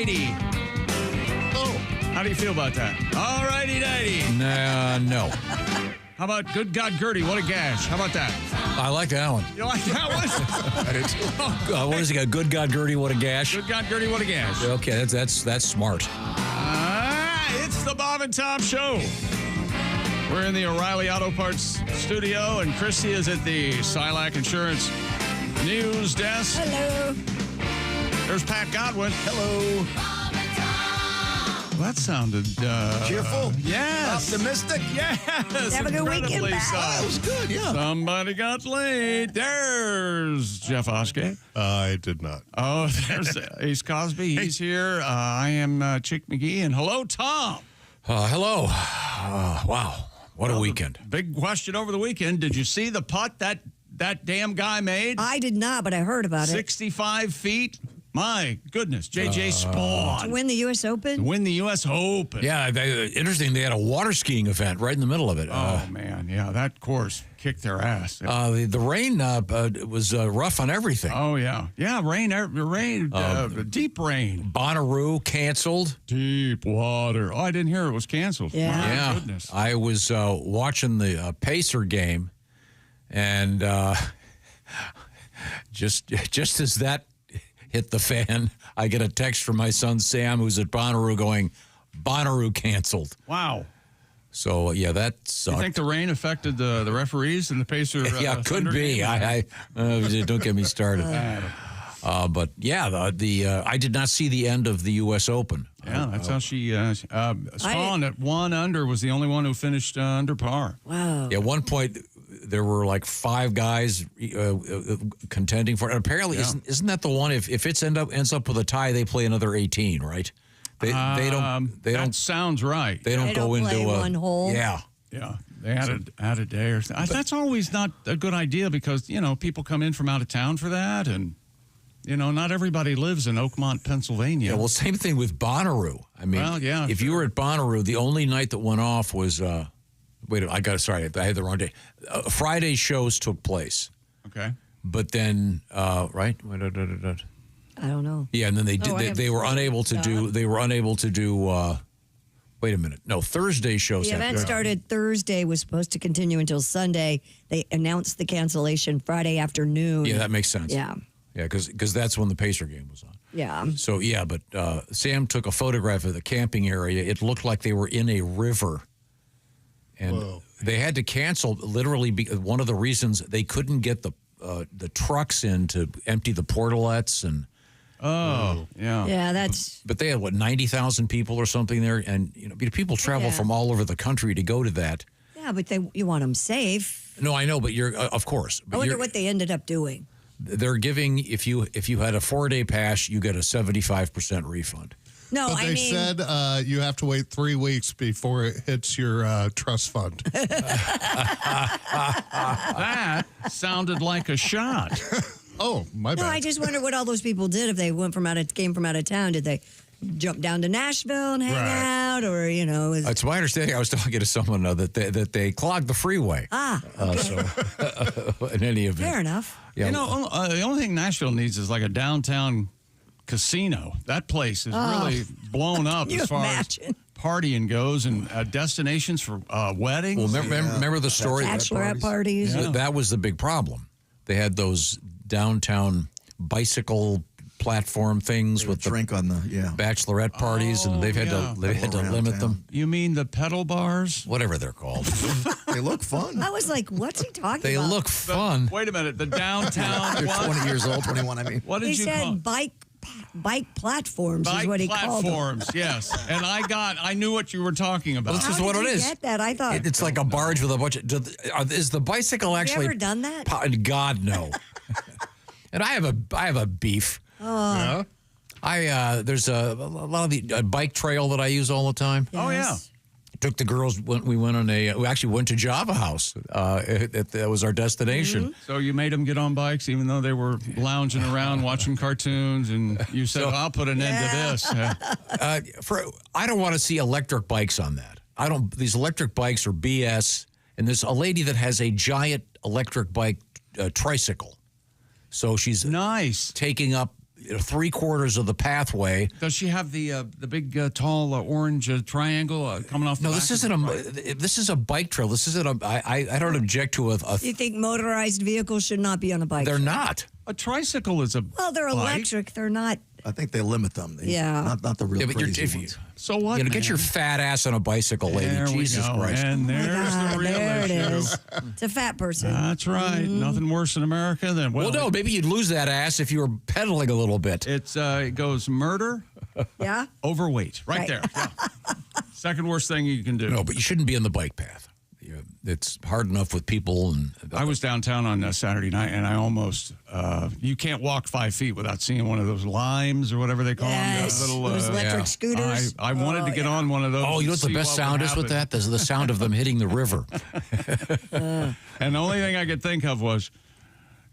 righty-tighty. Oh. How do you feel about that? All righty-tighty. No. How about good God, Gertie, what a gash. How about that? I like that one. You like that one? What has he got? Good God, Gertie, what a gash. Good God, Gertie, what a gash. Okay, that's smart. It's the Bob and Tom Show. We're in the O'Reilly Auto Parts studio, and Christy is at the Silac Insurance News Desk. Hello. There's Pat Godwin. Hello. Well, that sounded... Cheerful? Yes. Optimistic? Yes. Have a good weekend, incredibly Pat. so. That was good, yeah. Somebody got late. There's Jeff Oskey. I did not. Oh, there's Ace Cosby. He's here. I am Chick McGee. And hello, Tom. Hello. Wow. What a weekend. Big question over the weekend. Did you see the putt that damn guy made? I did not, but I heard about it. 65 feet. My goodness. J.J. Spawn. To win the U.S. Open? Win the U.S. Open. Yeah, interesting. They had a water skiing event right in the middle of it. Oh, man. Yeah, that course kicked their ass. The rain was rough on everything. Oh, yeah. Yeah, rain, deep rain. Bonnaroo canceled. Deep water. Oh, I didn't hear it was canceled. Yeah. My goodness. I was watching the Pacer game, and just as that hit the fan, I get a text from my son Sam, who's at Bonnaroo, going, "Bonnaroo canceled." Wow. So yeah, that sucked. You think the rain affected the referees and the Pacer? Yeah, could be. Don't get me started. But yeah, I did not see the end of the U.S. Open. Yeah, that's how she Spawn at 1 under was the only one who finished under par. Wow. Yeah, at one point there were like 5 guys contending for it. And apparently, isn't that the one? If it ends up with a tie, they play another 18, right? They don't. That sounds right. They don't go play into one hole. Yeah. Yeah, they add a day or something. That's always not a good idea because people come in from out of town for that, and not everybody lives in Oakmont, Pennsylvania. Yeah, well, same thing with Bonnaroo. I mean, if you were at Bonnaroo, the only night that went off was I had the wrong day. Friday shows took place. Okay. But then, right? I don't know. Yeah, and then they were unable to do. Wait a minute. No, Thursday shows. The event started Thursday, was supposed to continue until Sunday. They announced the cancellation Friday afternoon. Yeah, that makes sense. Yeah. Yeah, because that's when the Pacer game was on. Yeah. So, yeah, but Sam took a photograph of the camping area. It looked like they were in a river. And they had to cancel, literally, one of the reasons they couldn't get the trucks in to empty the portalets and... Oh, yeah. Yeah, that's... But they had, 90,000 people or something there? And, people travel from all over the country to go to that. Yeah, but you want them safe. No, I know, but you're, of course. I wonder what they ended up doing. They're giving, if you had a 4-day pass, you get a 75% refund. No, but they said you have to wait 3 weeks before it hits your trust fund. That sounded like a shot. Oh, my bad. No, I just wonder what all those people did if they came from out of town. Did they jump down to Nashville and hang out, or It's my understanding. I was talking to someone that they clogged the freeway. Okay. So in any event, Fair enough. Yeah. The only thing Nashville needs is like a downtown casino. That place is really blown up as far as partying goes, and destinations for weddings. Well, remember the story? Bachelorette parties. Yeah. That was the big problem. They had those downtown bicycle platform things with the drink on the bachelorette parties, and they've had to limit them. You mean the pedal bars? Whatever they're called. They look fun. I was like, what's he talking They about? look fun. Wait a minute, the downtown. You're 20 years old, 21. I mean, What did He you said call? bike platforms is what he called them. platforms, yes. And I knew what you were talking about. Well, this is How what did it you is. get that? I thought. It's like a barge with a bunch of. Is the bicycle actually? Have you ever done that? God, no. And I have a beef. Yeah. There's a lot of the bike trail that I use all the time. Oh, yeah. Took the girls. We actually went to Java House. That was our destination. Mm-hmm. So you made them get on bikes, even though they were lounging around watching cartoons, and you said, "I'll put an end to this." I don't want to see electric bikes on that. These electric bikes are BS. And there's a lady that has a giant electric bike tricycle. So she's nice taking up 3/4 of the pathway. Does she have the big, tall, orange triangle coming off the No, back this of isn't the a. bike? This is a bike trail. This isn't a. I don't object to a. You think motorized vehicles should not be on a bike? They're not. A tricycle is a Well, they're bike. electric. They're not. I think they limit them. Yeah. Not the real Yeah, but crazy ones. So what? You know, get man? your fat ass on a bicycle, lady. There we Jesus go. Christ. And there's God, the real there it issue. is. It's a fat person. That's right. Nothing worse in America than Well, no, maybe you'd lose that ass if you were pedaling a little bit. it goes murder, Yeah. overweight, right Right. there. Yeah. Second worst thing you can do. No, but you shouldn't be on the bike path. It's hard enough with people. And I was downtown on Saturday night, and I almost you can't walk 5 feet without seeing one of those limes or whatever they call Yes. them. Those electric scooters. I wanted to get on one of those. Oh, you know what and the see best sound would is with happen. that? The sound of them hitting the river. And the only thing I could think of was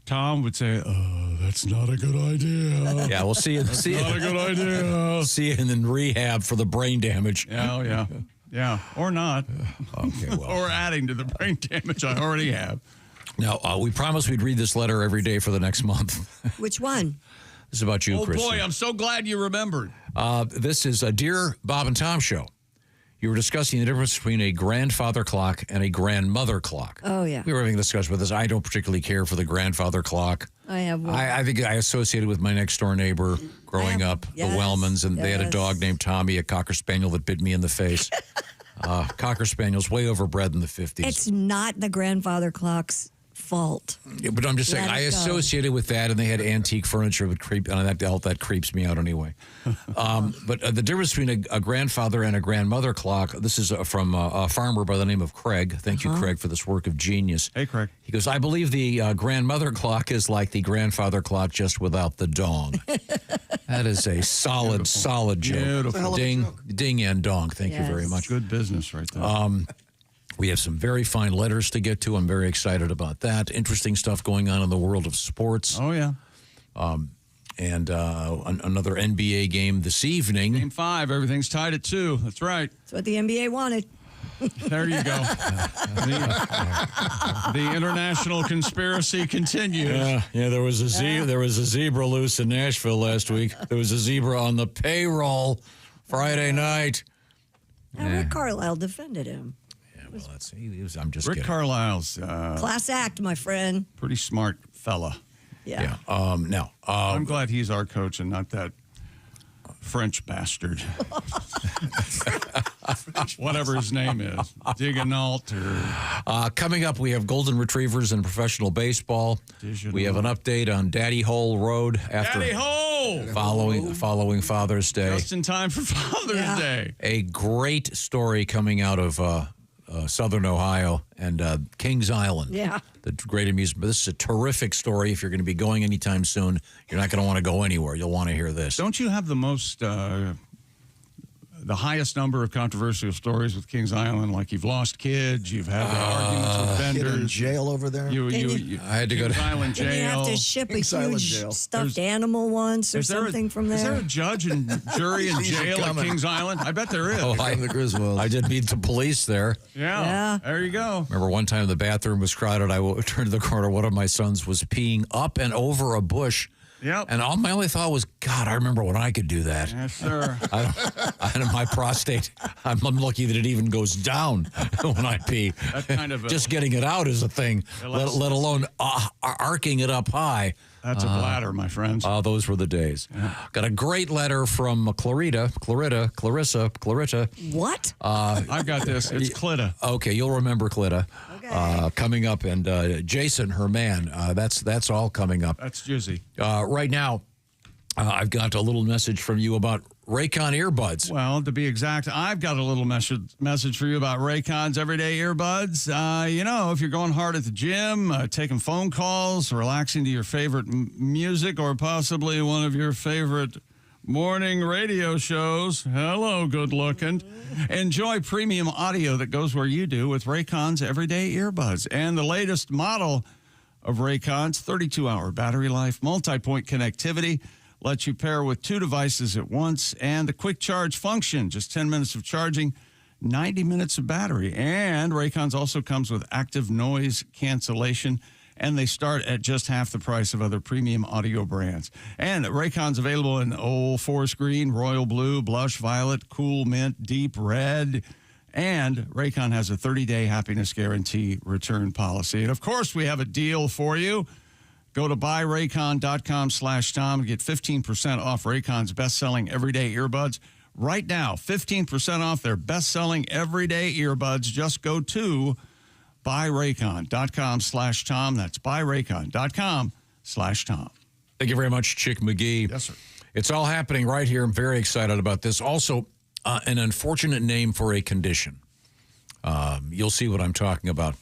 Tom would say, "Oh, that's not a good idea. Yeah, we'll see you. See Not a you. good idea." See you in rehab for the brain damage. Yeah, or not, Okay, well. or adding to the brain damage I already have. Now, we promised we'd read this letter every day for the next month. Which one? This is about you, Oh Chris. boy, I'm so glad you remembered. This is a Dear Bob and Tom show. You were discussing the difference between a grandfather clock and a grandmother clock. Oh, yeah. We were having a discussion with this. I don't particularly care for the grandfather clock. I have one. I think I associated with my next door neighbor growing up, yes, the Wellmans, and they had a yes. dog named Tommy, a Cocker Spaniel that bit me in the face. Cocker Spaniel's way overbred in the 50s. It's not the grandfather clock's fault. Yeah, but I'm just saying, Let I it go. associated with that, and they had antique furniture that creep, and that creeps me out anyway. But the difference between a grandfather and a grandmother clock, this is from a farmer by the name of Craig. Thank you, Craig, for this work of genius. Hey, Craig. He goes, I believe the grandmother clock is like the grandfather clock, just without the dong. That is a solid joke. Beautiful. hell of a Ding, joke. ding, and dong. Thank you very Yes. much. Good business right there. We have some very fine letters to get to. I'm very excited about that. Interesting stuff going on in the world of sports. Oh yeah. And another NBA game this evening. Game 5, everything's tied at 2. That's right. That's what the NBA wanted. There you go. The international conspiracy continues. Yeah. There was a zebra loose in Nashville last week. There was a zebra on the payroll Friday night. And Rick Carlisle defended him. Yeah, well, I'm just Rick kidding. Carlisle's Class act, my friend. pretty smart fella. Yeah. Now, I'm glad he's our coach and not that French bastard. Whatever his name is. Digganault or... coming up, we have golden retrievers in professional baseball. We have an update on Daddy Hole Road after Daddy Ho! following Father's Day. Just in time for Father's Yeah. Day. A great story coming out of Southern Ohio and Kings Island. Yeah. The great amusement. But this is a terrific story. If you're going to be going anytime soon, you're not going to want to go anywhere. You'll want to hear this. Don't you have the most... the highest number of controversial stories with Kings Island, like you've lost kids, you've had arguments with Kid in vendors. jail over there. I had to go Kings to- Island Didn't you jail. have to ship a Kings Island huge jail. stuffed animal once or something from there? Is there a judge and jury in These are jail at coming. Kings Island? I bet there is. The Griswolds. I did meet the police there. Yeah. There you go. Remember one time the bathroom was crowded. I turned to the corner. One of my sons was peeing up and over a bush. Yep. And my only thought was, God, I remember when I could do that. Yes, sir. And my prostate, I'm lucky that it even goes down when I pee. That kind of Just getting it out is a thing, let alone arcing it up high. That's a bladder, my friends. Those were the days. Got a great letter from Clarissa. What? I've got this. It's Clitta. Okay, you'll remember Clitta. Okay. Coming up, and Jason, her man. That's all coming up. That's Jizzy. Right now, I've got a little message from you about Raycon earbuds. Well, to be exact, I've got a little message for you about Raycon's everyday earbuds. If you're going hard at the gym, taking phone calls, relaxing to your favorite music, or possibly one of your favorite morning radio shows. Hello, good looking. Enjoy premium audio that goes where you do with Raycon's everyday earbuds. And the latest model of Raycon's 32-hour battery life, multi-point connectivity, lets you pair with 2 devices at once, and the quick charge function, just 10 minutes of charging, 90 minutes of battery. And Raycon's also comes with active noise cancellation and they start at just half the price of other premium audio brands. And Raycon's available in Old Forest Green, Royal Blue, Blush Violet, Cool Mint, Deep Red. And Raycon has a 30-day happiness guarantee return policy. And, of course, we have a deal for you. Go to buyraycon.com/Tom and get 15% off Raycon's best-selling everyday earbuds. Right now, 15% off their best-selling everyday earbuds. Just go to buyraycon.com/Tom. That's buyraycon.com/Tom. Thank you very much, Chick McGee. Yes, sir. It's all happening right here. I'm very excited about this. Also, an unfortunate name for a condition. You'll see what I'm talking about.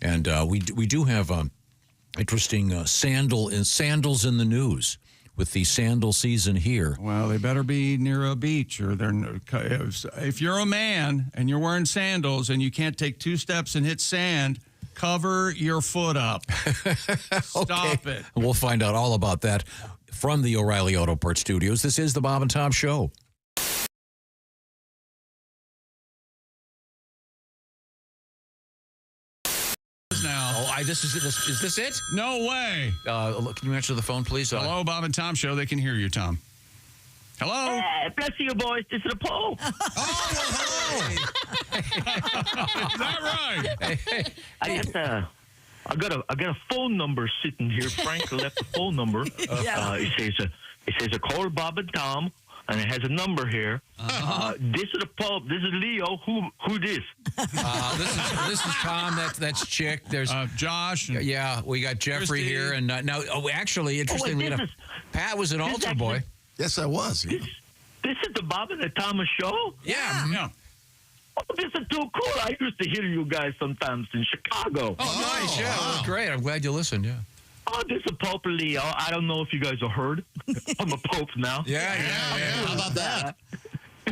And we do have interesting sandals in the news with the sandal season here. Well, they better be near a beach, or if you're a man and you're wearing sandals and you can't take 2 steps and hit sand, cover your foot up. Stop it. We'll find out all about that from the O'Reilly Auto Parts Studios. This is the Bob and Tom Show. Now. Is this it? No way. Can you answer the phone, please? Hello, Bob and Tom Show. They can hear you, Tom. Hello? Hey, bless you, boys. This is the Pope. Is that right? I got a phone number sitting here. Frank left the phone number. It says call Bob and Tom, and it has a number here. This is the Pope. This is Leo. Who this? This is Tom. That's Chick. There's Josh. yeah. We got Jeffrey Christy. here, and now actually, interestingly enough, Pat was an altar boy. Yes, I was. Yeah. This is the Bob and the Thomas show? Yeah. Yeah. Oh, this is too cool. I used to hear you guys sometimes in Chicago. Oh, nice. Yeah, wow. that's great. I'm glad you listened. Yeah. Oh, this is Pope Leo. I don't know if you guys have heard. I'm a Pope now. Yeah. How about that?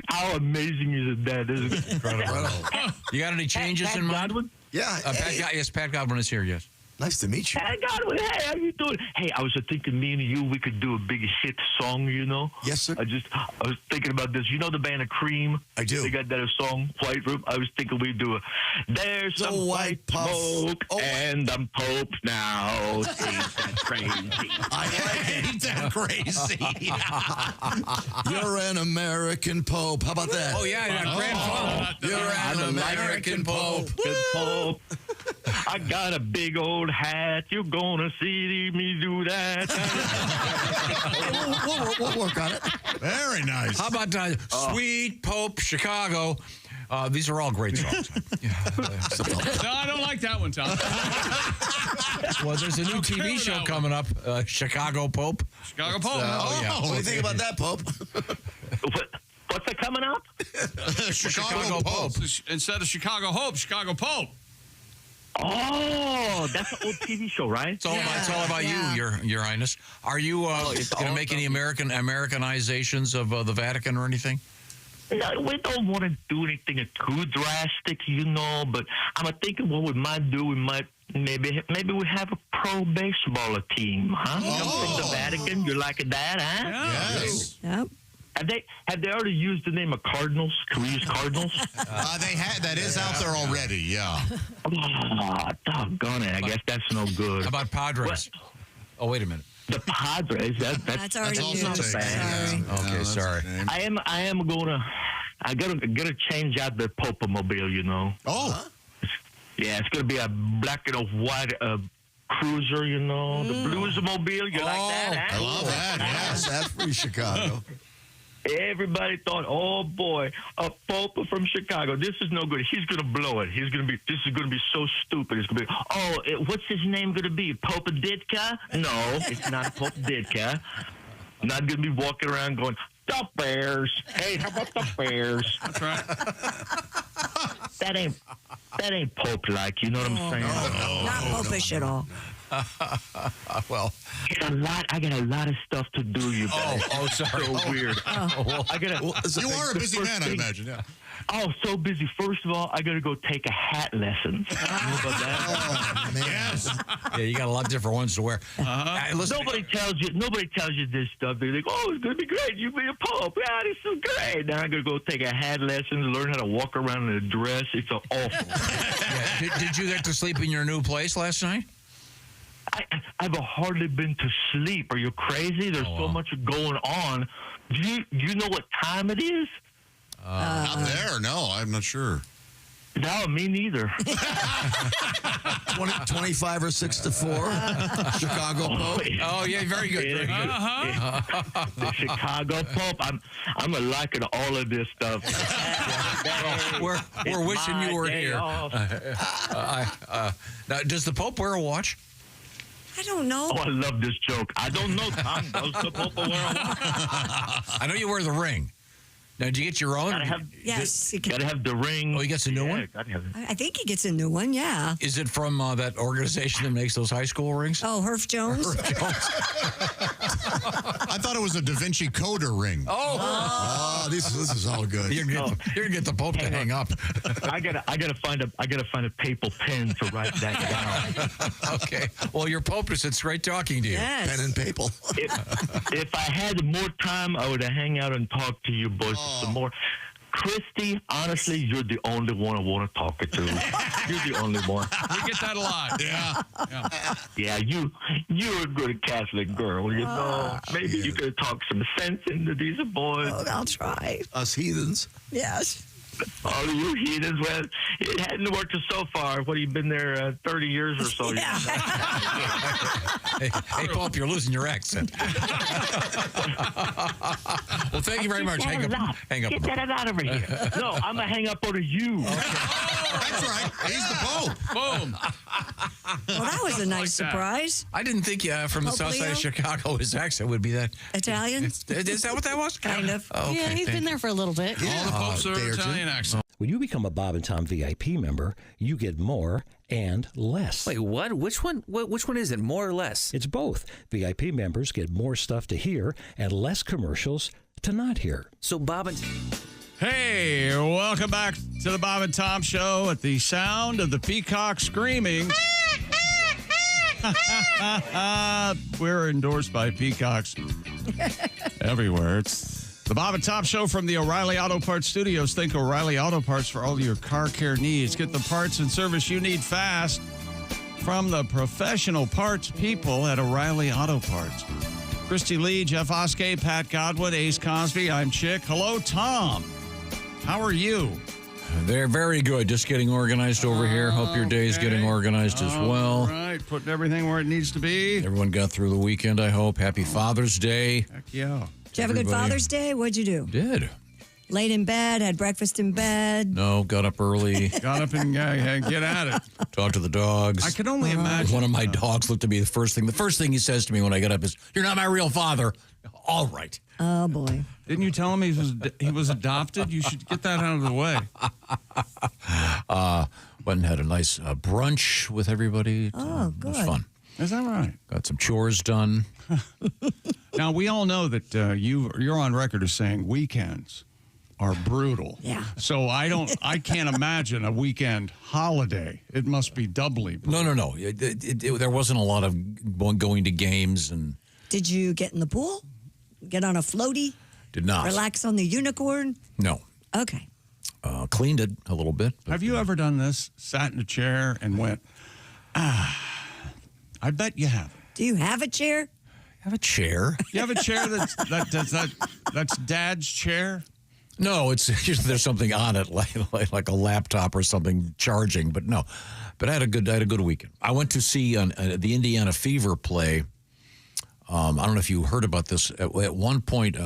How amazing is it that? This is incredible. You got any changes in mind? Godwin? Yeah. Pat Godwin is here. Yes. Nice to meet you. Hey, Godwin, hey, how you doing? Hey, I was thinking me and you, we could do a big hit song, you know? Yes, sir. I was thinking about this. You know the band of Cream? I do. They got that song, White Room. I was thinking we'd do There's The some white white puff. smoke, Oh, and I'm Pope now. Ain't that crazy? I ain't that crazy. You're an American Pope. How about that? Oh yeah, Grand Pope. You're I'm an an American Pope. Good Pope. I got a big old hat. You're gonna see me do that. We'll work on it. Very nice. How about Sweet Pope Chicago? These are all great songs. No, I don't like that one, Tom. Well, there's a new TV show coming up, Chicago Pope. Chicago Pope. yeah. What do you think about that, Pope? What's that coming up? Chicago Pope. Instead of Chicago Hope, Chicago Pope. Oh, that's an old TV show, right? It's all about you, Your Highness. Are you going to make any Americanizations of the Vatican or anything? No, we don't want to do anything too drastic, you know. But I'm thinking what we might do, we might maybe we have a pro baseball team, huh? Come from the Vatican, you like that, huh? Yes. Yep. Have they already used the name of Cardinals? Can we use Cardinals? They had that is out there already. Yeah. Oh, doggone it! I guess that's no good. How about Padres? What? Oh, wait a minute. The Padres. That's already also used. taken. Sorry. Okay, sorry. I am gonna. I gotta change out the Popemobile. You know. Oh. Yeah, it's gonna be a black and a white cruiser. You know, the Bluesmobile. You like that? I Huh? love that. Yes, that's pretty Chicago. Everybody thought, oh boy, a Pope from Chicago. This is no good. He's gonna blow it. This is gonna be so stupid. It's gonna be, what's his name gonna be? Pope Ditka? No, it's not Pope Ditka. Not gonna be walking around going, the Bears. Hey, how about the Bears? That's right. That ain't Pope like. You know what I'm saying? Not popish at all. Well, I got a lot of stuff to do, you guys. sorry. So weird. I gotta. You are a busy man, I imagine. Yeah. Oh, so busy. First of all, I got to go take a hat lesson. You know about that? Oh, man. Yes. yeah, you got a lot of different ones to wear. Listen, Nobody tells you this stuff. They're like, oh, it's going to be great. You be a Pope. Yeah, this is great. Now I'm going to go take a hat lesson, learn how to walk around in a dress. It's awful. did you get to sleep in your new place last night? I've hardly been to sleep. Are you crazy? There's so much going on. Do you know what time it is? Not there. No, I'm not sure. No, me neither. 25 or 6 to 4. Chicago Pope. Oh, yeah, very good. Very good. The Chicago Pope. I'm liking all of this stuff. We're wishing you were here. Now, does the Pope wear a watch? I don't know. Oh, I love this joke. I don't know, Tom. Does the Pope wear a watch? I know you wear the ring. Now, did you get your own? Yes. Gotta have the ring. Oh, he gets a new one? Gotta have it. I think he gets a new one, yeah. Is it from that organization that makes those high school rings? Oh, Herf Jones? I thought it was a Da Vinci coder ring. Oh, this is all good. You're gonna get the Pope to hang up. I gotta find a papal pen to write that down. Okay. Well, your Pope is straight talking to you. Yes. Pen and paper. If I had more time, I would hang out and talk to you boys some more. Christy, honestly, you're the only one I want to talk to. You're the only one. We get that a lot. Yeah, you're a good Catholic girl. You know, maybe you could talk some sense into these boys. Oh, I'll try. Us heathens. Yes. All of you heathens. Well, it hadn't worked so far. What, you've been there 30 years or so? Yeah. Hey, Pope, you're losing your accent. Well, thank you very much. Hang up. Get that out over here. No, I'm going to hang up over you. That's right. He's the Pope. Boom. Well, that was a nice that. surprise. I didn't think from the Pope south side Leo? of Chicago, his accent would be that. Italian? Is that what that was? Kind of. Okay, Yeah, he's been there for a little bit. All the popes are day or two. Italian accent. When you become a Bob and Tom VIP member, you get more and less. Wait, what? Which one? Which one is it? More or less? It's both. VIP members get more stuff to hear and less commercials to not hear. So Bob and Hey, welcome back to the Bob and Tom Show at the sound of the peacock screaming. We're endorsed by peacocks everywhere. It's the Bob and Tom Show from the O'Reilly Auto Parts Studios. Think O'Reilly Auto Parts for all your car care needs. Get the parts and service you need fast from the professional parts people at O'Reilly Auto Parts. Christy Lee, Jeff Oskey, Pat Godwin, Ace Cosby. I'm Chick. Hello, Tom. How are you? They're very good. Just getting organized over here. Hope your day's getting organized as well. All right, putting everything where it needs to be. Everyone got through the weekend, I hope. Happy Father's Day. Heck yeah. Did you have a good Everybody. Father's Day? What'd you do? Did. Laid in bed, had breakfast in bed. No, got up early, Got up and get at it. talked to the dogs. I could only imagine. One of my dogs looked at me. The first thing he says to me when I get up is, "You're not my real father." All right. Oh, boy. Didn't you tell him he was adopted? You should get that out of the way. Went and had a nice brunch with everybody. Oh, It was good. fun. Is that right? Got some chores done. Now, we all know that you're on record as saying weekends are brutal. Yeah. So I can't imagine a weekend holiday. It must be doubly brutal. No. There wasn't a lot of going to games and Did you get in the pool? Get on a floaty? did not. Relax on the unicorn? No. Okay. Cleaned it a little bit. But, Have you ever done this? Sat in a chair and went, I bet you have. Do you have a chair? have a chair? You have a chair that's Dad's chair? No, it's there's something on it like a laptop or something charging, but no. But I had a good weekend. I went to see the Indiana Fever play. I don't know if you heard about this. At one point,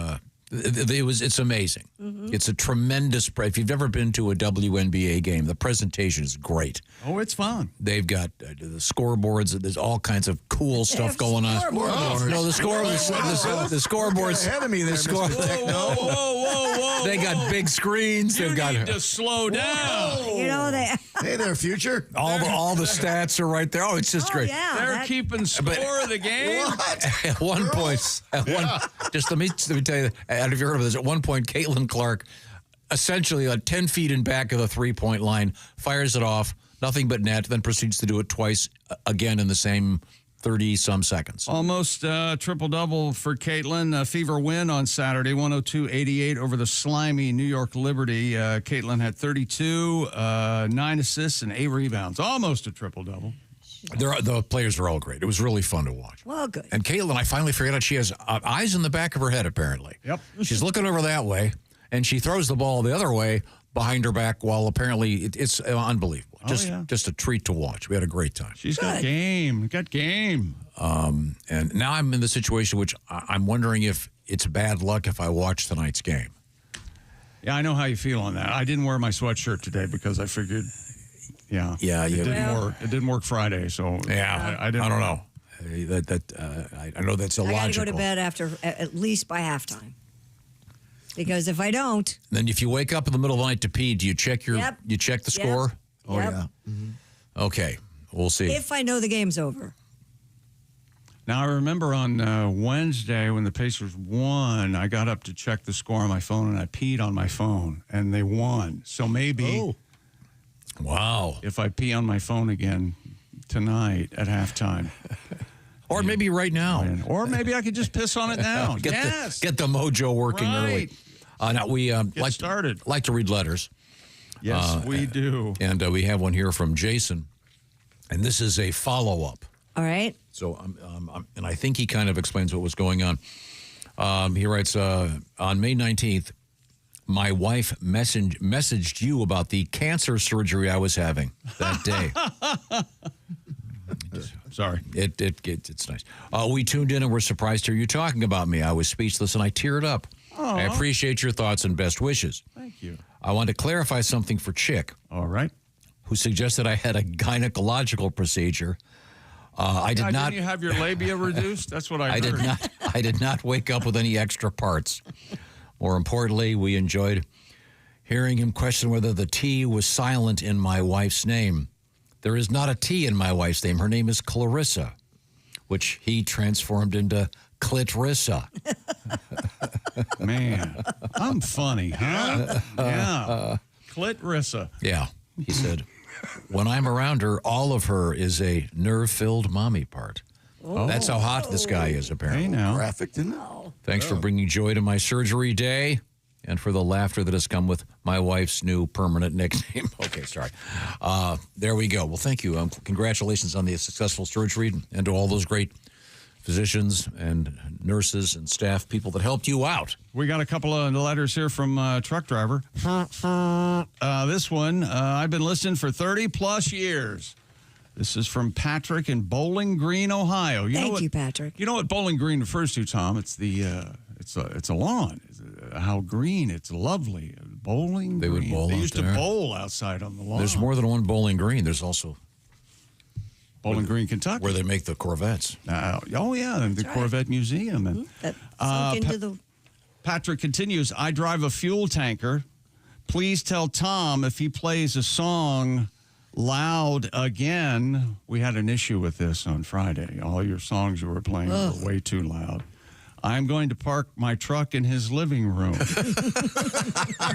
it's amazing. Mm-hmm. It's a tremendous. If you've ever been to a WNBA game, the presentation is great. Oh, it's fun. They've got the scoreboards. There's all kinds of cool stuff going on. No, the scoreboards ahead of me there, Mr. Techno. Whoa. They got big screens. You They've got need to slow down. You know, they. Hey there, future. all the stats are right there. Oh, it's just great. Yeah, They're keeping score of the game. At one point, just let me tell you, I don't know if you heard of this. At one point, Caitlin Clark, essentially 10 feet in back of the 3-point line, fires it off, nothing but net, then proceeds to do it twice again in the same 30-some seconds. Almost triple-double for Caitlin. Fever win on Saturday, 102-88 over the slimy New York Liberty. Caitlin had 32, 9 assists, and 8 rebounds. Almost a triple-double. The players are all great. It was really fun to watch. Well, good. And Caitlin, I finally figured out she has eyes in the back of her head, apparently. Yep. She's looking over that way, and she throws the ball the other way behind her back while apparently it's unbelievable. Just a treat to watch. We had a great time. She's got game. Got game. And now I'm in the situation which I'm wondering if it's bad luck if I watch tonight's game. Yeah, I know how you feel on that. I didn't wear my sweatshirt today because I figured, Yeah, it didn't work. It didn't work Friday, so yeah, I didn't. I don't know. I know that's illogical. I got to go to bed at least by halftime. Because if I don't, then if you wake up in the middle of the night to pee, do you check you check the score? Oh, Yep. yeah. Okay, we'll see. if I know the game's over. Now, I remember on Wednesday when the Pacers won, I got up to check the score on my phone, and I peed on my phone, and they won. So maybe Wow. if I pee on my phone again tonight at halftime. Or maybe right now. Or maybe I could just piss on it now. Get the mojo working Right. early. Now, we started. like to read letters. Yes, we do. And we have one here from Jason. And this is a follow-up. All right. So, and I think he kind of explains what was going on. He writes, on May 19th, my wife messaged you about the cancer surgery I was having that day. Sorry. It's nice. We tuned in and were surprised to hear you talking about me. I was speechless and I teared up. I appreciate your thoughts and best wishes. Thank you. I want to clarify something for Chick, All right. who suggested I had a gynecological procedure. I did not. Didn't you have your labia reduced? That's what I heard. I did not wake up with any extra parts. More importantly, we enjoyed hearing him question whether the T was silent in my wife's name. There is not a T in my wife's name. Her name is Clarissa, which he transformed into Clitrissa. Man, I'm funny, huh? Yeah. Clitrissa. Yeah, he said. When I'm around her, all of her is a nerve-filled mommy part. That's how hot this guy is, apparently. Hey, now. Graphic, didn't it? Thanks for bringing joy to my surgery day and for the laughter that has come with my wife's new permanent nickname. Okay, sorry. There we go. Well, thank you. Congratulations on the successful surgery and to all those great physicians and nurses and staff people that helped you out. We got a couple of letters here from truck driver. This one, I've been listening for 30-plus years. This is from Patrick in Bowling Green, Ohio. Thank you, Patrick. You know what Bowling Green refers to, Tom? It's it's a lawn. How green. It's lovely. Bowling They Green. would bowl They out used there. to bowl outside on the lawn. There's more than one Bowling Green. There's also Bowling Green, Kentucky. where they make the Corvettes. And the Corvette Museum. And That sunk into the. Patrick continues, I drive a fuel tanker. Please tell Tom if he plays a song loud again. We had an issue with this on Friday. All your songs you were playing were way too loud. I'm going to park my truck in his living room.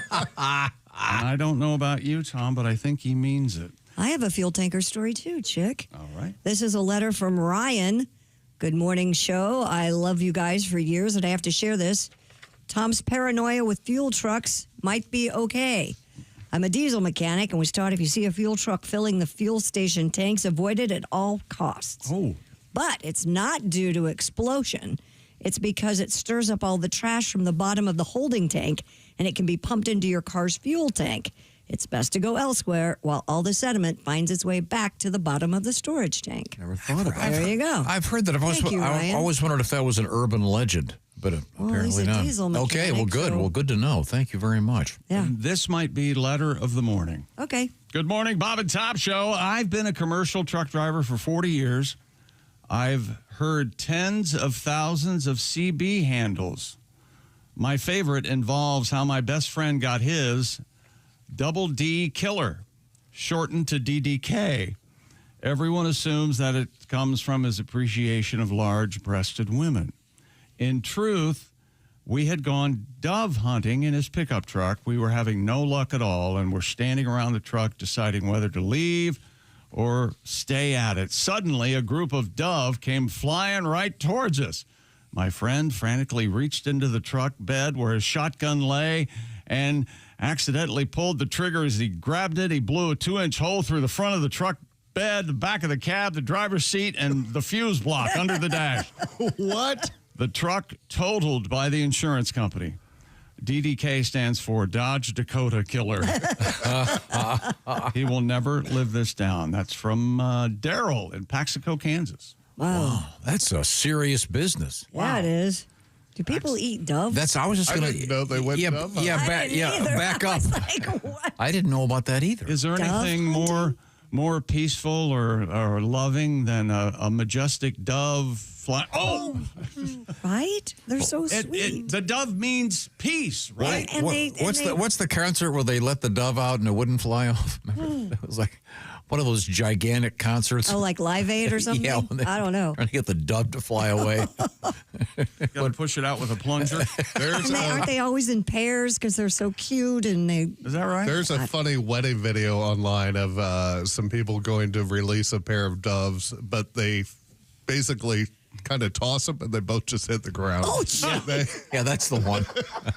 And I don't know about you, Tom, but I think he means it. I have a fuel tanker story too, Chick. All right. This is a letter from Ryan. Good morning, show. I love you guys for years, and I have to share this. Tom's paranoia with fuel trucks might be okay. I'm a diesel mechanic and was taught if you see a fuel truck filling the fuel station tanks, avoid it at all costs. Oh. But it's not due to explosion. It's because it stirs up all the trash from the bottom of the holding tank, and it can be pumped into your car's fuel tank. It's best to go elsewhere while all the sediment finds its way back to the bottom of the storage tank. Never thought about it. There you go. I've heard that. Thank you, I Ryan. always wondered if that was an urban legend, but apparently he's a not. diesel Okay, well, mechanic, good. so- Well, good to know. Thank you very much. Yeah. This might be letter of the morning. Okay. Good morning, Bob and Top Show. I've been a commercial truck driver for 40 years. I've heard tens of thousands of CB handles. My favorite involves how my best friend got his Double D Killer, shortened to DDK. Everyone assumes that it comes from his appreciation of large-breasted women. In truth, we had gone dove hunting in his pickup truck. We were having no luck at all, and we're standing around the truck deciding whether to leave or stay at it. Suddenly, a group of dove came flying right towards us. My friend frantically reached into the truck bed where his shotgun lay and accidentally pulled the trigger. As he grabbed it, he blew a 2-inch hole through the front of the truck bed, the back of the cab, the driver's seat, and the fuse block under the dash. What? The truck totaled by the insurance company. DDK stands for Dodge Dakota Killer. He will never live this down. That's from Daryl in Paxico, Kansas. Wow. That's a serious business. Yeah, it is. Do people eat Dove? I was just I going didn't know they went Dove. I didn't either. Back I up. was like, what? I didn't know about that either. Is there Dove anything more peaceful or loving than a majestic dove fly? Oh, Right? They're so sweet. the dove means peace, right? And What's the concert where they let the dove out and it wouldn't fly off? Remember? It was like one of those gigantic concerts. Oh, like Live Aid or something? Yeah, when they- I don't know. Trying to get the dove to fly away. Got to push it out with a plunger. And aren't they always in pairs because they're so cute and they... Is that right? There's a funny wedding video online of some people going to release a pair of doves, but they basically kind of toss them and they both just hit the ground. Oh, Yeah, that's the one.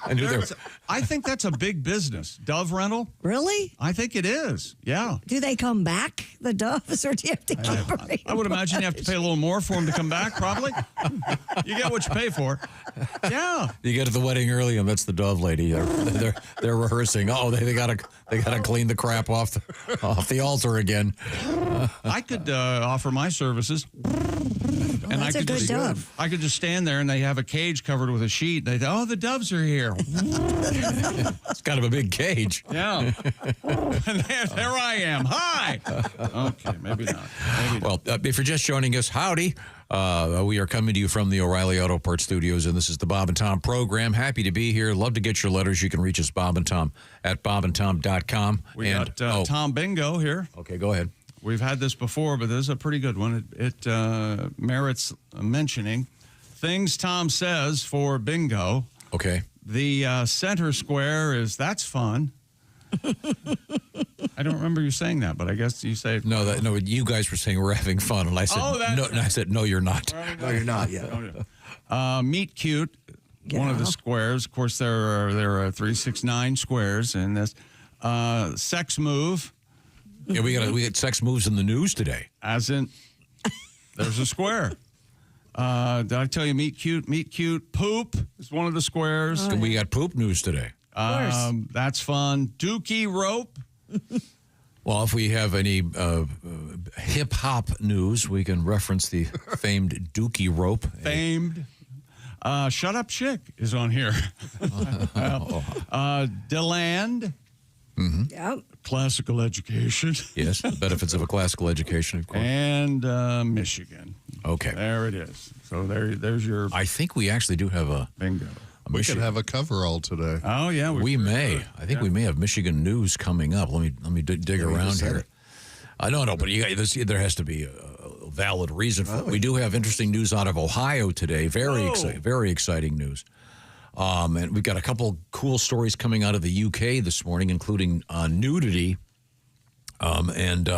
I knew there. I think that's a big business. Dove rental? Really? I think it is. Yeah. Do they come back, the doves, or do you have to keep them? I would imagine you have to pay a little more for them to come back, probably. You get what you pay for. Yeah. You get to the wedding early, and that's the dove lady. They're rehearsing. Oh, they gotta clean the crap off the altar again. I could offer my services. And That's a good dove. I could just stand there and they have a cage covered with a sheet. They oh, the doves are here. It's kind of a big cage. Yeah. And there I am. Hi. Okay, maybe not. Well, if you're just joining us, howdy. We are coming to you from the O'Reilly Auto Parts Studios, and this is the Bob and Tom program. Happy to be here. Love to get your letters. You can reach us, Bob and Tom, at bobandtom.com. We got Tom Bingo here. Okay, go ahead. We've had this before, but this is a pretty good one. It merits mentioning. Things Tom says for bingo. Okay. The center square is that's fun. I don't remember you saying that, but I guess you say No, you guys were saying we're having fun, and I said no. And I said no, you're not. No, you're not yet. Meet cute. One of the squares. Of course, there are 369 squares in this. Sex move. Yeah, we got sex moves in the news today. As in, there's a square. Did I tell you meet cute? Meet cute. Poop is one of the squares. We got poop news today. That's fun. Dookie rope. Well, if we have any hip hop news, we can reference the famed Dookie rope. Famed. Shut up chick is on here. DeLand. Mm-hmm. Yep. Classical education. Yes, the benefits of a classical education, of course. And Michigan. Okay. There it is. So there's your I think we actually do have a bingo. We could have a coverall today. Oh, yeah. We may. I think we may have Michigan news coming up. Let me dig around here. No, but there has to be a valid reason for it. We do have interesting news out of Ohio today. Very exciting news. And we've got a couple cool stories coming out of the UK this morning, including nudity. And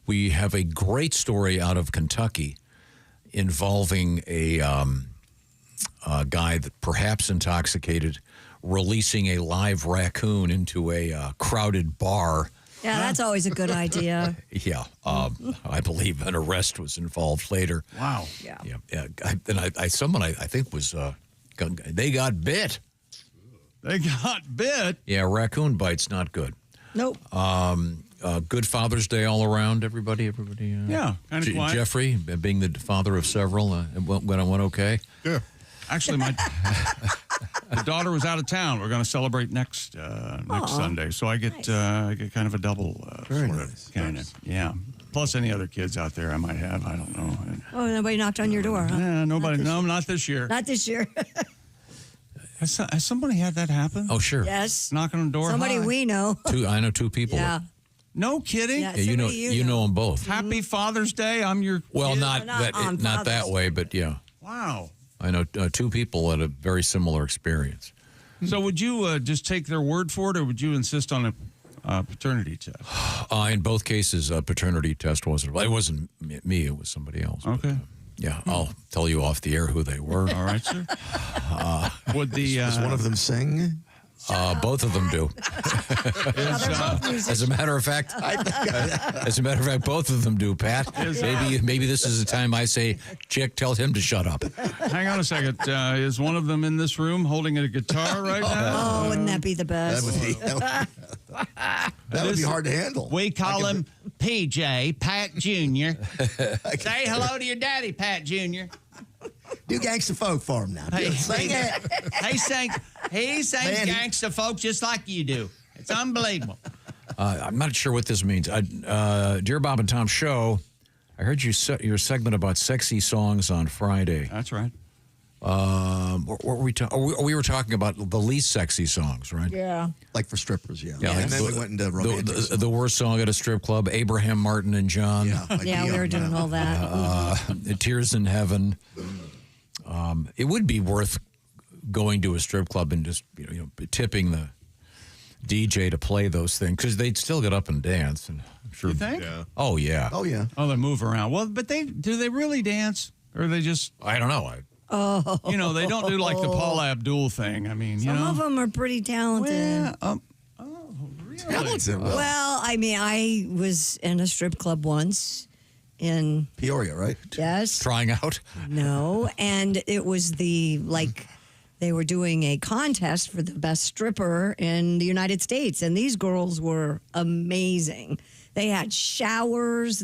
we have a great story out of Kentucky involving a guy that perhaps intoxicated, releasing a live raccoon into a crowded bar. Yeah, that's always a good idea. Yeah, I believe an arrest was involved later. Wow. Yeah. Someone I think was they got bit. They got bit. Yeah, raccoon bite's not good. Nope. Good Father's Day all around, everybody. Yeah, kind of quiet. Jeffrey, being the father of several, went okay. Yeah. Actually, the daughter was out of town. We're going to celebrate next Sunday, so I get kind of a double. Very nice. Yeah. Plus any other kids out there I might have. I don't know. Oh, nobody knocked on your door, huh? Yeah, nobody. Not this year. Not this year. Has somebody had that happen? Oh, sure. Yes. Knocking on the door. Somebody Hi. we know. I know two people. Yeah. No kidding. Yeah, Yeah, you know them both. Happy Father's Day. I'm your. Well, kid. not Not on that Father's way, but yeah. Wow. I know two people had a very similar experience. So would you just take their word for it, or would you insist on a paternity test? In both cases, a paternity test wasn't. It wasn't me. It was somebody else. Okay. Yeah, I'll tell you off the air who they were. All right, sir. Would the Does one of them sing? Both of them do. As a matter of fact, both of them do. Pat, maybe this is the time I say, Chick, tell him to shut up. Hang on a second. Is one of them in this room holding a guitar right now? Oh, wouldn't that be the best? That would be hard to handle. We call him PJ, Pat Jr. Say hello to your daddy, Pat Jr. Do gangsta folk for him now. Sing it. He sings gangsta folk just like you do. It's unbelievable. I'm not sure what this means. Dear Bob and Tom show, I heard your segment about sexy songs on Friday. That's right. What were we talking? We were talking about the least sexy songs, right? Yeah. Like for strippers, yeah. Yeah, like and then we went into romantic. The worst song at a strip club, Abraham Martin and John. Yeah, like Yeah, we were doing all that. Tears in Heaven. It would be worth going to a strip club and just tipping the DJ to play those things because they'd still get up and dance. And I'm sure. You think? Yeah. Oh yeah. Oh yeah. Oh, they move around. Well, but do they really dance, or they just? I don't know. They don't do like the Paul Abdul thing. I mean, Some of them are pretty talented. Well, really? Talented. Well, I mean, I was in a strip club once in Peoria, right? yes, Trying out. no, and it was they were doing a contest for the best stripper in the United States, and these girls were amazing. They had showers.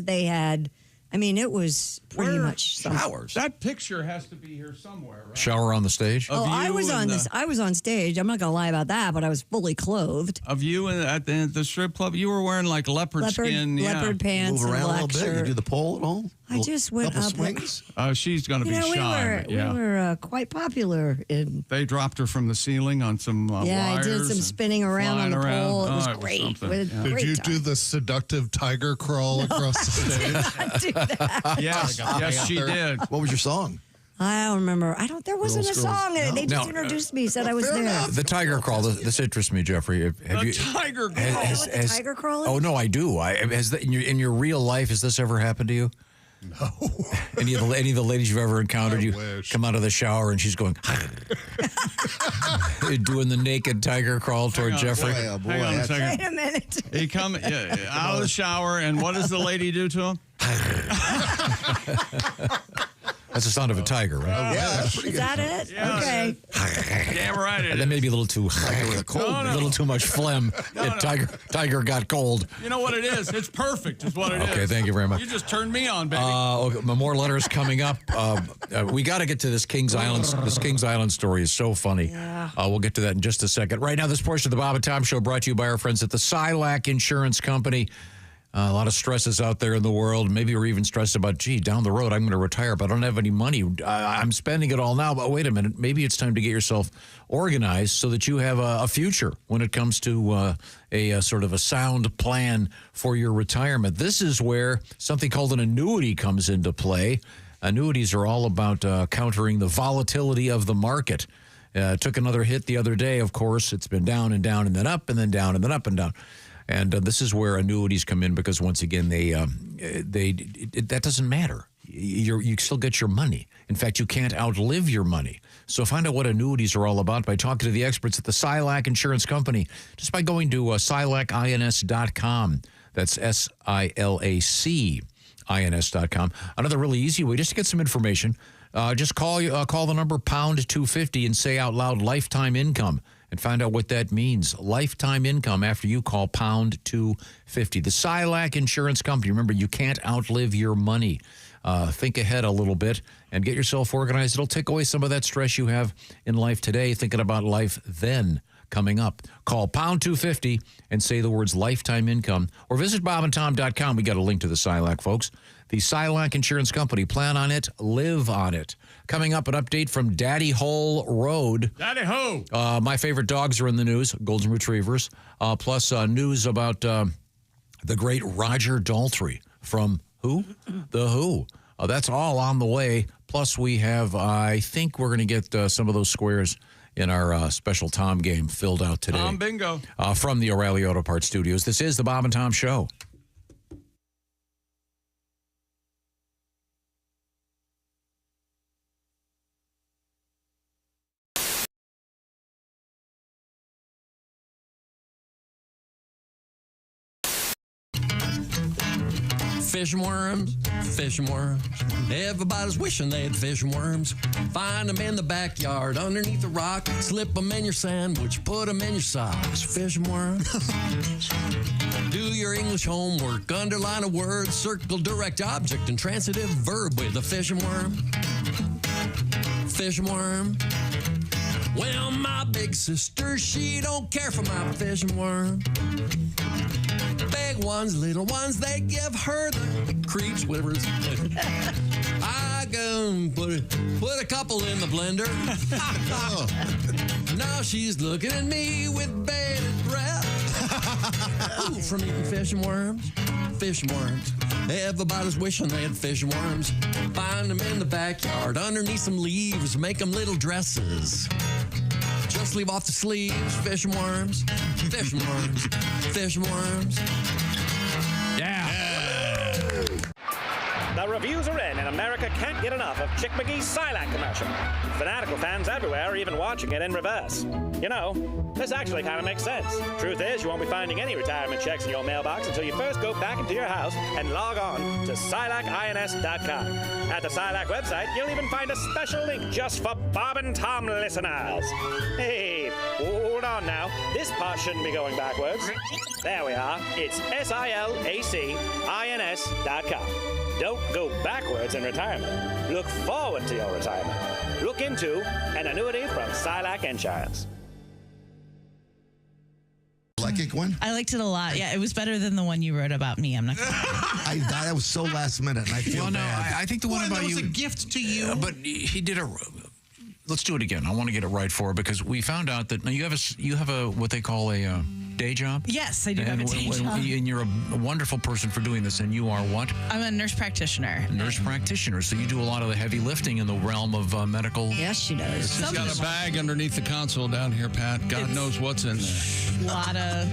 It was pretty much something. Showers. That picture has to be here somewhere, right? Shower on the stage. Of I you was on and this. I was on stage. I'm not gonna lie about that, but I was fully clothed. Of you at the strip club, you were wearing like leopard skin. Leopard pants, Move and around a black little bit. shirt. You do the pole at all? I just went couple up. swings. She's going to be shy. but yeah. We were quite popular in. They dropped her from the ceiling on some Yeah, I wires did some and spinning around on the flying around. pole. It was Oh, great. something. We had a Yeah. Did great you time. do the seductive tiger crawl across the stage? do that. Yes, she did. What was your song? I don't remember. There wasn't a song. They just No. introduced me, said I was there. The tiger crawl. This interests me, Jeffrey. Have The you? tiger girl. You know what the tiger crawl is? Oh no, I do. In your real life, has this ever happened to you? No. Any of the ladies you've ever encountered, you wish. come out of the shower and she's going doing the naked tiger crawl toward on, Jeffrey. Boy, oh boy. Hang on a That's- second. Wait a minute. He come out of the shower, and what does the lady do to him? That's the sound of a tiger, right? Yeah, that's pretty Is good. that it? Yeah, Okay. Damn right it And is. then maybe a little too No, no. a little too much phlegm. Tiger got cold. You know what it is? It's perfect, is what it is. Okay, thank you very much. You just turned me on, baby. Okay, more letters coming up. We got to get to this Kings Island. This Kings Island story is so funny. Yeah. We'll get to that in just a second. Right now, this portion of the Bob and Tom Show brought to you by our friends at the Silac Insurance Company. A lot of stresses out there in the world. Maybe we're even stressed about, down the road, I'm going to retire, but I don't have any money. I'm spending it all now. But wait a minute. Maybe it's time to get yourself organized so that you have a future when it comes to a sort of a sound plan for your retirement. This is where something called an annuity comes into play. Annuities are all about countering the volatility of the market. Took another hit the other day, of course. It's been down and down and then up and then down and then up and down. And this is where annuities come in because once again, that doesn't matter. You still get your money. In fact, you can't outlive your money. So find out what annuities are all about by talking to the experts at the Silac Insurance Company just by going to silacins.com. That's SILAC-INS.com. Another really easy way just to get some information. Just call the number pound 250 and say out loud lifetime income. And find out what that means. Lifetime income after you call pound 250. The Silac Insurance Company. Remember, you can't outlive your money. Think ahead a little bit and get yourself organized. It'll take away some of that stress you have in life today, thinking about life then coming up. Call pound 250 and say the words lifetime income. Or visit bobandtom.com. We got a link to the Silac, folks. The Silac Insurance Company. Plan on it. Live on it. Coming up, an update from Daddy Hole Road. Daddy ho! My favorite dogs are in the news, golden retrievers, plus news about the great Roger Daltrey from who? The Who. That's all on the way. Plus, we have, I think we're going to get some of those squares in our special Tom game filled out today. Tom Bingo. From the O'Reilly Auto Parts Studios. This is the Bob and Tom Show. Fish and worms, fish and worms. Everybody's wishing they had fish and worms. Find them in the backyard, underneath the rock. Slip them in your sandwich, put them in your socks. Fish and worms. Do your English homework, underline a word, circle direct object and transitive verb with a fish and worm. Fish and worm. Well, my big sister, she don't care for my fish and worm. Big ones, little ones, they give her the creeps, withers. I go and put a couple in the blender. Now she's looking at me with bated breath. Ooh, from eating fish and worms. Fish and worms. Everybody's wishing they had fish and worms. Find them in the backyard, underneath some leaves, make them little dresses. Just leave off the sleeves. Fish and worms. Fish and worms. Fish and worms. Yeah. The reviews are in, and America can't get enough of Chick McGee's Silac commercial. Fanatical fans everywhere are even watching it in reverse. You know, this actually kind of makes sense. Truth is, you won't be finding any retirement checks in your mailbox until you first go back into your house and log on to SilacINS.com. At the Silac website, you'll even find a special link just for Bob and Tom listeners. Hey, hold on now. This part shouldn't be going backwards. There we are. It's SilacINS.com. Don't go backwards in retirement. Look forward to your retirement. Look into an annuity from Silac Insurance. Like it, Gwen? I liked it a lot. Yeah, it was better than the one you wrote about me. I'm not gonna That was so last minute, and I feel bad. I think the one about you was a gift to you. But he did a. Let's do it again. I want to get it right for her because we found out that now you have a what they call a day job. Yes, I do have a day job. And you're a wonderful person for doing this. And you are what? I'm a nurse practitioner. Nurse practitioner. So you do a lot of the heavy lifting in the realm of medical. Yes, she does. She's got a bag underneath the console down here, Pat. God knows what's in there.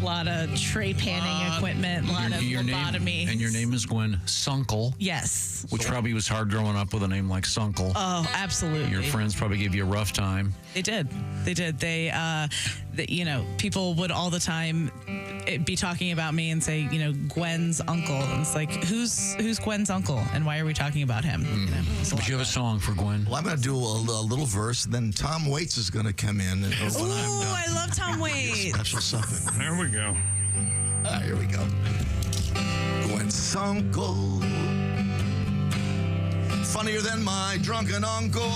Lot of tray panning equipment, a lot of lobotomy. And your name is Gwen Sunkel. Yes. Which probably was hard growing up with a name like Sunkel. Oh, absolutely. Your friends probably gave you a rough time. They did. You know, people would all the time be talking about me and say, you know, Gwen's uncle. And it's like, who's Gwen's uncle? And why are we talking about him? You know, but you have a song for Gwen. Well, I'm going to do a little verse, then Tom Waits is going to come in. And I love Tom Waits. Special something. There we go. Here we go. Gwen's uncle, funnier than my drunken uncle.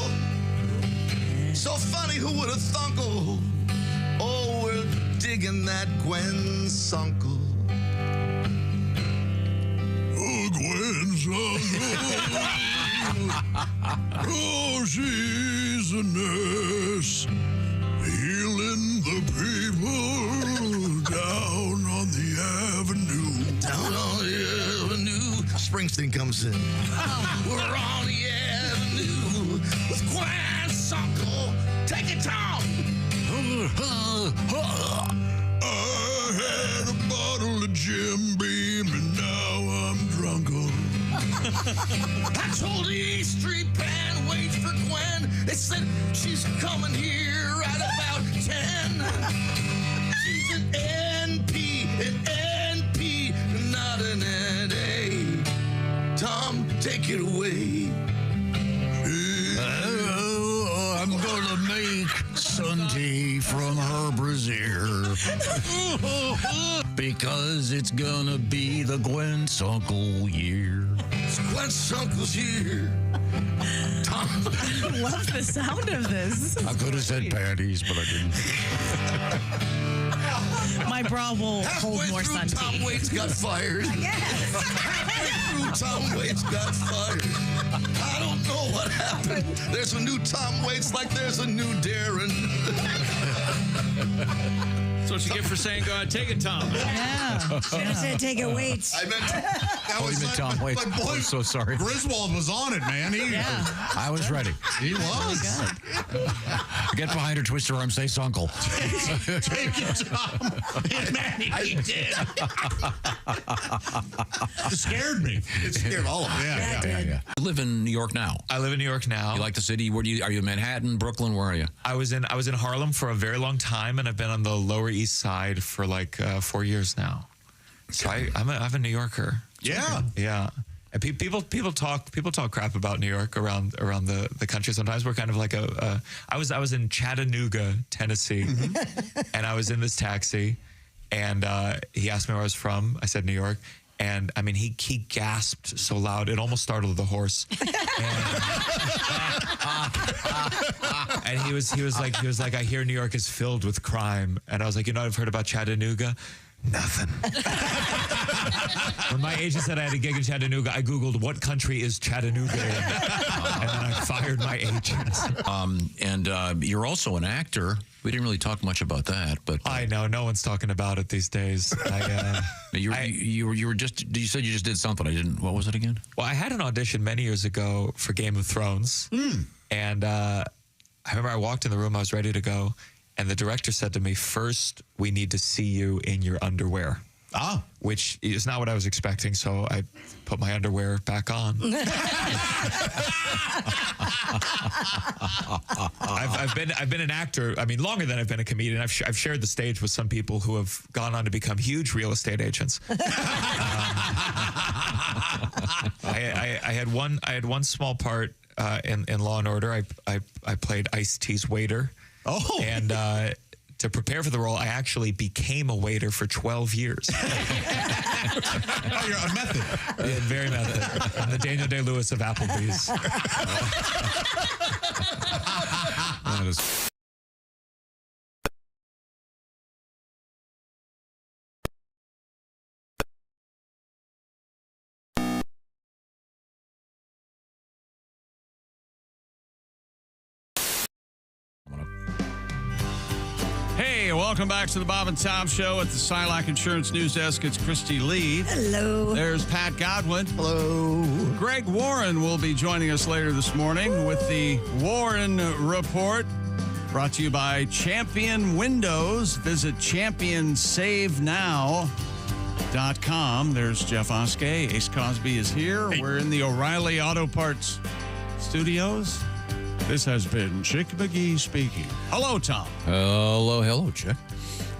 So funny, who would have thunk? Oh, we're digging that Gwen's uncle. Oh, Gwen's uncle. Oh, she's a nurse, healing the people down on the avenue. Down on the avenue. Springsteen comes in. We're on the avenue with Gwen's uncle. Take it, Tom. I had a bottle of Jim Beam and now I'm drunk on. I told the East Street band, wait for Gwen. They said she's coming here right about 10. She's an NP, not an NA. Tom, take it away. I'm gonna make Sunday from her brassiere because it's gonna be the Gwen Sunkel year. It's Gwen Sunkel's here. Tom. I love the sound of this. I could have said panties, but I didn't. My bra will hold more Halfway through, Sunday. Tom Waits got fired. Yes. Halfway through, Tom Waits got fired. I don't know what happened. There's a new Tom Waits like there's a new Darren. That's what you get for saying, go ahead, take it, Tom. Yeah. Should have said take it, Waits. I meant that Oh, was you meant like, Tom Waits. my boy I'm so sorry. Griswold was on it, man. I was ready. He was. Get behind her, twist her arm, say Sunkel. Take it, Tom. And man, he did. It scared me. It scared all of us. Yeah. You live in New York now. I live in New York now. You like the city? Where do you? Are you in Manhattan, Brooklyn? Where are you? I was in Harlem for a very long time, and I've been on the Lower East Side for like 4 years now. So I'm a New Yorker. Yeah. Yeah. And people talk crap about New York around the country. Sometimes we're kind of like I was in Chattanooga, Tennessee, and I was in this taxi, and he asked me where I was from. I said New York, and I mean he gasped so loud it almost startled the horse. And he was like I hear New York is filled with crime, and I was like, you know what I've heard about Chattanooga? Nothing. When my agent said I had a gig in Chattanooga, I Googled what country is Chattanooga in, and then I fired my agent. And you're also an actor. We didn't really talk much about that, but I know no one's talking about it these days. You were just. You said you just did something. I didn't. What was it again? Well, I had an audition many years ago for Game of Thrones, and I remember I walked in the room. I was ready to go. And the director said to me, first, we need to see you in your underwear. Which is not what I was expecting, so I put my underwear back on. I've been an actor, I mean, longer than I've been a comedian. I've shared the stage with some people who have gone on to become huge real estate agents. I had one small part in Law and Order. I played Ice-T's waiter. Oh. And to prepare for the role, I actually became a waiter for 12 years. Oh, you're a method. Yeah, very method. I'm the Daniel Day-Lewis of Applebee's. That is. Hey, welcome back to the Bob and Tom Show at the Silac Insurance News Desk. It's Christy Lee. Hello. There's Pat Godwin. Hello. Greg Warren will be joining us later this morning with the Warren Report, brought to you by Champion Windows. Visit championsavenow.com. There's Jeff Oskey. Ace Cosby is here. Hey. We're in the O'Reilly Auto Parts studios. This has been Chick McGee speaking. Hello, Tom. Hello, Chick.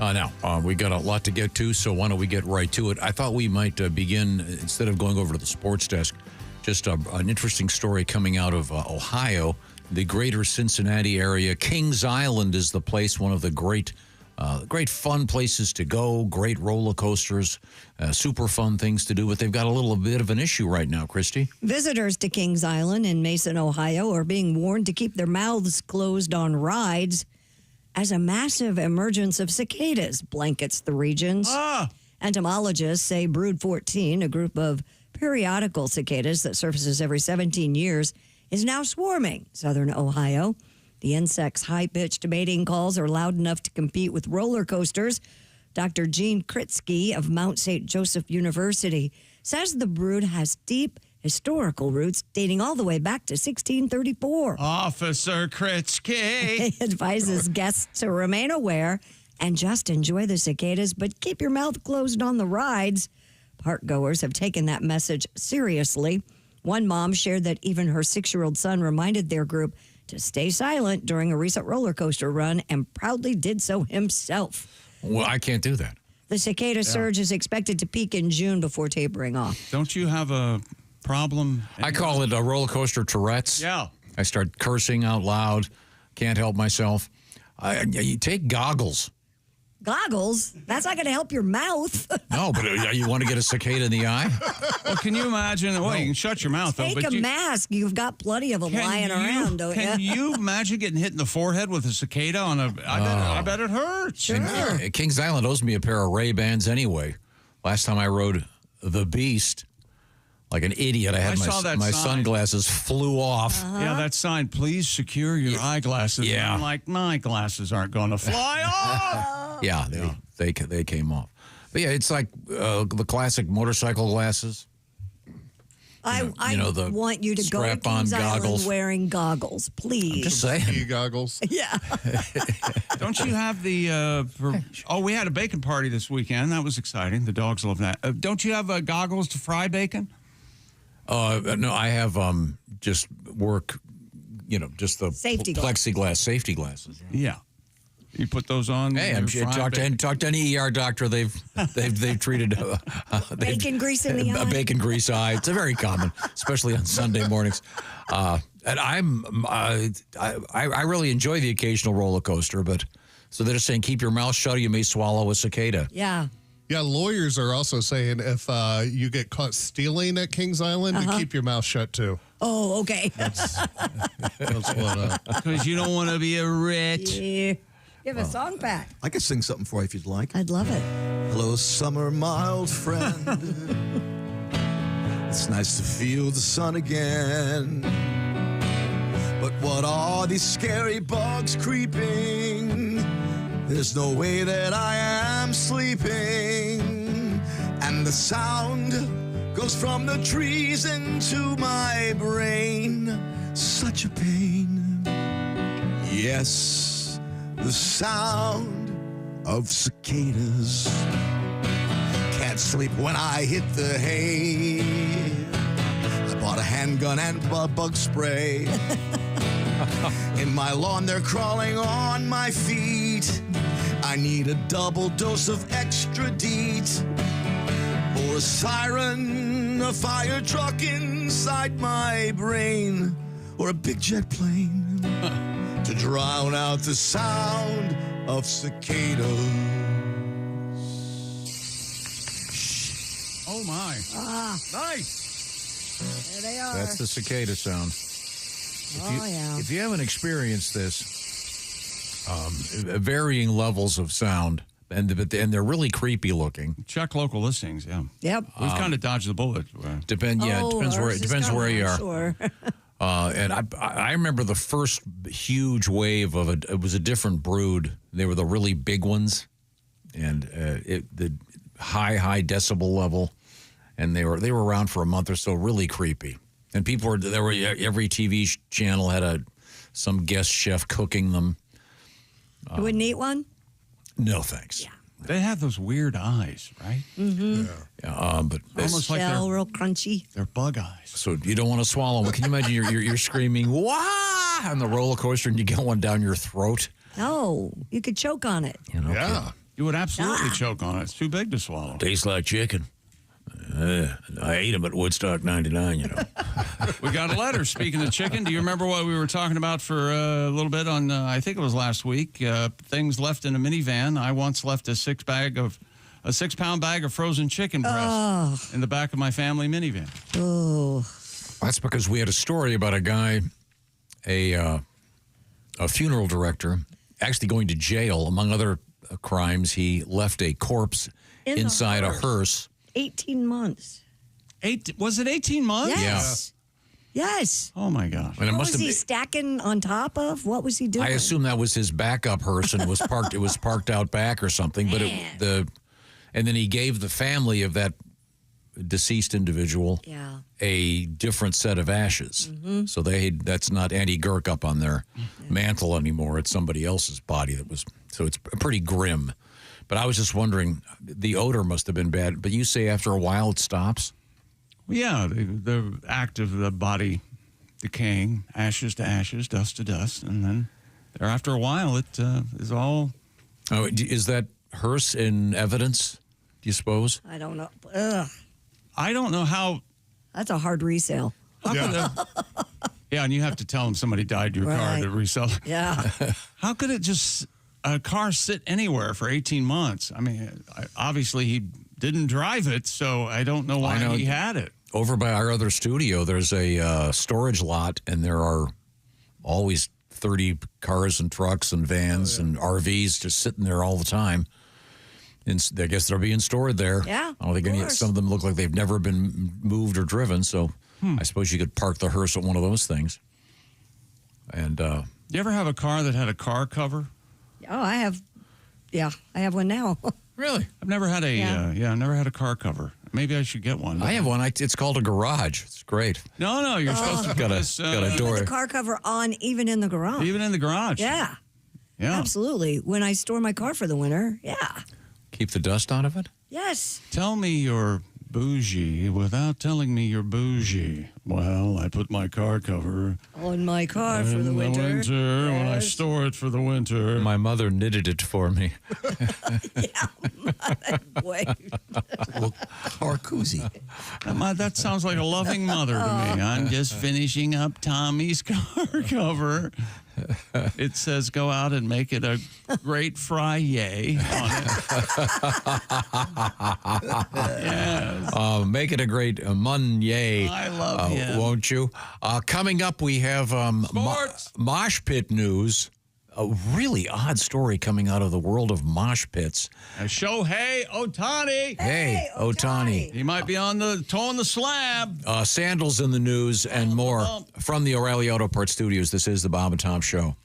Now, we got a lot to get to, so why don't we get right to it? I thought we might begin, instead of going over to the sports desk, just an interesting story coming out of Ohio, the greater Cincinnati area. Kings Island is the place, one of the great fun places to go, great roller coasters, super fun things to do, but they've got a little bit of an issue right now, Christy. Visitors to Kings Island in Mason, Ohio are being warned to keep their mouths closed on rides as a massive emergence of cicadas blankets the regions. Entomologists say Brood 14, a group of periodical cicadas that surfaces every 17 years, is now swarming southern Ohio. The insect's high-pitched mating calls are loud enough to compete with roller coasters. Dr. Gene Kritsky of Mount St. Joseph University says the brood has deep historical roots dating all the way back to 1634. Officer Kritsky. He advises guests to remain aware and just enjoy the cicadas, but keep your mouth closed on the rides. Park goers have taken that message seriously. One mom shared that even her 6-year-old son reminded their group to stay silent during a recent roller coaster run and proudly did so himself. Well, I can't do that. The cicada surge is expected to peak in June before tapering off. Don't you have a problem? I call it a roller coaster Tourette's. Yeah. I start cursing out loud. Can't help myself. You take goggles. Goggles? That's not going to help your mouth. No, but you want to get a cicada in the eye? Well, can you imagine? Well, you can shut your mouth, Take though. But a mask. You've got plenty of them lying around, don't you? Can you imagine getting hit in the forehead with a cicada on a... I bet it hurts. Sure. And, Kings Island owes me a pair of Ray-Bans anyway. Last time I rode The Beast, like an idiot, I had my sunglasses flew off. Yeah, that sign, please secure your eyeglasses. Yeah. And I'm like, my glasses aren't going to fly off. Yeah, they came off. But yeah, it's like the classic motorcycle glasses. I want you to go to Kings Island wearing goggles, please. I'm just saying. Goggles. Yeah. Don't you have the... we had a bacon party this weekend. That was exciting. The dogs love that. Don't you have goggles to fry bacon? No, I have just work, just the safety plexiglass safety glasses. Yeah. You put those on. Hey, I'm sure talk to any ER doctor. They've treated Bacon grease in the eye. Bacon grease eye. It's very common, especially on Sunday mornings. And I really enjoy the occasional roller coaster, but so they're saying keep your mouth shut or you may swallow a cicada. Yeah. Yeah, lawyers are also saying if you get caught stealing at Kings Island, to keep your mouth shut too. Oh, okay. That's what. Because you don't want to be a wretch. Yeah. You have a song, Pat. I could sing something for you if you'd like. I'd love it. Hello, summer, my old friend. It's nice to feel the sun again. But what are these scary bugs creeping? There's no way that I am sleeping. And the sound goes from the trees into my brain. Such a pain. Yes, the sound of cicadas. Can't sleep when I hit the hay. I bought a handgun and bug spray. In my lawn, they're crawling on my feet. I need a double dose of extra DEET. Or a siren, a fire truck inside my brain. Or a big jet plane to drown out the sound of cicadas. Oh, my. Nice. There they are. That's the cicada sound. If you haven't experienced this, varying levels of sound, and they're really creepy looking. Check local listings, yeah. Yep. We've kind of dodged the bullet. It depends where you are. Sure. And I remember the first huge wave of it was a different brood. They were the really big ones, and the high decibel level, and they were around for a month or so, really creepy. And every TV channel had some guest chef cooking them. You wouldn't eat one? No, thanks. Yeah. They have those weird eyes, right? Mm-hmm. Yeah. But almost like shell, real crunchy. they're bug eyes. So you don't want to swallow them. Can you imagine you're screaming, "Wah!" on the roller coaster and you get one down your throat? No, you could choke on it. Yeah. You would absolutely choke on it. It's too big to swallow. Tastes like chicken. I ate them at Woodstock 99, you know. We got a letter. Speaking of chicken, do you remember what we were talking about for a little bit on, I think it was last week, things left in a minivan? I once left a 6-pound bag of frozen chicken breast in the back of my family minivan. Oh. That's because we had a story about a guy, a funeral director, actually going to jail. Among other crimes, he left a corpse inside a hearse. 18 months. Was it 18 months? Yes. Yeah. Yes. Oh, my gosh. And What was he stacking on top of? What was he doing? I assume that was his backup hearse and it was parked out back or something. But and then he gave the family of that deceased individual a different set of ashes. Mm-hmm. So that's not Andy Gurk up on their mantle anymore. It's somebody else's body so it's pretty grim. But I was just wondering, the odor must have been bad. But you say after a while it stops? Well, yeah, the act of the body decaying, ashes to ashes, dust to dust, and then after a while it is all... Oh, is that hearse in evidence, do you suppose? I don't know. Ugh. I don't know how... That's a hard resale. Yeah, and you have to tell them somebody died in your car to resell it. Yeah. How could it just... a car sit anywhere for 18 months? I mean, obviously he didn't drive it, so I don't know why he had it. Over by our other studio, there's a storage lot, and there are always 30 cars and trucks and vans and RVs just sitting there all the time. And I guess they're being stored there. Yeah, I don't think some of them look like they've never been moved or driven, so I suppose you could park the hearse at one of those things. And you ever have a car that had a car cover? Oh, I have. Yeah, I have one now. Really? I've never had I've never had a car cover. Maybe I should get one. I have one. It's called a garage. It's great. No, you're supposed to got a door. Put the car cover on even in the garage. Even in the garage. Yeah. Yeah. Absolutely. When I store my car for the winter, yeah. Keep the dust out of it? Yes. Tell me your bougie without telling me you're bougie? Well, I put my car cover On my car for in the winter. when I Yes. store it for the winter. My mother knitted it for me. Boy. Or koozie. That sounds like a loving mother to me. I'm just finishing up Tommy's car cover. It says go out and make it a great fry yay on it. Yes. Make it a great Monday. I love him. Won't you? Coming up, we have mosh pit news. A really odd story coming out of the world of mosh pits. Shohei Ohtani. Hey, Ohtani. He might be toeing the slab. Sandals in the news and more from the O'Reilly Auto Parts Studios. This is the Bob and Tom Show.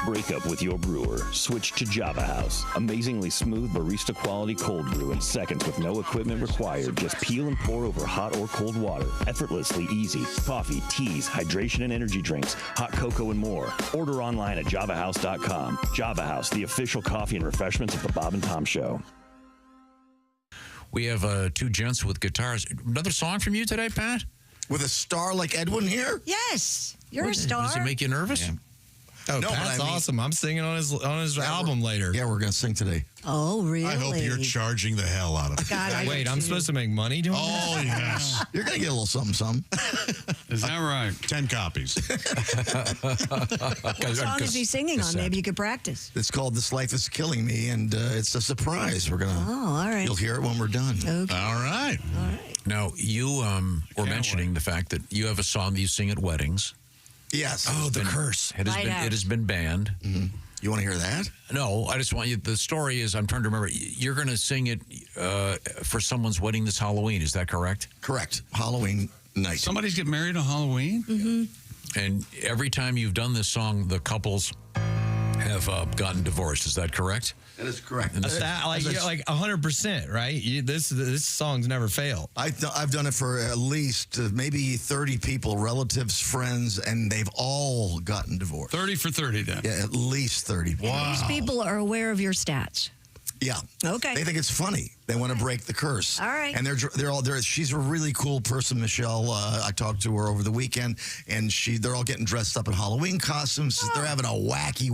Break up with your brewer. Switch to Java House. Amazingly smooth barista quality cold brew in seconds with no equipment required. Just peel and pour over hot or cold water. Effortlessly easy. Coffee, teas, hydration and energy drinks, hot cocoa and more. Order online at javahouse.com. Java House, the official coffee and refreshments of the Bob and Tom Show. We have two gents with guitars. Another song from you today, Pat? With a star like Edwin here? Yes. You're a star. Does it make you nervous? Oh, No, but Pat's I mean- awesome. I'm singing on his album later. Yeah, we're going to sing today. Oh, really? I hope you're charging the hell out of it. God, I Wait, do I'm too. supposed to make money doing Oh, this? yes. You're going to get a little something. Is that right? 10 copies. What song is he singing on? Maybe you could practice. It's called This Life Is Killing Me, and it's a surprise. We're going to. Oh, all right. You'll hear it when we're done. Okay. All right. Now, you were mentioning the fact that you have a song that you sing at weddings. Yes. Oh, the curse. It has been banned. Mm-hmm. You want to hear that? No, I just want you. The story is, I'm trying to remember. You're going to sing it for someone's wedding this Halloween. Is that correct? Correct. Halloween night. Somebody's getting married on Halloween? Mm-hmm. And every time you've done this song, the couples have gotten divorced. Is that correct? That is correct. And That's that, like 100%, right? This song's never failed. I've done it for at least maybe 30 people, relatives, friends, and they've all gotten divorced. 30 for 30 then. Yeah, at least 30 people. These people are aware of your stats. Yeah. Okay. They think it's funny. They want to break the curse. All right. And they're all there. She's a really cool person, Michelle. I talked to her over the weekend, and they're all getting dressed up in Halloween costumes. Oh. They're having a wacky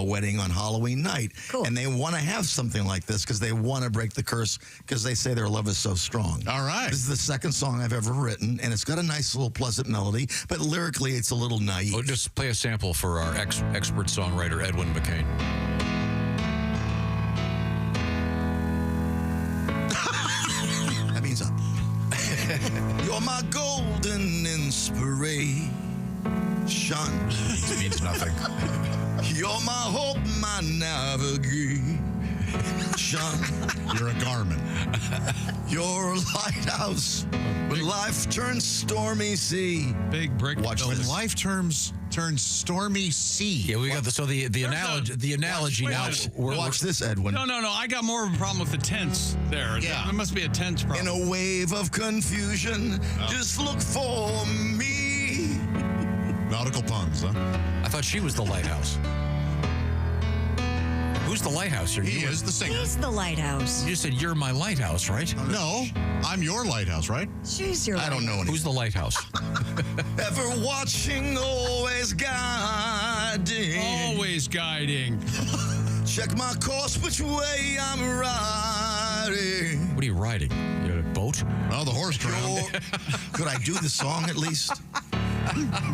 wedding on Halloween night. Cool. And they want to have something like this because they want to break the curse because they say their love is so strong. All right. This is the second song I've ever written, and it's got a nice little pleasant melody, but lyrically it's a little naive. We'll just play a sample for our expert songwriter, Edwin McCain. That means you're my golden inspiration. It means nothing. You're my hope, my navigation. You're a Garmin. You're a lighthouse when life turns stormy sea. Big brick. Watch When this. life turns stormy sea. Yeah, we got the analogy now. Watch this, Edwin. No. I got more of a problem with the tense there. Yeah. There must be a tense problem. In a wave of confusion, just look for me. Nautical puns, huh? I thought she was the lighthouse. Who's the lighthouse here? He is the singer. He's the lighthouse. You said you're my lighthouse, right? No, I'm your lighthouse, right? She's your I don't know any. Who's the lighthouse? Ever watching, always guiding. Always guiding. Check my course, which way I'm riding. What are you riding? You got a boat? Oh, the horse drowned. Could I do the song at least?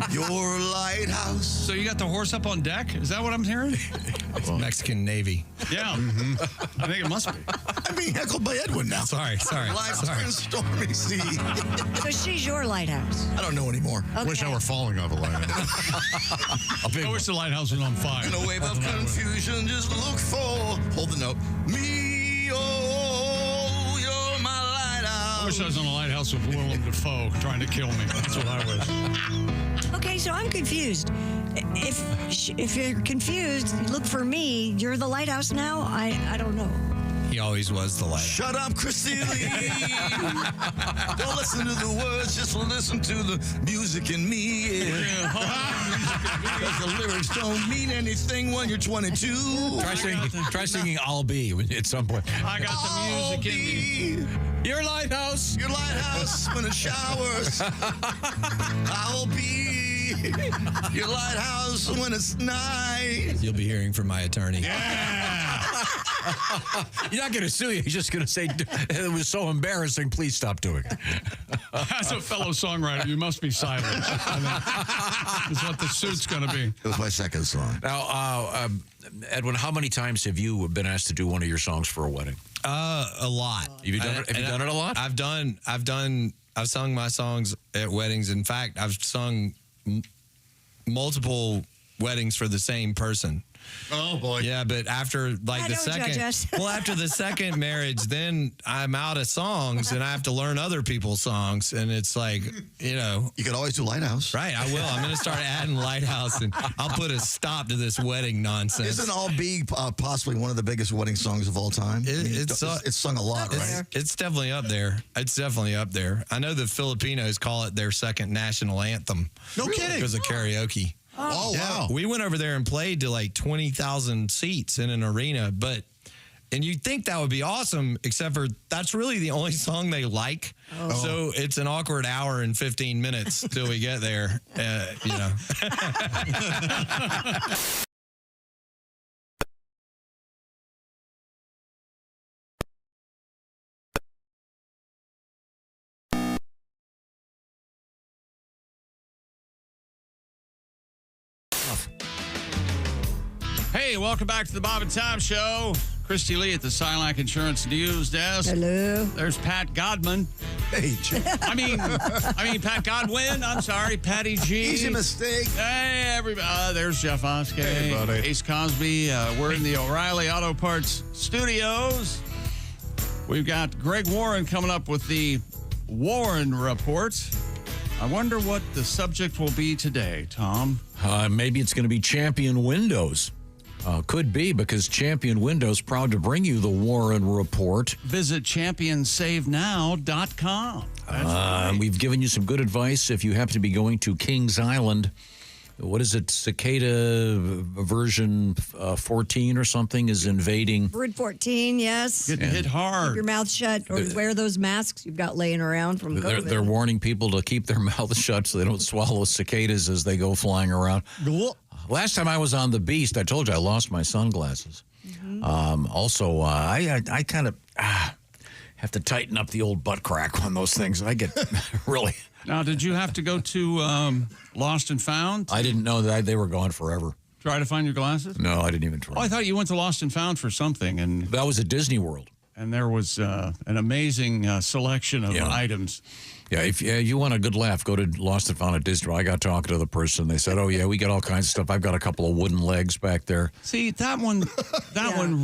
Your lighthouse. So you got the horse up on deck? Is that what I'm hearing? Mexican Navy. Yeah. I think it must be. I'm being heckled by Edwin now. Sorry. Life's been a stormy sea. So she's your lighthouse. I don't know anymore. Okay. Wish I were falling off a lighthouse. I wish the lighthouse was on fire. In a wave of confusion, just look for, hold the note, me, oh, you're my lighthouse. I wish I was on a lighthouse with Willem Dafoe trying to kill me. That's what I wish. Okay, so I'm confused. If you're confused, look for me. You're the lighthouse now? I don't know. He always was the lighthouse. Shut up, Christy Lee. Don't listen to the words, just listen to the music in me. Because the lyrics don't mean anything when you're 22. Try singing I'll Be at some point. I got the music in me. Your lighthouse. Your lighthouse when it showers. I'll be your lighthouse when it's night. You'll be hearing from my attorney. You're not going to sue you. He's just going to say, it was so embarrassing. Please stop doing it. As a fellow songwriter, you must be silent. Is what the suit's going to be. It was my second song. Now, Edwin, how many times have you been asked to do one of your songs for a wedding? A lot. Have you done it a lot? I've sung my songs at weddings. In fact, I've sung multiple weddings for the same person. Oh boy. Yeah, but after like the second, after the second marriage, then I'm out of songs and I have to learn other people's songs, and it's like, you could always do Lighthouse, right? I will. I'm going to start adding Lighthouse, and I'll put a stop to this wedding nonsense. Isn't All Be possibly one of the biggest wedding songs of all time? It's sung a lot, right? It's definitely up there. It's definitely up there. I know the Filipinos call it their second national anthem. No kidding. Because of karaoke. Oh, wow. We went over there and played to like 20,000 seats in an arena, and you'd think that would be awesome, except for that's really the only song they like. Oh. So it's an awkward hour and 15 minutes till we get there, Hey, welcome back to the Bob and Tom Show. Christy Lee at the Silac Insurance News Desk. Hello. There's Pat Godman. Hey, I mean Pat Godwin. I'm sorry, Patty G. Easy mistake. Hey, everybody. There's Jeff Oskey. Hey, buddy. Ace Cosby. We're in the O'Reilly Auto Parts studios. We've got Greg Warren coming up with the Warren Report. I wonder what the subject will be today, Tom. Maybe it's going to be Champion Windows. Could be, because Champion Windows proud to bring you the Warren Report. Visit championsavenow.com. Right. We've given you some good advice if you happen to be going to Kings Island. What is it? Cicada version 14 or something is invading. Bird 14, yes. Getting hit hard. Keep your mouth shut or wear those masks you've got laying around from COVID. They're warning people to keep their mouths shut so they don't swallow cicadas as they go flying around. Last time I was on the Beast, I told you I lost my sunglasses. Mm-hmm. Also, I kind of have to tighten up the old butt crack on those things. I get really... Now, did you have to go to Lost and Found? I didn't know that they were gone forever. Try to find your glasses? No, I didn't even try. Oh, I thought you went to Lost and Found for something. And that was at Disney World. And there was an amazing selection of items. Yeah, if you want a good laugh, go to Lost and Found at Disney World. I got talking to the person. They said, oh, yeah, we got all kinds of stuff. I've got a couple of wooden legs back there. See, that one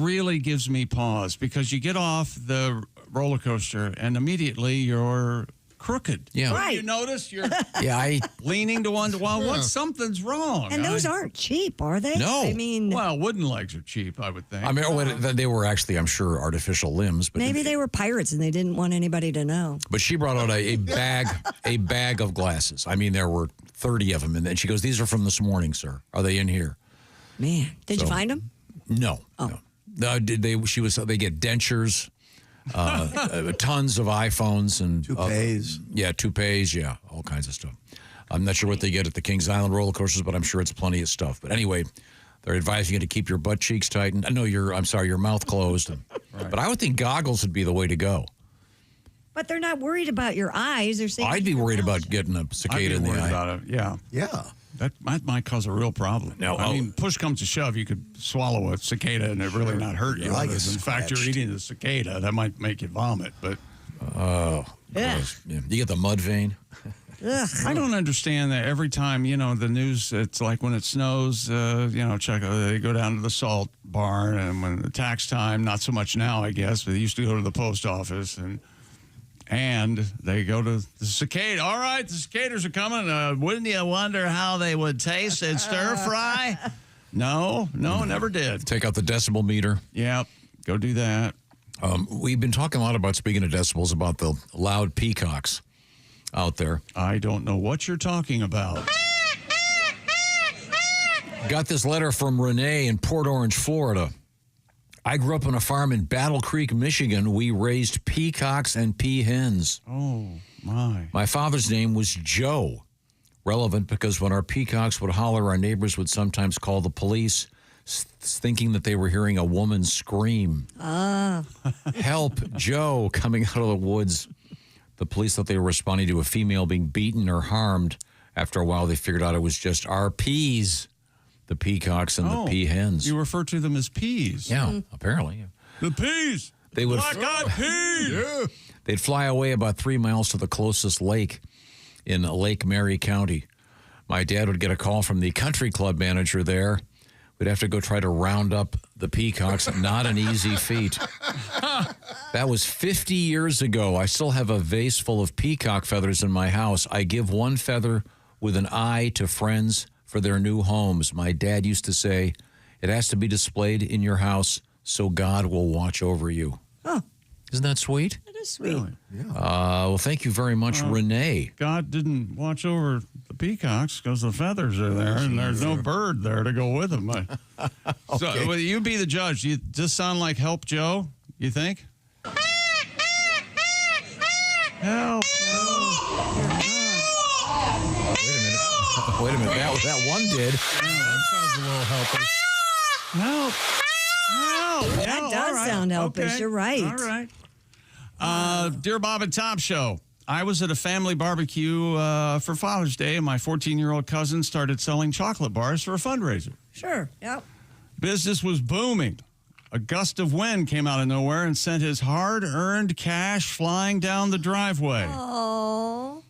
really gives me pause, because you get off the roller coaster and immediately you're crooked. Yeah. Right. You notice you're I leaning to one. Well, something's wrong. And those aren't cheap, are they? No. I mean, well, wooden legs are cheap, I would think. I mean, they were actually, I'm sure, artificial limbs. But maybe they were pirates and they didn't want anybody to know. But she brought out a bag of glasses. I mean, there were 30 of them. And then she goes, these are from this morning, sir. Are they in here? Man, did you find them? No. Oh. No. They get dentures, tons of iPhones and toupees. Toupees, all kinds of stuff. I'm not sure what they get at the Kings Island roller coasters, but I'm sure it's plenty of stuff. But anyway, they're advising you to keep your butt cheeks tightened. I know your mouth closed. Right. But I would think goggles would be the way to go. But they're not worried about your eyes. They're saying I'd be worried about getting a cicada in the eye. About it. Yeah. Yeah. That might cause a real problem. No, I mean, push comes to shove, you could swallow a cicada and it really not hurt you. Like In fact, you're eating a cicada. That might make you vomit. But yeah. You get the mud vein. I don't understand that every time, the news, it's like when it snows, they go down to the salt barn, and when the tax time, not so much now, I guess, but they used to go to the post office and they go to the cicada. All right, the cicadas are coming. Wouldn't you wonder how they would taste in stir fry? No, never did. Take out the decibel meter. Yep, go do that. We've been talking a lot about, speaking of decibels, about the loud peacocks out there. I don't know what you're talking about. Got this letter from Renee in Port Orange, Florida. I grew up on a farm in Battle Creek, Michigan. We raised peacocks and peahens. Oh, my. My father's name was Joe. Relevant because when our peacocks would holler, our neighbors would sometimes call the police, thinking that they were hearing a woman scream. Help, Joe, coming out of the woods. The police thought they were responding to a female being beaten or harmed. After a while, they figured out it was just our peas, the peacocks and the peahens. You refer to them as peas. Yeah, apparently. Yeah. The peas. They would Black-eyed peas. Yeah. They'd fly away about 3 miles to the closest lake in Lake Mary County. My dad would get a call from the country club manager there. We'd have to go try to round up the peacocks. Not an easy feat. That was 50 years ago. I still have a vase full of peacock feathers in my house. I give one feather with an eye to friends for their new homes. My dad used to say, it has to be displayed in your house so God will watch over you. Oh. Isn't that sweet? That is sweet. Really? Yeah. Well, thank you very much, Renee. God didn't watch over the peacocks because the feathers are there and there's no bird there to go with them. So, well, you be the judge. You just sound like Help Joe, you think? Help. Wait a minute. That one did. That sounds a little helpless. Help. Help. That does sound helpless. Okay. You're right. All right. Dear Bob and Tom Show, I was at a family barbecue for Father's Day, and my 14-year-old cousin started selling chocolate bars for a fundraiser. Sure. Yep. Business was booming. A gust of wind came out of nowhere and sent his hard-earned cash flying down the driveway. Oh.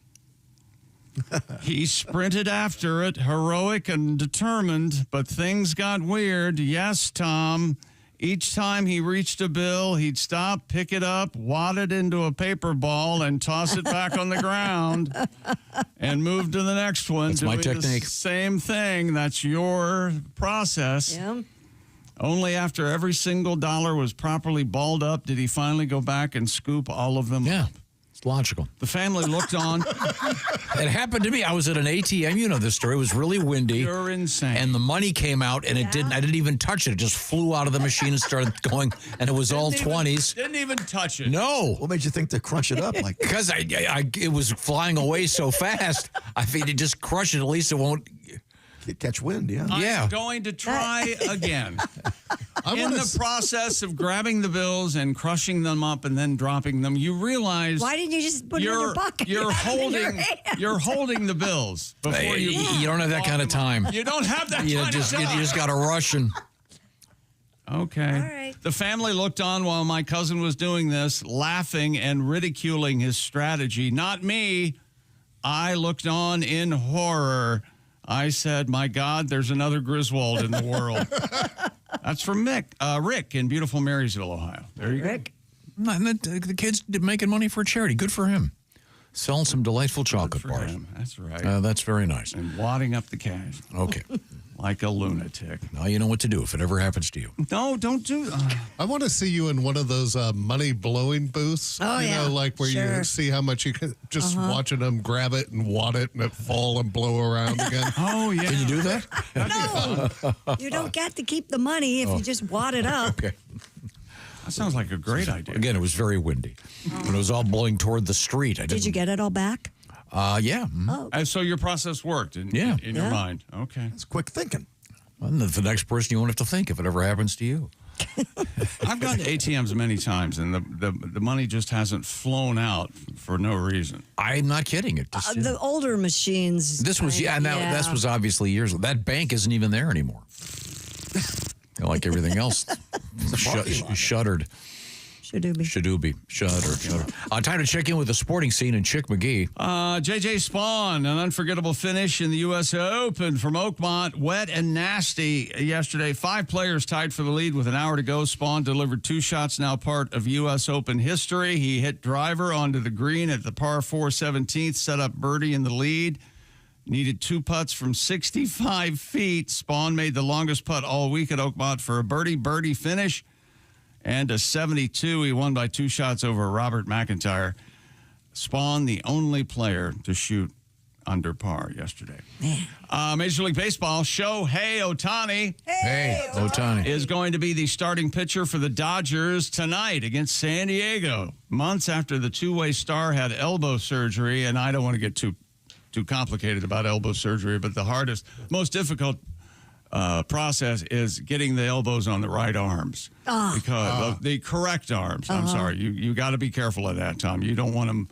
He sprinted after it, heroic and determined, but things got weird. Yes, Tom. Each time he reached a bill, he'd stop, pick it up, wad it into a paper ball, and toss it back on the ground and move to the next one. That's my technique. The same thing. That's your process. Yeah. Only after every single dollar was properly balled up did he finally go back and scoop all of them up. It's logical. The family looked on. It happened to me. I was at an ATM. You know this story. It was really windy. You're insane. And the money came out, and I didn't even touch it. It just flew out of the machine and started going, and it was all 20s. Didn't even touch it. No. What made you think to crunch it up? Like Because it was flying away so fast. I figured just crush it. At least it won't. catch wind, yeah. I'm going to try again. In the process of grabbing the bills and crushing them up and then dropping them, you realize Why didn't you just put it in your pocket? You're holding the bills before you don't have that kind of time. You don't have that You kind of time. you just got to rush and. Okay. All right. The family looked on while my cousin was doing this, laughing and ridiculing his strategy. Not me. I looked on in horror. I said, my God, there's another Griswold in the world. That's from Rick in beautiful Marysville, Ohio. There you Rick. go. The kid's making money for a charity. Good for him. selling some delightful chocolate bars. That's right. That's very nice. And wadding up the cash. Okay. Like a lunatic. Now you know what to do if it ever happens to you. No, don't do I want to see you in one of those money blowing booths. Oh, you yeah. know, like where Sure. you see how much you can, just watching them grab it and wad it and it fall and blow around again. Oh, yeah. Can you do that? No, you don't get to keep the money if you just wad it up. Okay. That sounds like a great idea. Again, it was very windy. When it was all blowing toward the street. Did you get it all back? Yeah. Oh. And so your process worked in Yeah. your mind. Okay. It's quick thinking. Well, the next person you won't have to think if it ever happens to you. I've gone to ATMs many times, and the money just hasn't flown out for no reason. I'm not kidding. It just, The older machines. this was, this was obviously years ago. That bank isn't even there anymore. Like everything else, shuttered. Shadooby. Shudder. Time to check in with the sporting scene and Chick McGee. JJ Spawn, an unforgettable finish in the U.S. Open from Oakmont. Wet and nasty yesterday. 5 players tied for the lead with an hour to go. Spawn delivered 2 shots, now part of U.S. Open history. He hit driver onto the green at the par 4 17th, set up birdie in the lead. Needed 2 putts from 65 feet. Spawn made the longest putt all week at Oakmont for a birdie finish. And a 72, he won by 2 shots over Robert McIntyre. Spawn, the only player to shoot under par yesterday. Major League Baseball, Shohei Ohtani. Hey, Ohtani. Is going to be the starting pitcher for the Dodgers tonight against San Diego. Months after the two-way star had elbow surgery, and I don't want to get too complicated about elbow surgery, but the hardest, most difficult process is getting the elbows on the right arms because of the correct arms. I'm sorry. You got to be careful of that, Tom. You don't want them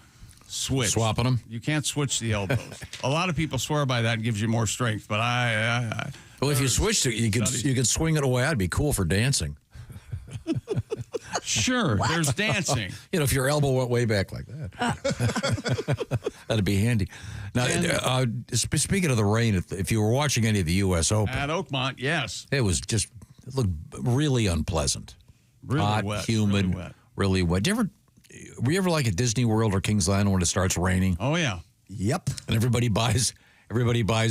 swapping them. You can't switch the elbows. A lot of people swear by that. It gives you more strength, but well, if you switched it, you could swing it away. That'd be cool for dancing. Sure, there's dancing. You know, if your elbow went way back like that, that'd be handy. Now, speaking of the rain, if you were watching any of the U.S. Open at Oakmont, yes, it looked really unpleasant, really hot, wet, humid, really wet. Were you ever like at Disney World or Kings Island when it starts raining? Oh yeah, yep. And everybody buys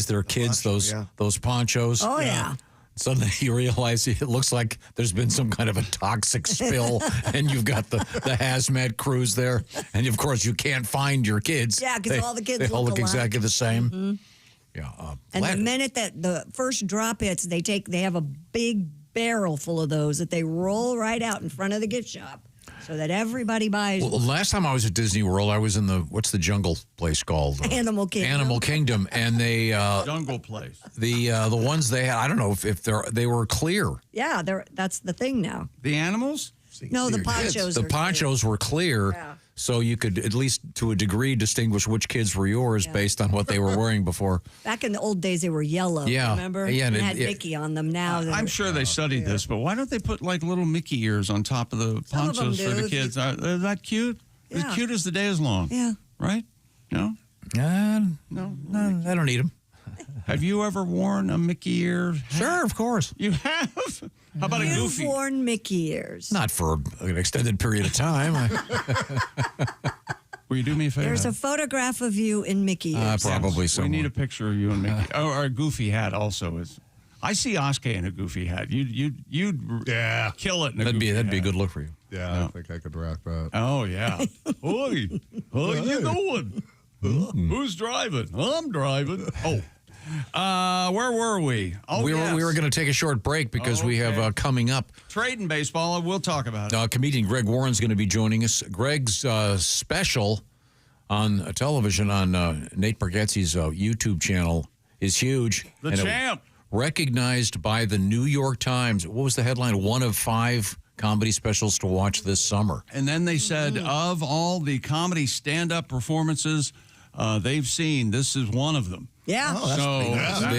their kids those ponchos. Oh yeah. Suddenly you realize it looks like there's been some kind of a toxic spill, and you've got the hazmat crews there, and of course you can't find your kids. Yeah, because all the kids all look alike. exactly the same. Mm-hmm. Yeah. And the minute that the first drop hits, they have a big barrel full of those that they roll right out in front of the gift shop so that everybody buys. Well, last time I was at Disney World, I was in what's the jungle place called? Animal Kingdom. Animal Kingdom, and they jungle place. The ones they had, I don't know if they were clear. Yeah, that's the thing now. The animals? No, the ponchos. The ponchos were clear, so you could at least to a degree distinguish which kids were yours based on what they were wearing before. Back in the old days, they were yellow. Yeah, remember? yeah, and had Mickey on them. Now I'm sure they studied this, but why don't they put like little Mickey ears on top of the ponchos for the kids? Is that cute? Yeah. As cute as the day is long. Yeah. Right? No. No, I don't need them. Have you ever worn a Mickey ear? Sure, of course. You have? How about a Goofy? You've worn Mickey ears. Not for an extended period of time. Will you do me a favor? There's a photograph of you in Mickey ears. Probably so. We need a picture of you and Mickey. Or a Goofy hat also is. I see Oscar in a Goofy hat. You'd kill it in a Goofy hat. That'd be a good look for you. Yeah, I think I could rock that. Oh, yeah. Oi, how you doing? Who's driving? I'm driving. Oh. Where were we? Oh, we were going to take a short break because we have coming up. Trading baseball, we'll talk about it. Comedian Greg Warren's going to be joining us. Greg's special on television on Nate Bargatze's YouTube channel is huge. The Champ. Recognized by the New York Times. What was the headline? 1 of 5 comedy specials to watch this summer. And then they said of all the comedy stand-up performances they've seen, this is one of them. Yeah.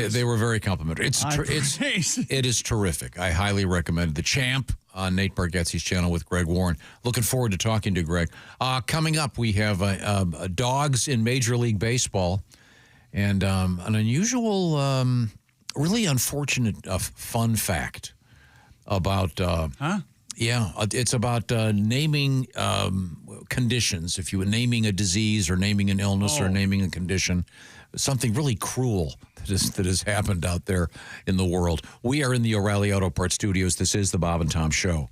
They were very complimentary. It is terrific. I highly recommend The Champ on Nate Bargatze's channel with Greg Warren. Looking forward to talking to Greg. Coming up, we have dogs in Major League Baseball and an unusual, really unfortunate fun fact about Yeah, it's about naming conditions. If you were naming a disease or naming an illness or naming a condition, something really cruel that has happened out there in the world. We are in the O'Reilly Auto Parts Studios. This is the Bob and Tom Show.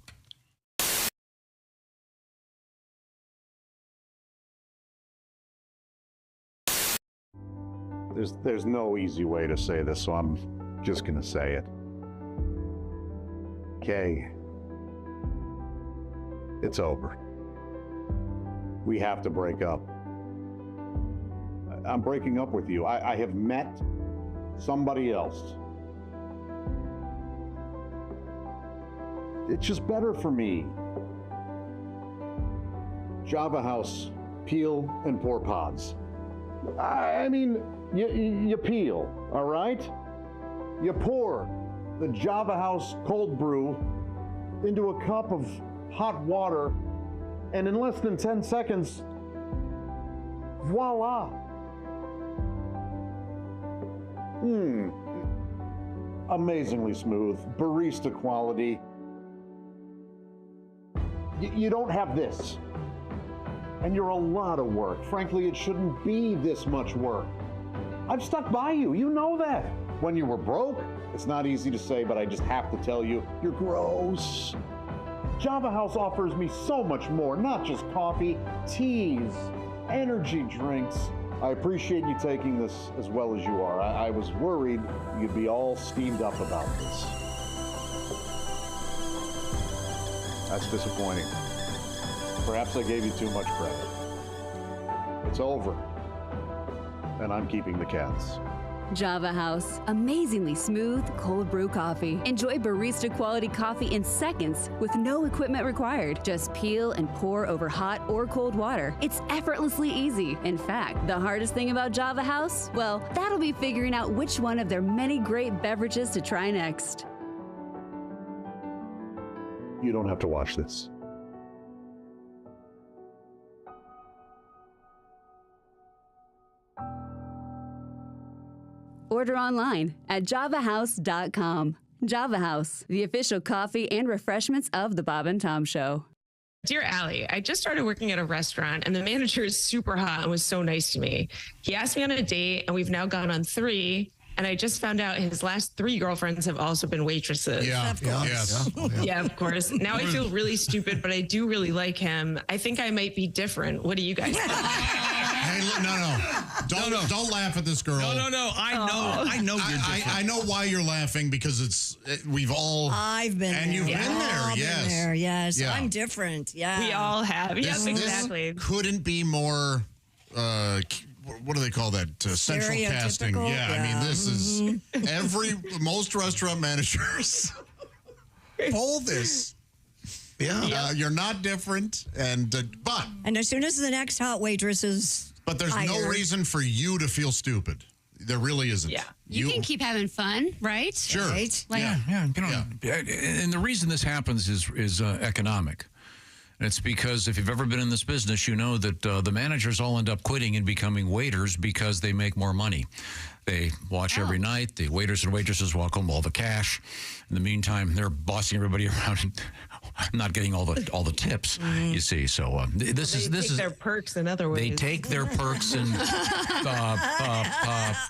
There's no easy way to say this, so I'm just going to say it. Kay, it's over. We have to break up. I'm breaking up with you. I have met somebody else. It's just better for me. Java House, peel and pour pods. I mean, you peel, all right? You pour the Java House cold brew into a cup of hot water, and in less than 10 seconds, voila. Amazingly smooth, barista quality. You don't have this. And you're a lot of work. Frankly, it shouldn't be this much work. I've stuck by you, you know that. When you were broke, it's not easy to say, but I just have to tell you, you're gross. Java House offers me so much more, not just coffee, teas, energy drinks. I appreciate you taking this as well as you are. I was worried you'd be all steamed up about this. That's disappointing. Perhaps I gave you too much credit. It's over, and I'm keeping the cats. Java House, amazingly smooth cold brew coffee. Enjoy barista quality coffee in seconds with no equipment required. Just peel and pour over hot or cold water. It's effortlessly easy. In fact, the hardest thing about Java House, well, that'll be figuring out which one of their many great beverages to try next. You don't have to watch this. Order online at javahouse.com. Java House, the official coffee and refreshments of the Bob and Tom Show. Dear Allie, I just started working at a restaurant and the manager is super hot and was so nice to me. He asked me on a date and we've now gone on 3. And I just found out his last 3 girlfriends have also been waitresses. Yeah, yes. Yeah, of course. Now I feel really stupid, but I do really like him. I think I might be different. What do you guys think? Hey, no. Don't laugh at this girl. No. I know you're different. I know why you're laughing because we've all. I've been and there. you've been there. All Yes. been there, yes. Yeah. I'm different. Yeah. We all have. Yes, exactly. This couldn't be more. What do they call that? Central casting. Yeah, I mean, this is most restaurant managers pull this. Yeah, you're not different, and as soon as the next hot waitress is but there's no hired. reason for you to feel stupid. There really isn't. Yeah, you can keep having fun, right? Sure. Right? Like, Yeah. And the reason this happens is economic. And it's because if you've ever been in this business, you know that the managers all end up quitting and becoming waiters because they make more money. They watch every night. The waiters and waitresses walk home all the cash. In the meantime, they're bossing everybody around and not getting all the tips. You see, so this They take their perks in other ways. They take their perks in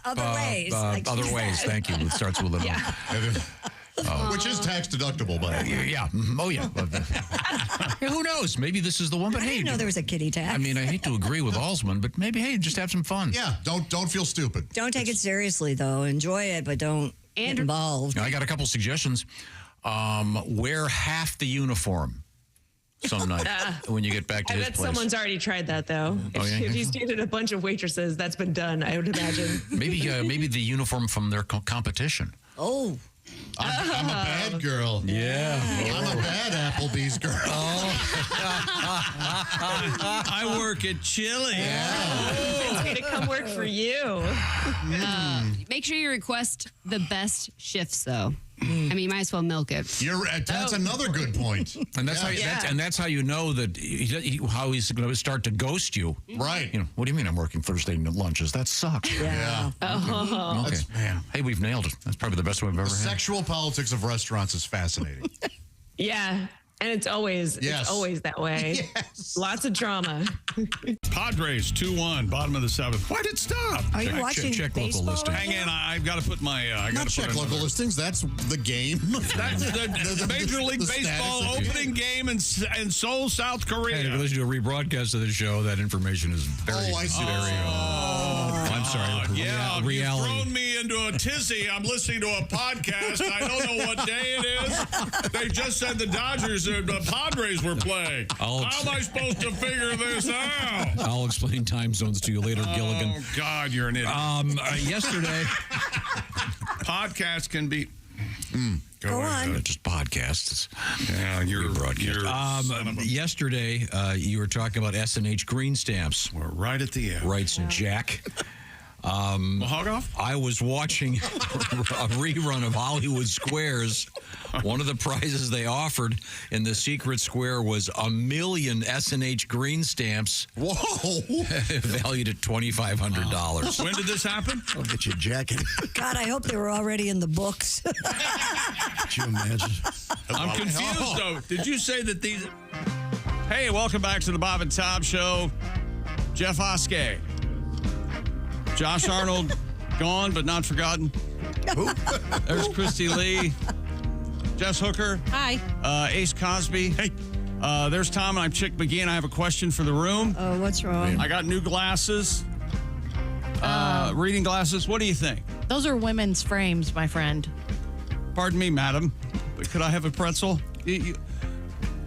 other ways. Like other ways. Thank you. It starts with an which is tax deductible, by the way. Yeah. Oh, yeah. Who knows? Maybe this is the one. But I hey, didn't know there was a kitty tax. I mean, I hate to agree with Alsman, but maybe hey, just have some fun. Yeah. Don't feel stupid. Don't take it seriously, though. Enjoy it, but don't get involved. I got a couple suggestions. Wear half the uniform some night when you get back to I his bet place. someone's already tried that, though. If he's dated a bunch of waitresses, that's been done, I would imagine. Maybe the uniform from their competition. Oh. I'm a bad girl. Yeah. I'm a bad Applebee's girl. I work at Chili. It's going to come work for you. make sure you request the best shifts, though. I mean, you might as well milk it. That's another good point. And that's that's how you know that how he's going to start to ghost you. Right. You know, what do you mean I'm working Thursday lunches? That sucks. Yeah. Okay. Man. Hey, we've nailed it. That's probably the best one we've ever had. Sexual politics of restaurants is fascinating. Yeah. And it's always that way. Lots of drama. Padres 2-1, bottom of the seventh. Why did it stop? Are you watching check local baseball listings. right Hang in, I've got to put my. Not check local listings. That's the game. That's the Major League the Baseball status of the opening game in Seoul, South Korea. Hey, if you listen to a rebroadcast of the show, that information is very, I see. I'm sorry. Yeah, reality. you've thrown me into a tizzy. I'm listening to a podcast. I don't know what day it is. They just said the Dodgers and the Padres were playing. How am I supposed to figure this out? I'll explain time zones to you later, Gilligan. Oh, God, you're an idiot. Yesterday, podcasts can be... Go on. Just podcasts. Yeah, you're broadcast. Yesterday, you were talking about S&H green stamps. We're right at the end. Writes Jack. Hog off? I was watching a rerun of Hollywood Squares. One of the prizes they offered in the secret square was 1 million S&H green stamps. Whoa! Valued at $2,500. When did this happen? I'll get you a jacket. God, I hope they were already in the books. Could you imagine? I'm confused, though. Did you say that these... Hey, welcome back to the Bob and Tom Show. Jeff Oskey. Josh Arnold, gone but not forgotten. There's Christy Lee. Jess Hooker. Hi. Ace Cosby. Hey. There's Tom, and I'm Chick McGee, and I have a question for the room. Oh, what's wrong? I got new glasses. Reading glasses. What do you think? Those are women's frames, my friend. Pardon me, madam. Could I have a pretzel?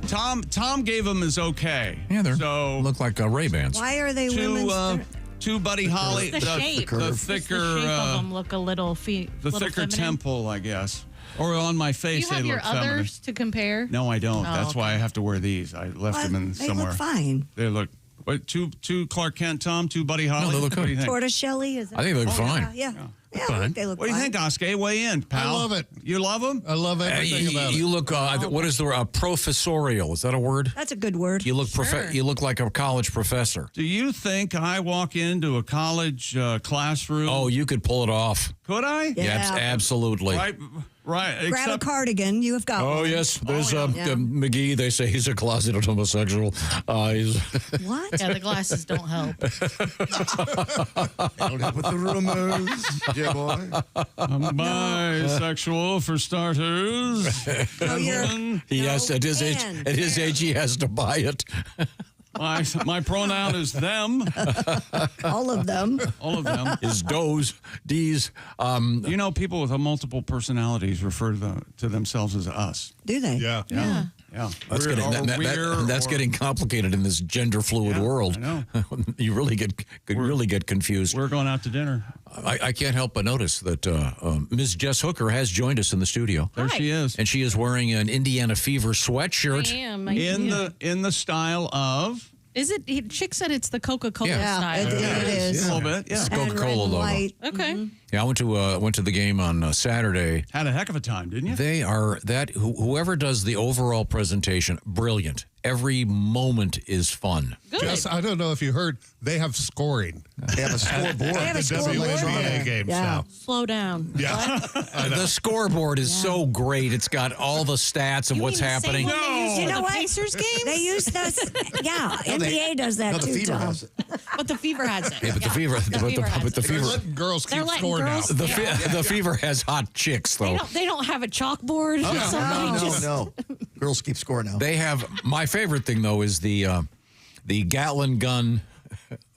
Tom gave them as okay. Yeah, they look like Ray-Bans. Why are they women's? Two Buddy Holly. The shape. The Just thicker. the shape of them look a little The little thicker feminine. temple, I guess. Or on my Do face, you have they your look feminine. others to compare? No, I don't. Oh, That's okay. why I have to wear these. I left them in They somewhere. look fine. They look. What, two Clark Kent, Tom, two Buddy Holly. No, they look What do you good. think? Tortoiseshell? Is that? I think they look fine. Yeah. Yeah, Fine. they look What do you fine. think, Oskey? Weigh in, pal. I love it. You love them? I love everything about it. You look. What is the professorial? Is that a word? That's a good word. You look. Sure. You look like a college professor. Do you think I walk into a college classroom? Oh, you could pull it off. Could I? Yeah. Absolutely. Right. Grab Except a cardigan. You have got Oh one. yes, there's Yeah. McGee. They say he's a closeted homosexual. He's What? Yeah, the glasses don't help. Don't help with the rumors. Yeah, boy. I'm bisexual for starters. he has at his age. and At his age, he has to buy it. My pronoun is them. All of them. All of them. His does, D's. You know, people with multiple personalities refer to themselves as us. Do they? Yeah. Yeah. That's We're- getting or we're- that's or- getting complicated in this gender fluid world. I know. You really get confused. We're going out to dinner. I can't help but notice that Ms. Jess Hooker has joined us in the studio. There she is. And she is wearing an Indiana Fever sweatshirt. I am. In the style of Is it? Chick said it's the Coca-Cola Yeah. style. It is. a little bit. Yeah. It's And red Coca-Cola and logo. white. Okay. Yeah, I went to the game on Saturday. Had a heck of a time, didn't you? They are whoever does the overall presentation, brilliant. Every moment is fun. Good. Jess, I don't know if you heard, they have scoring. They have a scoreboard. They have a The scoreboard WNBA there. games Yeah. now. Slow down. Yeah. The scoreboard is so great. It's got all the stats of what's happening. You know the what? Pacers games? They use this. Yeah, NBA does that No, the too, Fever Tom. has it. But the Fever has it. Yeah, but the Fever, has but the it. Fever, Letting girls They're keep letting scoring girls- now. the Fever has hot chicks though. They don't have a chalkboard. Somebody just- No. Girls keep scoring now. They have my favorite thing though is the Gatlin gun.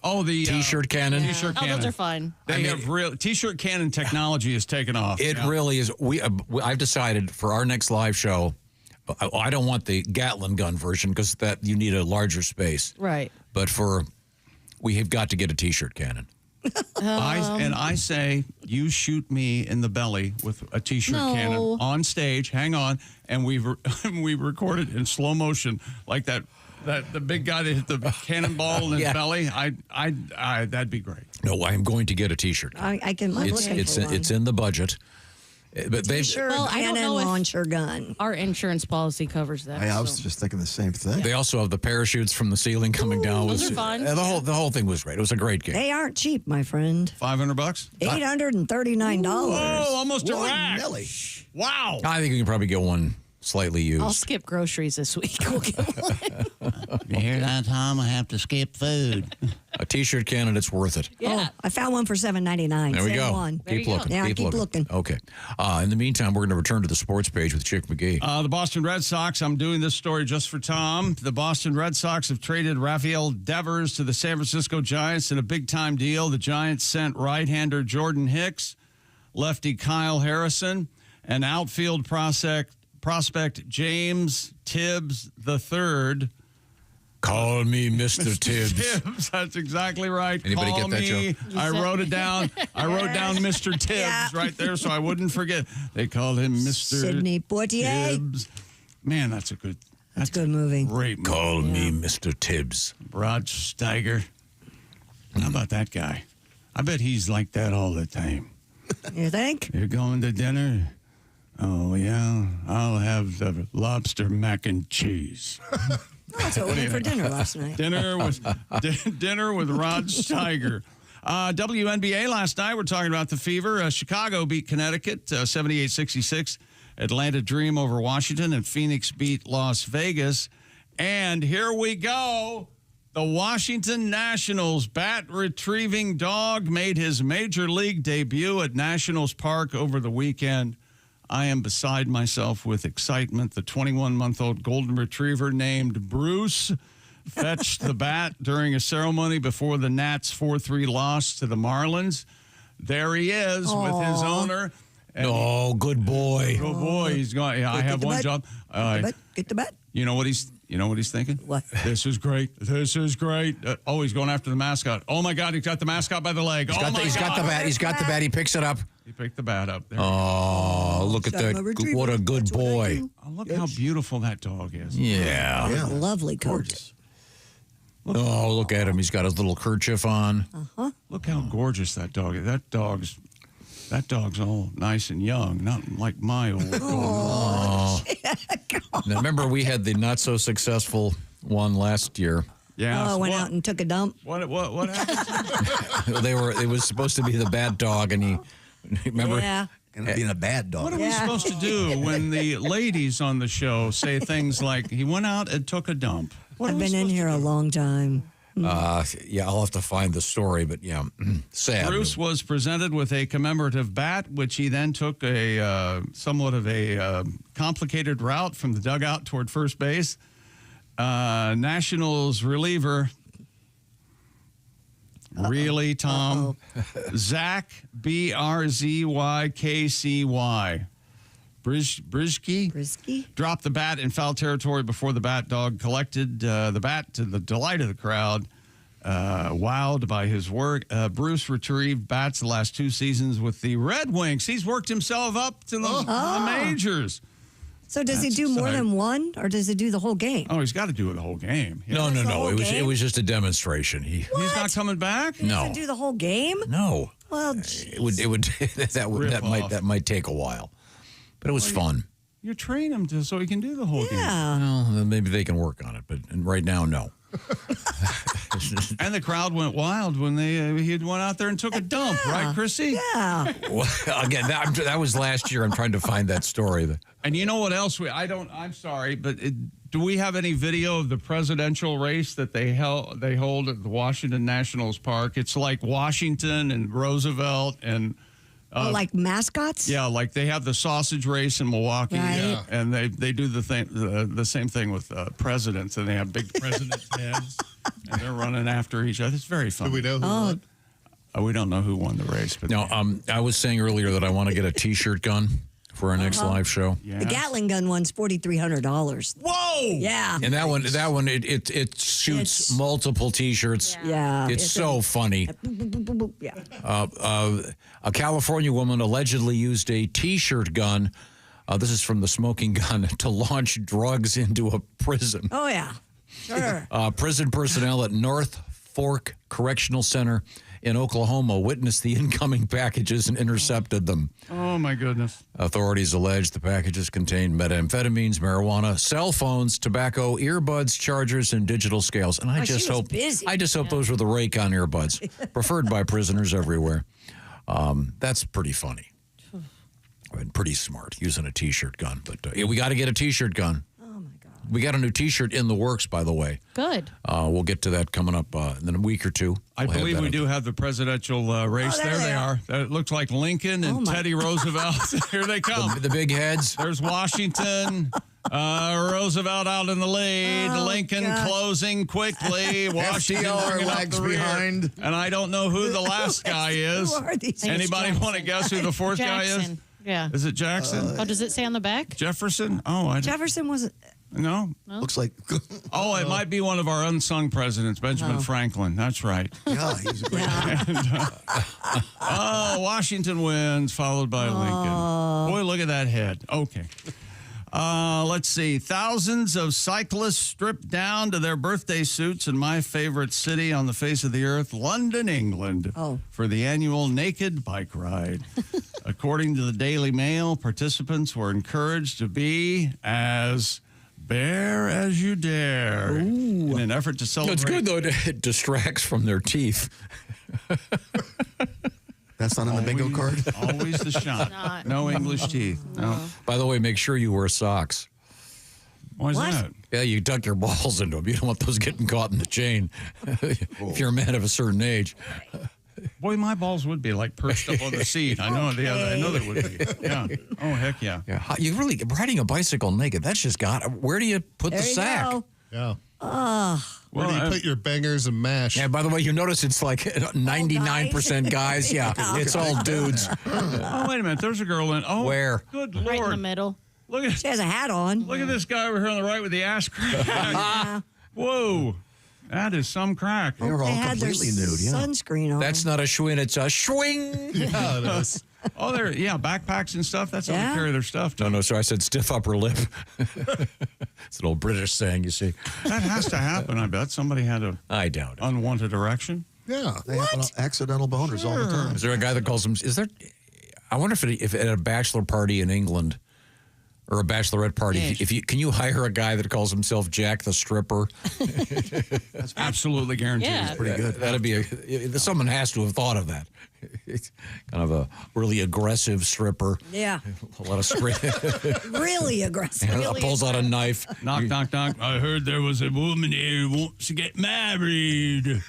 Oh, the T-shirt cannon. T-shirt Oh, cannon. those are fun. They have real T-shirt cannon technology has taken off. It Yeah. really is. I've decided for our next live show, I don't want the Gatlin gun version because that you need a larger space. Right. But we have got to get a T-shirt cannon. I say you shoot me in the belly with a T-shirt No. cannon on stage. Hang on, and we record it in slow motion like that. The big guy that hit the cannonball in his Yeah. belly. That'd be great. No, I am going to get a T-shirt. I can. I'm looking for one. It's in the budget. But they T-shirt, Well, I don't cannon, know if- launcher gun. Our insurance policy covers that. I was so. just thinking the same thing. They also have the parachutes from the ceiling coming down. those are fun. The whole thing was great. It was a great game. They aren't cheap, my friend. $500. $839. Oh, almost a One rack. milli. Wow. I think you can probably get one slightly used. I'll skip groceries this week. We'll get one. You hear that, Tom? I have to skip food. A T-shirt candidate's worth it. Yeah. I found one for $7.99. There we Same go. One. Keep looking. Yeah, keep looking. Okay. In the meantime, we're going to return to the sports page with Chick McGee. The Boston Red Sox, I'm doing this story just for Tom. The Boston Red Sox have traded Rafael Devers to the San Francisco Giants in a big-time deal. The Giants sent right-hander Jordan Hicks, lefty Kyle Harrison, and outfield prospect James Tibbs III. Call me Mr. Tibbs. Tibbs, that's exactly right. Anybody Call get that me. joke? I wrote it down. I wrote down Mr. Tibbs right there so I wouldn't forget. They called him Mr. Sidney Poitier. Tibbs. Man, that's a good movie. Great movie. Call me Mr. Tibbs. Rod Steiger. How about that guy? I bet he's like that all the time. You think? You're going to dinner? Oh, yeah. I'll have the lobster mac and cheese. That's what we had for dinner last night. Dinner with Rod Steiger. WNBA last night, we're talking about the Fever. Chicago beat Connecticut 78-66. Atlanta Dream over Washington, and Phoenix beat Las Vegas. And here we go. The Washington Nationals bat-retrieving dog made his major league debut at Nationals Park over the weekend. I am beside myself with excitement. The 21-month-old golden retriever named Bruce fetched the bat during a ceremony before the Nats' 4-3 loss to the Marlins. There he is with his owner. Oh, good boy. Good boy. He's going. Yeah, I have one job. Get the bat. You know what he's thinking? What? This is great. This is great. He's going after the mascot. Oh my God, he's got the mascot by the leg. He's got the bat. He's got the bat. He picks it up. He picked the bat up. There Oh, look at that. What a good boy. Oh, look how beautiful that dog is. Yeah. Lovely coat. Oh, look at him. He's got his little kerchief on. Uh-huh. Look how gorgeous that dog is. That dog's all nice and young, not like my old dog. Oh. Now, remember, we had the not so successful one last year. Yeah. Went out and took a dump. What happened? It was supposed to be the bad dog, and he remember. Yeah. And being a bad dog. What are we supposed to do when the ladies on the show say things like, he went out and took a dump? I've been in here a long time. Yeah, I'll have to find the story, but yeah, sad. Bruce was presented with a commemorative bat, which he then took a somewhat of a complicated route from the dugout toward first base. Nationals reliever, really, Tom? Zach, Brzykky. Brizky dropped the bat in foul territory before the bat dog collected the bat to the delight of the crowd. Wowed by his work, Bruce retrieved bats the last 2 seasons with the Red Wings. He's worked himself up to the majors. So does he do more than one, or does he do the whole game? Oh, he's got to do the whole game. No. It was just a demonstration. He's not coming back. He doesn't do the whole game? No. Well, it would that might take a while, but it was fun. You train him so he can do the whole game. Well, then maybe they can work on it, but right now, no. And the crowd went wild when he went out there and took a dump, right, Chrissy? Yeah. Well, again, that was last year. I'm trying to find that story. And you know what else? I'm sorry, but do we have any video of the presidential race that they hold at the Washington Nationals Park? It's like Washington and Roosevelt and. Like mascots? Yeah, like they have the sausage race in Milwaukee, Right. and they do the same thing with presidents, and they have big presidents' heads, and they're running after each other. It's very fun. Do we know who won? We don't know who won the race, but No, I was saying earlier that I want to get a T-shirt gun for our next live show. The Gatling gun one's $4,300. Whoa! Yeah. And that one, it shoots multiple T-shirts. Yeah. It's so funny. Yeah. A California woman allegedly used a T-shirt gun. This is from the smoking gun to launch drugs into a prison. Oh, yeah. Sure. Prison personnel at North Fork Correctional Center in Oklahoma witnessed the incoming packages and intercepted them. Oh, my goodness. Authorities allege the packages contained methamphetamines, marijuana, cell phones, tobacco, earbuds, chargers, and digital scales. And I just hope those were the Raycon earbuds, preferred by prisoners everywhere. That's pretty funny. And pretty smart using a T-shirt gun. But we got to get a T-shirt gun. We got a new T-shirt in the works, by the way. Good. We'll get to that coming up in a week or two. I believe we do have the presidential race. There they are. It looks like Lincoln and Teddy Roosevelt. Here they come. The big heads. There's Washington. Roosevelt out in the lead. Lincoln closing quickly. Washington FDR lags behind. And I don't know who the last guy is. Who are these? Anybody want to guess who the fourth guy is? Jackson. Yeah. Is it Jackson? Oh, does it say on the back? Jefferson? Oh, Jefferson wasn't. No. Looks like. Oh, it might be one of our unsung presidents, Benjamin Franklin. That's right. Yeah, he's a great Washington wins, followed by Lincoln. Boy, look at that head. Okay. Let's see. Thousands of cyclists stripped down to their birthday suits in my favorite city on the face of the earth, London, England, for the annual Naked Bike Ride. According to the Daily Mail, participants were encouraged to be as bare as you dare in an effort to celebrate. It's good, though. It distracts from their teeth. That's not on the bingo card? Always the shot. No English teeth. No. By the way, make sure you wear socks. Why is that? Yeah, you duck your balls into them. You don't want those getting caught in the chain if you're a man of a certain age. Boy, my balls would be like perched up on the seat. I know they would be. Yeah. Oh, heck yeah. You really, riding a bicycle naked, that's just where do you put the sack? Go. Yeah. Where do you put your bangers and mash? Yeah, by the way, you notice it's like 99% guys. Yeah, it's all dudes. Oh, wait a minute. There's a girl in. Oh, where? Good Lord. Right in the middle. Look at, she has a hat on. Look at this guy over here on the right with the ass crack. Whoa. That is some crack. They were all completely nude. Yeah. Sunscreen on. That's not a schwing, it's a schwing. Yeah, it is. Oh, they're backpacks and stuff. That's how they carry their stuff. No, sir. I said stiff upper lip. It's an old British saying, you see. That has to happen. I bet somebody had I doubt it. Unwanted erection. Yeah, they have accidental boners all the time. Is there a guy that calls them? Is there? I wonder if at a bachelor party in England or a bachelorette party, if you can you hire a guy that calls himself Jack the Stripper? That's absolutely guaranteed. Yeah. It's Pretty good. That'd be someone has to have thought of that. It's kind of a really aggressive stripper. Yeah. A lot of scream. Really aggressive. Really pulls out a knife. Knock, knock, knock. I heard there was a woman here who wants to get married.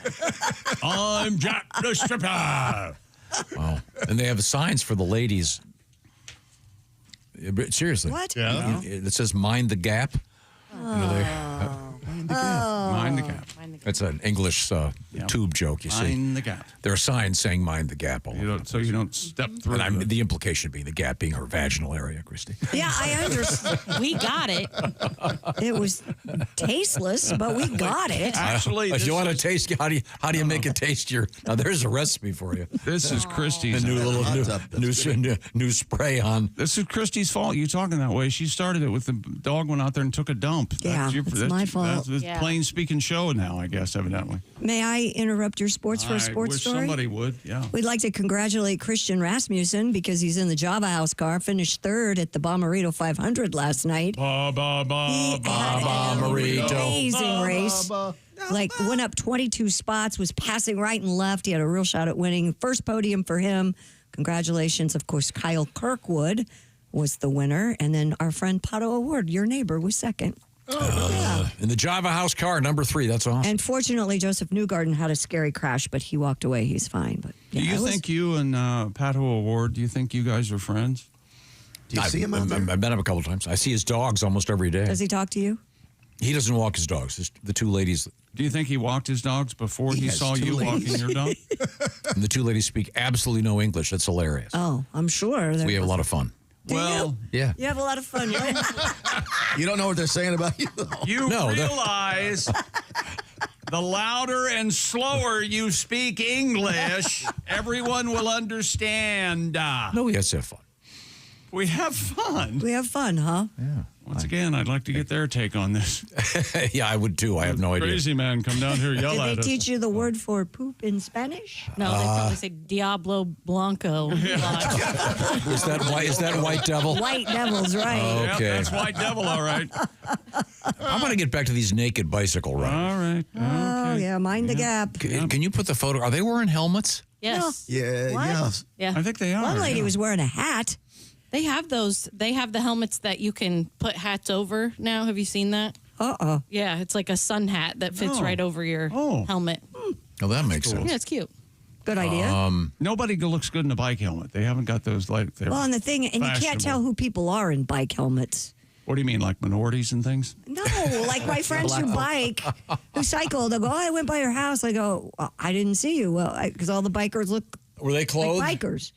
I'm Jack the Stripper. Wow. And they have signs for the ladies. Seriously. What? Yeah. It says mind the gap. Mind the gap. It's an English tube joke, you see. Mind the gap. There are signs saying mind the gap. So you don't step through. And the implication being the gap being her vaginal area, Christy. Yeah, I understand. We got it. It was tasteless, but we got it. Actually, if you want to taste, how do you make it taste your? Now there's a recipe for you. This is Christy's. A new spray on. This is Christy's fault. You talking that way? She started it with the dog went out there and took a dump. Yeah, it's my fault. That's plain speaking show now, I guess, evidently. May I interrupt your sports for a sports story? Somebody would, yeah. We'd like to congratulate Christian Rasmussen because he's in the Java House car, finished third at the Bommarito 500 last night. He had an amazing race. Like, went up 22 spots, was passing right and left. He had a real shot at winning. First podium for him. Congratulations. Of course, Kyle Kirkwood was the winner. And then our friend Pato Award, your neighbor, was second. In the Java House car, number 3. That's awesome. And fortunately, Joseph Newgarden had a scary crash, but he walked away. He's fine. But do you think you and Pato Award, do you think you guys are friends? Do you see him out there? I've met him a couple of times. I see his dogs almost every day. Does he talk to you? He doesn't walk his dogs. It's the two ladies. Do you think he walked his dogs before he saw you walking your dog? And the two ladies speak absolutely no English. That's hilarious. Oh, I'm sure. So we have a lot of fun. Well, yeah. You have a lot of fun, right? You don't know what they're saying about you, though. You realize the louder and slower you speak English, everyone will understand. No, we have to have fun. We have fun. We have fun, huh? Yeah. Once again, I'd like to get their take on this. Yeah, I would too. I have no idea. Crazy man, come down here, yell Did at us. they teach you the word for poop in Spanish? No, they probably say Diablo Blanco. Is that White Devil? White Devil's right. Okay. Yep, that's White Devil, all right. I want to get back to these naked bicycle rides. All right. Oh, yeah, mind the gap. Can you put the photo? Are they wearing helmets? Yes. Yeah, What? yes. Yeah. I think they are. One lady was wearing a hat. They have those. They have the helmets that you can put hats over now. Have you seen that? Yeah, it's like a sun hat that fits right over your helmet. Oh, that makes sense. Yeah, it's cute. Good idea. Nobody looks good in a bike helmet. They haven't got those like they're Well, and the thing, and you can't fashionable. tell who people are in bike helmets. What do you mean, like minorities and things? No, like my friends who bike, who cycle, they'll go, oh, I went by your house. I go, well, I didn't see you. Well, because all the bikers look Were they clothed? like bikers.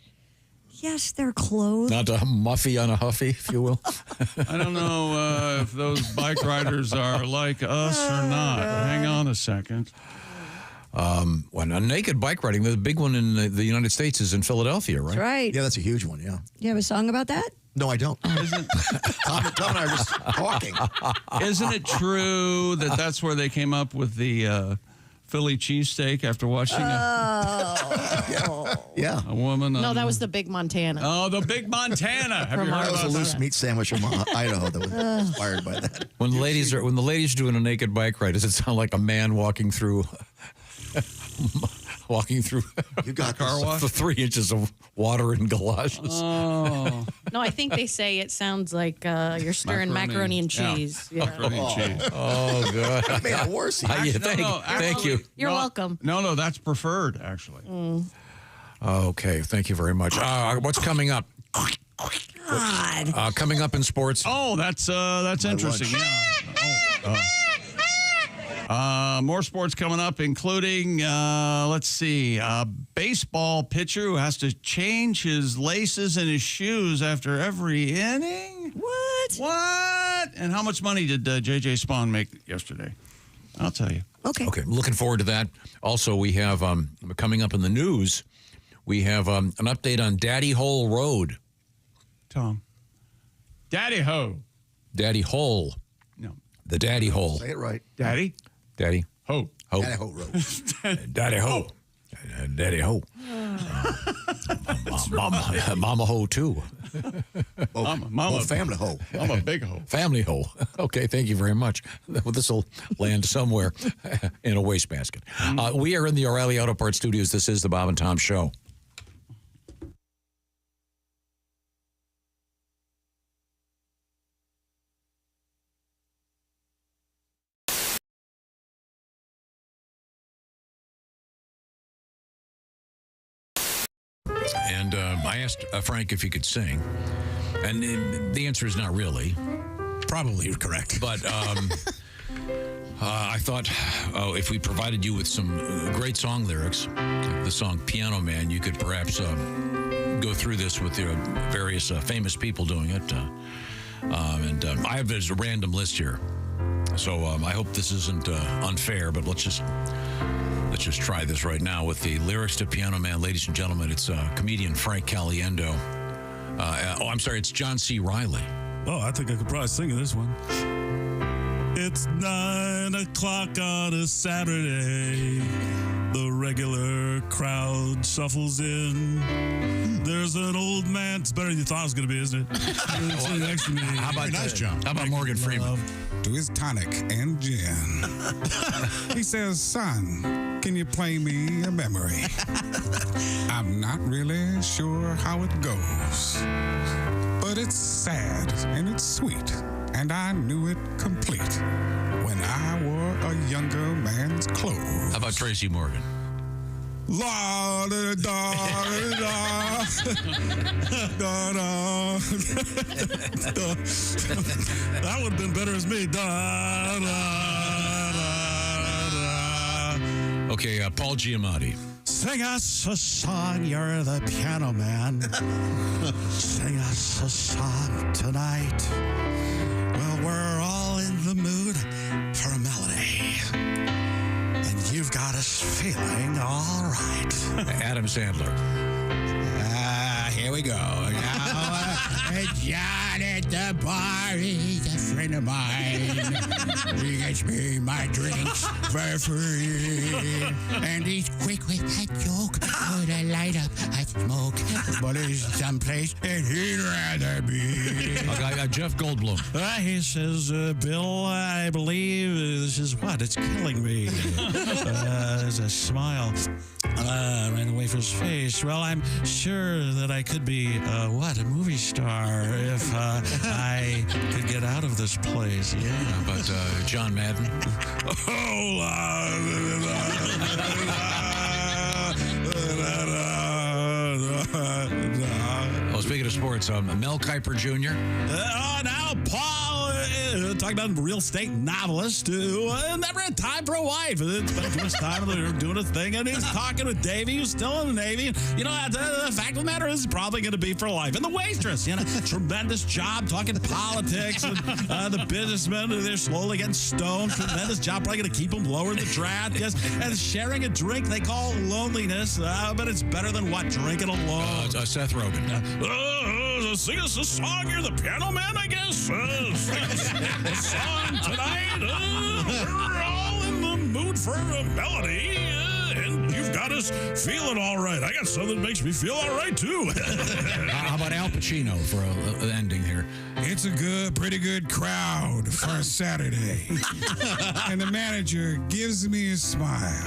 Yes, they're clothed. Not a muffy on a huffy, if you will. I don't know if those bike riders are like us or not. Hang on a second. When a naked bike riding, the big one in the United States is in Philadelphia, right? That's right. Yeah, that's a huge one, yeah. You have a song about that? No, I don't. Isn't Tom and I were just talking. Isn't it true that that's where they came up with the Philly cheesesteak after watching Yeah. a woman? No, on- that was the Big Montana. Oh, the Big Montana. Have you heard That was about a loose that? meat sandwich from Idaho that was inspired by that. When the ladies are doing a naked bike ride, does it sound like a man walking through You got car wash? for 3 inches of water and galoshes? Oh, No, I think they say it sounds like you're stirring macaroni and yeah. cheese. Macaroni and cheese. Oh, God. That made it worse. Thank you. You're welcome. No, that's preferred, actually. Okay, thank you very much. What's coming up? God. Coming up in sports. Oh, that's interesting. Yeah. More sports coming up, including, let's see, a baseball pitcher who has to change his laces in his shoes after every inning. What? And how much money did J.J. Spawn make yesterday? I'll tell you. Okay. Looking forward to that. Also, we have coming up in the news, we have an update on Daddy Hole Road. Tom. Daddy Ho. Daddy Hole. No. The Daddy Hole. Say it right. Daddy Daddy Ho. Ho. Daddy Ho Road. Daddy Ho. Daddy Ho. Mama Ho, too. Mama Family Ho. I'm a big ho. Family Ho. Okay, thank you very much. This will land somewhere in a wastebasket. We are in the O'Reilly Auto Parts Studios. This is the Bob and Tom Show. And I asked Frank if he could sing, and the answer is not really. Probably you're correct. But I thought if we provided you with some great song lyrics, the song Piano Man, you could perhaps go through this with your various famous people doing it. And I have a random list here. So I hope this isn't unfair, but let's just try this right now with the lyrics to Piano Man. Ladies and gentlemen, it's comedian Frank Caliendo. I'm sorry, it's John C. Reilly. Oh, I think I could probably sing this one. It's 9 o'clock on a Saturday. The regular crowd shuffles in. There's an old man. It's better than you thought it was going to be, isn't it? Sitting next to me. How about Nice job. How about Morgan Freeman? To his tonic and gin. He says, son, can you play me a memory? I'm not really sure how it goes, but it's sad and it's sweet, and I knew it complete when I wore a younger man's clothes. How about Tracy Morgan? La da da da da da. That would have been better as me. Da, da, da. Okay, Paul Giamatti. Sing us a song, you're the piano man. Sing us a song tonight. Well, we're all in the mood for a melody. And you've got us feeling all right. Adam Sandler. Here we go. Now, John at the bar, he's a friend of mine. He gets me my drinks for free. And he's quick with that joke. Would I light up a smoke? But he's someplace that he'd rather be. Okay, Jeff Goldblum. He says, Bill, I believe this is what? It's killing me. There's a smile ran away from space. Well, I'm sure that I could be, a movie star if I could get out of this place. Yeah. But John Madden? Oh, speaking of sports, Mel Kiper Jr. Now, Paul, talking about a real estate novelist who never had time for a wife. Spent too much time doing a thing, and he's talking with Davey, who's still in the Navy. You know, the fact of the matter is, probably going to be for life. And the waitress, tremendous job talking politics. And the businessmen, they're slowly getting stoned. Tremendous job, probably going to keep them lower in the draft. Yes, and sharing a drink they call loneliness, but it's better than what? Drinking alone. Seth Rogen. Sing us a song. You're the piano man, I guess. Sing us a song tonight. We're all in the mood for a melody, and you've got us feeling all right. I got something that makes me feel all right, too. How about Al Pacino for an ending here? It's a pretty good crowd for a Saturday. And the manager gives me a smile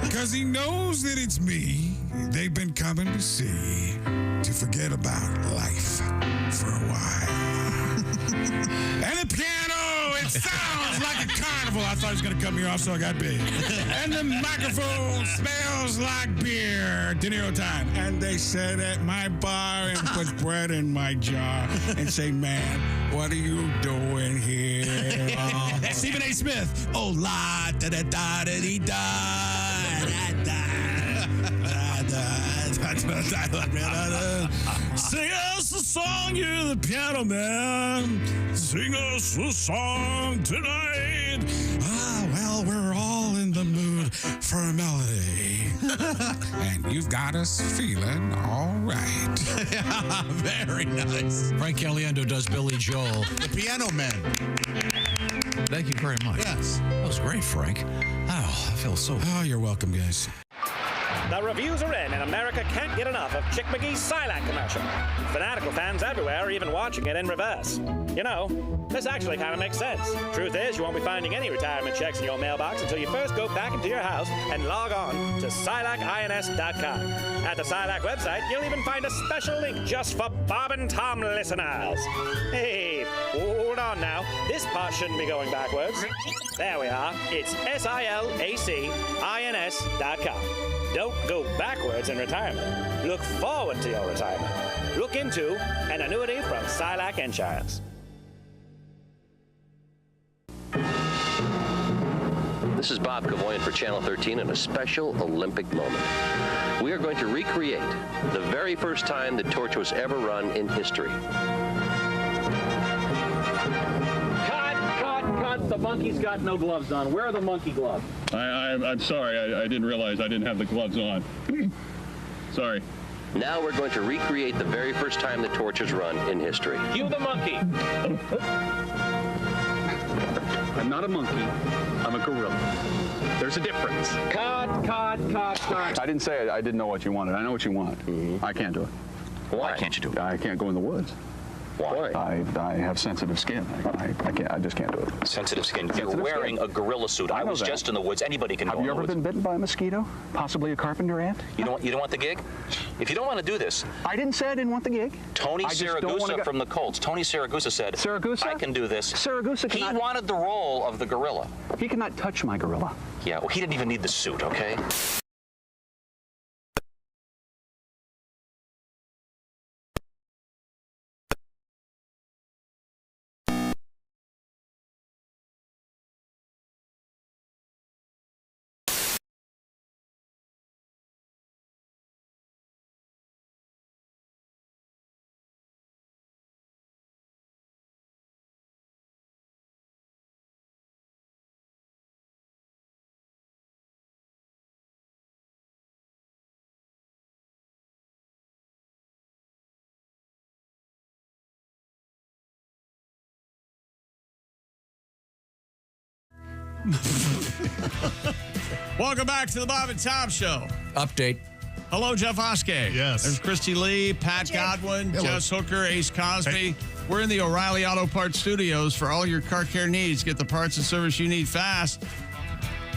because he knows that it's me they've been coming to see to forget about life for a while. And the piano, it sounds like a carnival. I thought it was going to cut me off, so I got big. And the microphone smells like beer. De Niro time. And they sit at my bar and put bread in my jar and say, man, what are you doing here? Stephen A. Smith. Oh, la, da da da da dee da da da. Sing us a song, you're the piano man. Sing us a song tonight. Well, we're all in the mood for a melody. And you've got us feeling all right. Very nice. Frank Caliendo does Billy Joel. The Piano Man. Thank you very much. Yes. That was great, Frank. Oh, I feel so... Oh, you're welcome, guys. The reviews are in, and America can't get enough of Chick McGee's Silac commercial. Fanatical fans everywhere are even watching it in reverse. You know, this actually kind of makes sense. Truth is, you won't be finding any retirement checks in your mailbox until you first go back into your house and log on to SilacINS.com. At the Silac website, you'll even find a special link just for Bob and Tom listeners. Hey, hold on now. This part shouldn't be going backwards. There we are. It's SilacINS.com. Don't go backwards in retirement. Look forward to your retirement. Look into an annuity from Silac Insurance. This is Bob Cavoyan for Channel 13 in a special Olympic moment. We are going to recreate the very first time the torch was ever run in history. Cut! The monkey's got no gloves on. Where are the monkey gloves? I'm sorry. I didn't realize I didn't have the gloves on. Sorry. Now we're going to recreate the very first time the torch was run in history. Cue the monkey. I'm not a monkey. I'm a gorilla. There's a difference. Cut. I didn't say I didn't know what you wanted. I know what you want. Mm-hmm. I can't do it. Why can't you do it? I can't go in the woods. Why? I have sensitive skin. I can't. I just can't do it. Sensitive skin. You're wearing a gorilla suit. I was just in the woods. Anybody can go in the woods. Have you ever been bitten by a mosquito? Possibly a carpenter ant? You don't want the gig? If you don't want to do this... I didn't say I didn't want the gig. Tony Siragusa from the Colts. Tony Siragusa said, I can do this. Siragusa cannot... He wanted the role of the gorilla. He cannot touch my gorilla. Yeah, well, he didn't even need the suit, okay? Welcome back to the Bob and Tom Show. Update. Hello, Jeff Oskey. Yes. There's Christy Lee, Pat Godwin, Hello. Jess Hooker, Ace Cosby. We're in the O'Reilly Auto Parts Studios for all your car care needs. Get the parts and service you need fast.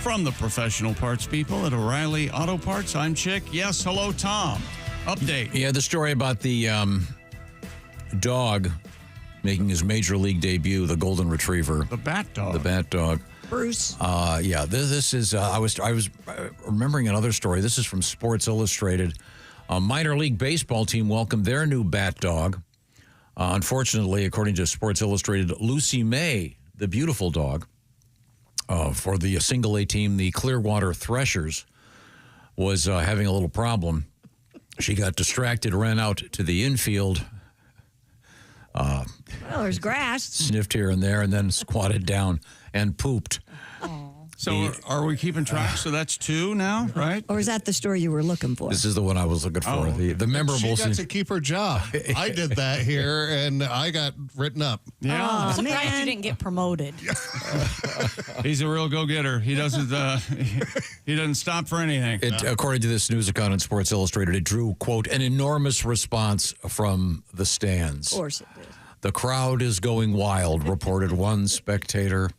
From the professional parts people at O'Reilly Auto Parts, I'm Chick. Yes, hello, Tom. Update. Yeah, the story about the dog making his major league debut, the golden retriever. The bat dog. The bat dog. Bruce. Yeah, this is, I was remembering another story. This is from Sports Illustrated. A minor league baseball team welcomed their new bat dog. Unfortunately, according to Sports Illustrated, Lucy May, the beautiful dog, for the single A team, the Clearwater Threshers, was having a little problem. She got distracted, ran out to the infield. Well, there's grass. Sniffed here and there, and then squatted down and pooped. So are we keeping track? So that's 2 now, right? Or is that the story you were looking for? This is the one I was looking for. Oh. The memorable She got to keep her job. I did that here, and I got written up. Yeah. I'm surprised you didn't get promoted. He's a real go-getter. He doesn't he doesn't stop for anything. According to this news account in Sports Illustrated, it drew, quote, an enormous response from the stands. Of course it did. The crowd is going wild, reported one spectator.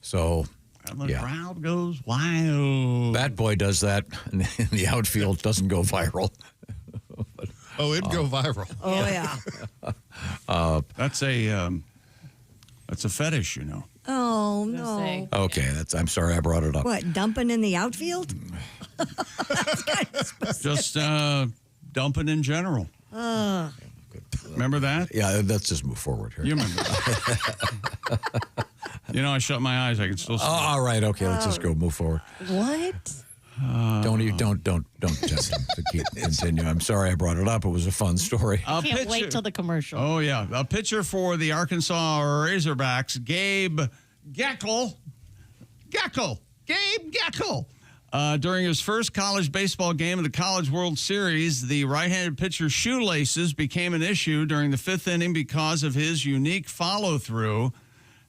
So, and the crowd goes wild. Bat Boy does that in the outfield, doesn't go viral. Oh, it'd go viral. Oh, yeah. That's a fetish, you know. Oh, no. Okay, I'm sorry I brought it up. What, dumping in the outfield? Just dumping in general. Remember that? Yeah, let's just move forward here. You remember that. You know, I shut my eyes. I can still see. All right, okay, let's just go move forward. What? Don't just continue. I'm sorry I brought it up. It was a fun story. Can't wait till the commercial. Oh, yeah. A pitcher for the Arkansas Razorbacks, Gabe Geckel. Gabe Geckel. During his first college baseball game of the College World Series, the right-handed pitcher's shoelaces became an issue during the 5th inning because of his unique follow-through.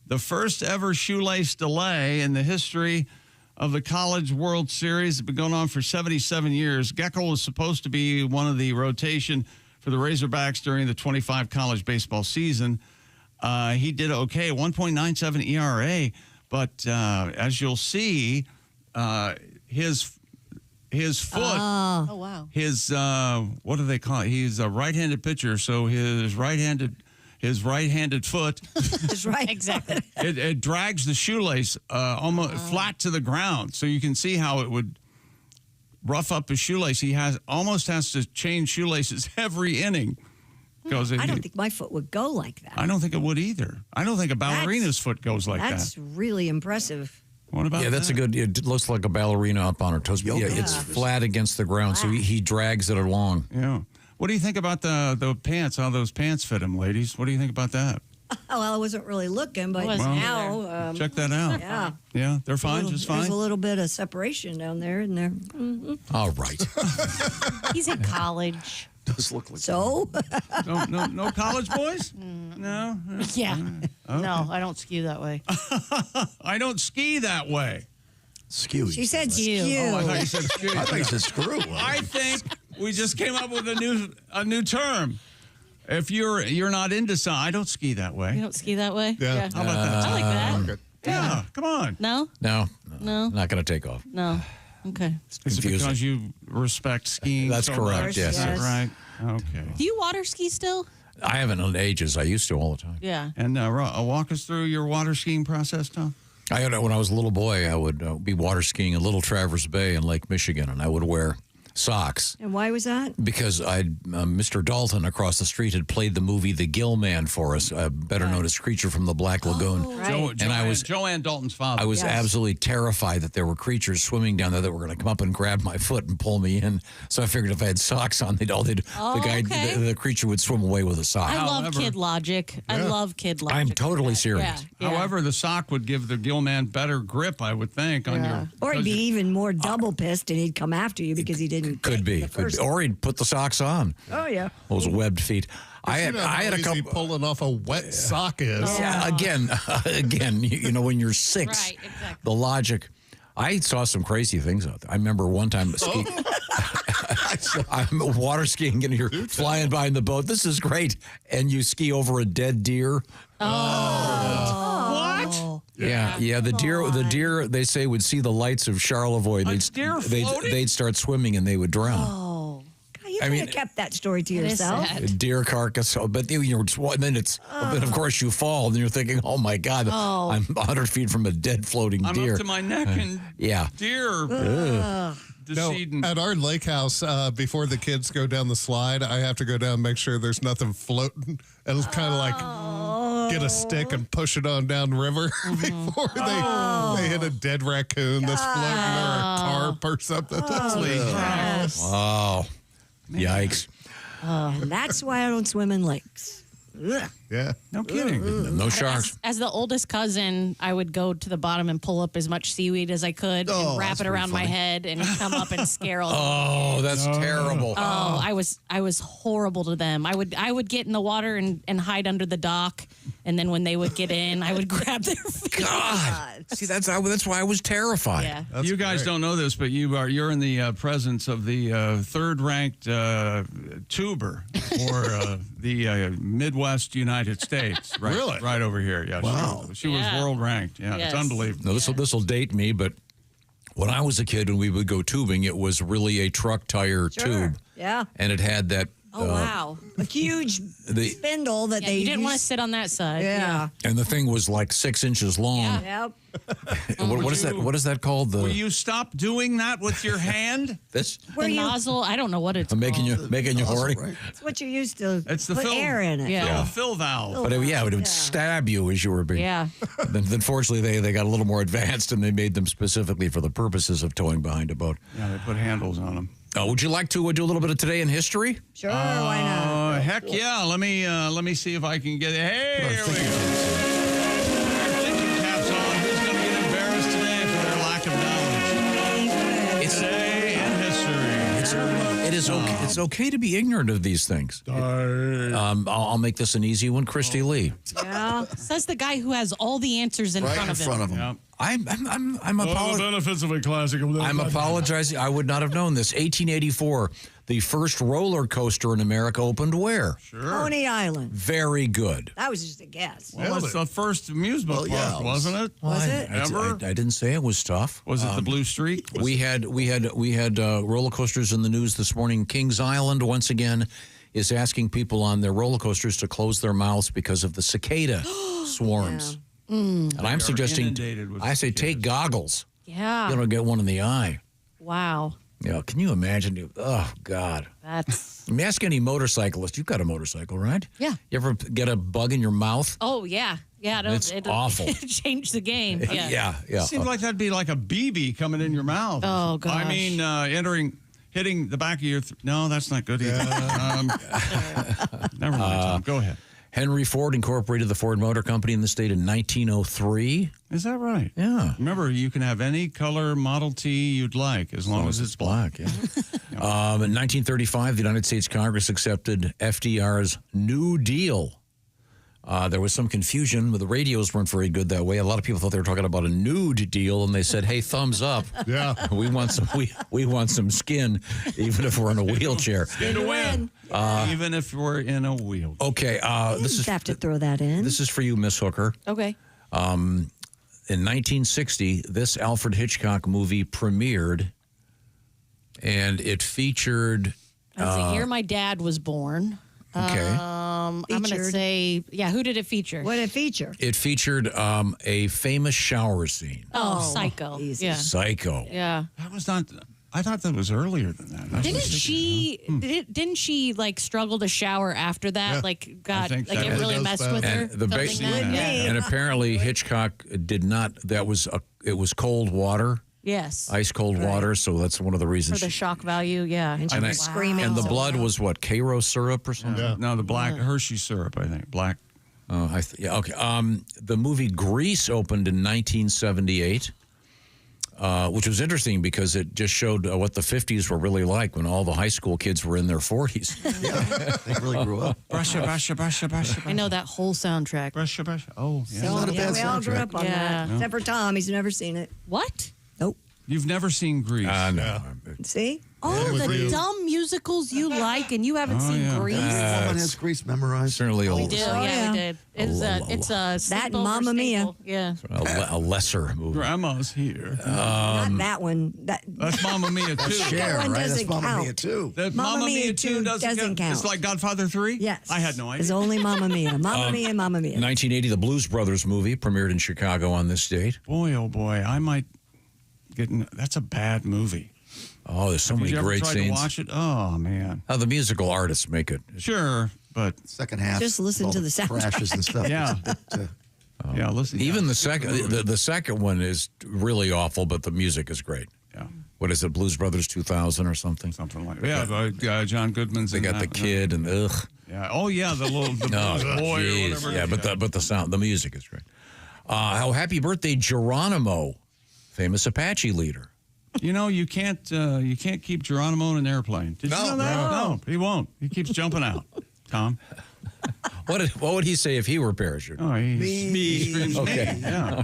The first ever shoelace delay in the history of the College World Series has been going on for 77 years. Geckel was supposed to be one of the rotation for the Razorbacks during the 25 college baseball season. He did okay, 1.97 ERA, but as you'll see, his foot. Oh, wow. His what do they call it? He's a right-handed pitcher, so his right-handed foot. That's right. Exactly. It drags the shoelace almost flat to the ground, so you can see how it would rough up his shoelace. He almost has to change shoelaces every inning. I don't think my foot would go like that. I don't think it would either. I don't think a ballerina's foot goes like that. That's really impressive. What about Yeah, that's that? it looks like a ballerina up on her toes. Yeah, it's flat against the ground, so he drags it along. Yeah. What do you think about the pants, how those pants fit him, ladies? What do you think about that? Well, I wasn't really looking, but now... check that out. Yeah. Yeah, they're fine, just fine? There's a little bit of separation down there, isn't there? Mm-hmm. All right. He's in college. Does look like So? No college boys? No? Yeah. Okay. No, I don't skew that way. I don't ski that way. Skew. She said skew. Oh, I thought you said skew. I thought you said screw. I think we just came up with a new term. If you're not into something, I don't ski that You way. don't ski that way? Yeah. How about that? I like that. Yeah, come on. No? No. No? Not going to take off. No. Okay. Is it because you respect skiing? That's so correct, much? yes. Is that right? Okay. Do you water ski still? I haven't in ages. I used to all the time. Yeah. And walk us through your water skiing process, Tom. When I was a little boy, I would be water skiing in Little Traverse Bay in Lake Michigan, and I would wear socks. And why was that? Because Mr. Dalton across the street had played the movie The Gill Man for us, better known as Creature from the Black Lagoon. Right. And I was Joanne Dalton's father. I was absolutely terrified that there were creatures swimming down there that were going to come up and grab my foot and pull me in. So I figured if I had socks on, the creature would swim away with a sock. I love kid logic. I love kid logic. I'm totally serious. Yeah. However, the sock would give the Gill Man better grip, I would think, on your. Or he'd be even more double pissed and he'd come after you because he didn't. Could be. Or he'd put the socks on. Oh, yeah. Those webbed feet. I had a couple pulling off a wet sock is. Yeah, again, when you're 6, Right, exactly. the logic. I saw some crazy things out there. I remember one time I'm water skiing and you're flying behind the boat. This is great. And you ski over a dead deer. What? Yeah. The deer, they say, would see the lights of Charlevoix. They'd start swimming and they would drown. Oh. God, you could have kept that story to yourself. A deer carcass, but then of course you fall and you're thinking, oh my God, I'm 100 feet from a dead floating deer. I'm up to my neck in deer. No, at our lake house, before the kids go down the slide, I have to go down and make sure there's nothing floating. And it's kind of like get a stick and push it on down the river before they hit a dead raccoon that's floating or a carp or something. Wow. Yikes. And that's why I don't swim in lakes. Ugh. Yeah. No kidding. No sharks. As the oldest cousin, I would go to the bottom and pull up as much seaweed as I could and wrap it around my head and come up and scare all Oh, that's terrible. Oh, I was horrible to them. I would get in the water and hide under the dock, and then when they would get in, I would grab their feet. God. See, that's why I was terrified. Yeah. You guys don't know this, but you're in the presence of the third-ranked tuber for the Midwest United States. Right, Really? Right over here. Yeah. Wow. She was world ranked. Yeah. Yes. It's unbelievable. Now, this will date me, but when I was a kid and we would go tubing, it was really a truck tire tube. Yeah. And it had that. Oh, wow. A huge spindle that Yeah, they you didn't want to used- sit on that side. Yeah. And the thing was like 6 inches long. Yep. What is that? What is that called? Will you stop doing that with your hand? This. The nozzle, I don't know what it's I'm making called. you horny. It's what you used to It's the put air in it. Yeah. Fill valve. But it would stab you as you were being. Yeah. Then fortunately they got a little more advanced and they made them specifically for the purposes of towing behind a boat. Yeah, they put handles on them. Would you like to do a little bit of Today in History? Sure, why not? Heck yeah. Let me see if I can get it. Hey, here we go. Our thinking caps on. Who's going to get embarrassed today for their lack of knowledge? It's Today in history. It is okay. It's okay to be ignorant of these things. I'll make this an easy one. Christy Lee. Yeah. Says the guy who has all the answers in front of him. Yeah. I'm apologizing. benefits of a classic. I'm apologizing. I would not have known this. 1884, the first roller coaster in America opened where? Coney Island. Very good. That was just a guess. Well, it's the first amusement park, wasn't it? Was it? Ever? I didn't say it was tough. Was it the Blue Streak? We had roller coasters in the news this morning. Kings Island once again is asking people on their roller coasters to close their mouths because of the cicada swarms. And I'm suggesting, inundated with I say take goggles. Yeah. You don't get one in the eye. Wow. Yeah, can you imagine? Oh, God. That's. Let me ask any motorcyclist. You've got a motorcycle, right? Yeah. You ever get a bug in your mouth? Oh, yeah. Yeah. It's awful. It changed the game. Yeah. Yeah. Seems like that'd be like a BB coming in your mouth. Oh, gosh. I mean, hitting the back of your. No, that's not good either. Never mind, Tom. Go ahead. Henry Ford incorporated the Ford Motor Company in the state in 1903. Is that right? Yeah. Remember, you can have any color Model T you'd like as long as it's black. Yeah. In 1935, the United States Congress accepted FDR's New Deal. There was some confusion. The radios weren't very good that way. A lot of people thought they were talking about a nude deal, and they said, "Hey, thumbs up! Yeah, we want some. We want some skin, even if we're in a wheelchair. Skin to win, even if we're in a wheelchair." Okay, this is have to throw that in. This is for you, Miss Hooker. Okay. In 1960, this Alfred Hitchcock movie premiered, and it featured. That's the year my dad was born. Okay. I'm going to say, who did it feature? What did it feature? It featured a famous shower scene. Oh, Psycho. Easy. Yeah. Psycho. Yeah. That was not. I thought that was earlier than that. Didn't she like struggle to shower after that? Yeah. Like got think like so. it really messed with her. And the filming that? and apparently Hitchcock did not. It was cold water. Yes. Ice cold water. So that's one of the reasons. For the shock value, yeah. And she was screaming. And the blood was what? Cairo syrup or something? Yeah. No, the black Hershey syrup. I think black. Oh, okay. The movie Grease opened in 1978. Which was interesting because it just showed what the 50s were really like when all the high school kids were in their 40s. They really grew up. Brusha, brusha, brusha, brusha. I know that whole soundtrack. Brusha, brusha. Oh, yeah. Not a bad we all grew soundtrack. up on that. Except for Tom. He's never seen it. What? Nope. You've never seen Grease? No. See? Oh, Good for the you. dumb musicals you like, and you haven't seen Grease. Everyone has Grease memorized. Certainly We did, yeah, we did. It's a That Mamma Mia. Yeah. a lesser movie. Grandma's here. Not that one. That's Mamma Mia 2. Cher, one right? That's doesn't Mamma Mia count. too. That Mamma Mia 2 doesn't count. It's like Godfather 3? Yes. I had no idea. It's only Mamma Mia. Mamma Mia, Mamma Mia. 1980, the Blues Brothers movie premiered in Chicago on this date. Boy, oh boy, I might get in. That's a bad movie. Oh, there's so Have many you ever great tried scenes. to watch it? Oh, man. The musical artists make it. Sure, but Second half. Just listen all to the soundtrack. crashes and stuff. Yeah. Yeah, listen. Even the second, the second one is really awful, but the music is great. Yeah. What is it, Blues Brothers 2000 or something? Something like that. Yeah, John Goodman's They in got the that. kid and ugh. Yeah. Oh, yeah, the little the Oh, boy or jeez. whatever. Yeah, but the sound, the music is great. Happy birthday, Geronimo, famous Apache leader. You know, you can't keep Geronimo in an airplane. Did you know that? No, he won't. He keeps jumping out. Tom. What would he say if he were parachuting? Oh, he screams Okay. me. Yeah.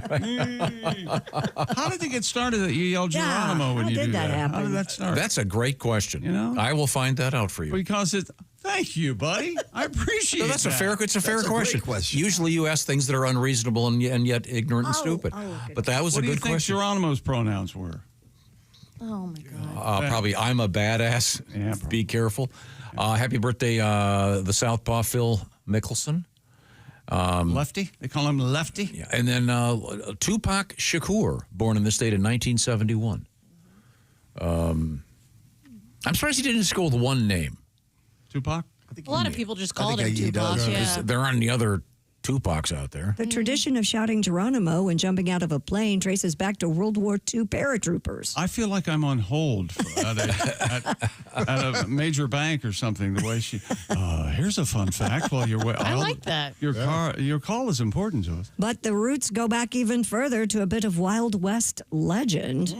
How did it get started that you yelled Geronimo when how you did do that that? happen? How did that start? That's a great question. You know? I will find that out for you. Because it's. Thank you, buddy. I appreciate No, that's a that. fair. It's a fair That's a great question. question. Usually, you ask things that are unreasonable and yet ignorant and stupid. But that was What a do you good think question. Geronimo's pronouns were? Oh, my God. Probably, I'm a badass. Yeah, Be careful. Happy birthday, the Southpaw Phil Mickelson. Lefty? They call him Lefty? Yeah. And then Tupac Shakur, born in this state in 1971. I'm surprised he didn't just go with one name. Tupac? A lot of people just called him he Tupac. does. Yeah. There aren't any other Tupacs out there. The tradition of shouting Geronimo when jumping out of a plane traces back to World War II paratroopers. I feel like I'm on hold at a major bank or something. The way she, here's a fun fact. Well, I like that. Your call is important to us. But the roots go back even further to a bit of Wild West legend.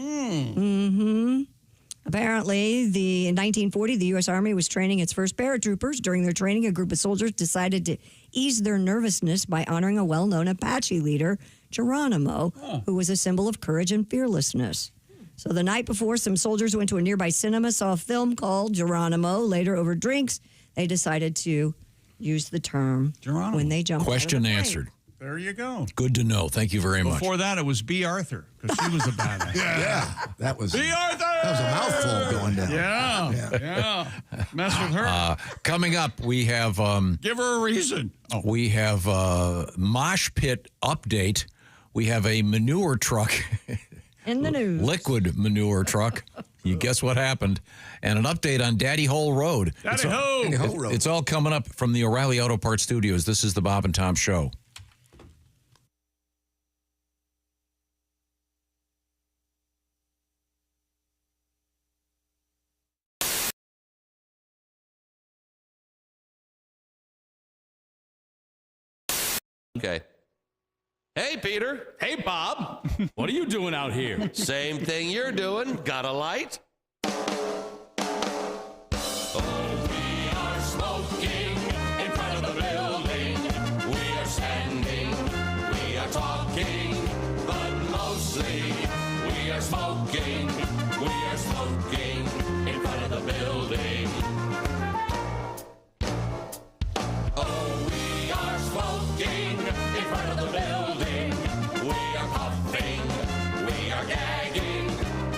Apparently, in 1940, the U.S. Army was training its first paratroopers. During their training, a group of soldiers decided to ease their nervousness by honoring a well-known Apache leader, Geronimo, who was a symbol of courage and fearlessness. So the night before, some soldiers went to a nearby cinema, saw a film called Geronimo. Later, over drinks, they decided to use the term Geronimo when they jumped out of Question the plane. answered. There you go. Good to know. Thank you very much. Before that, it was B. Arthur, because she was a badass. Yeah, that was B. Arthur! That was a mouthful going down. Yeah. Mess with her. Coming up, we have Give her a reason. Oh. we have mosh pit update. We have a manure truck, In the news. liquid manure truck. You guess what happened? And an update on Daddy Hole Road. Daddy Ho! Daddy Hole Road. It's all coming up from the O'Reilly Auto Parts Studios. This is the Bob and Tom Show. Okay. Hey, Peter. Hey, Bob. What are you doing out here? Same thing you're doing. Got a light? We are smoking in front of the building. We are standing. We are talking. But mostly, we are smoking. We are smoking in front of the building. Oh, we are smoking in front of the building. We are puffing. We are gagging.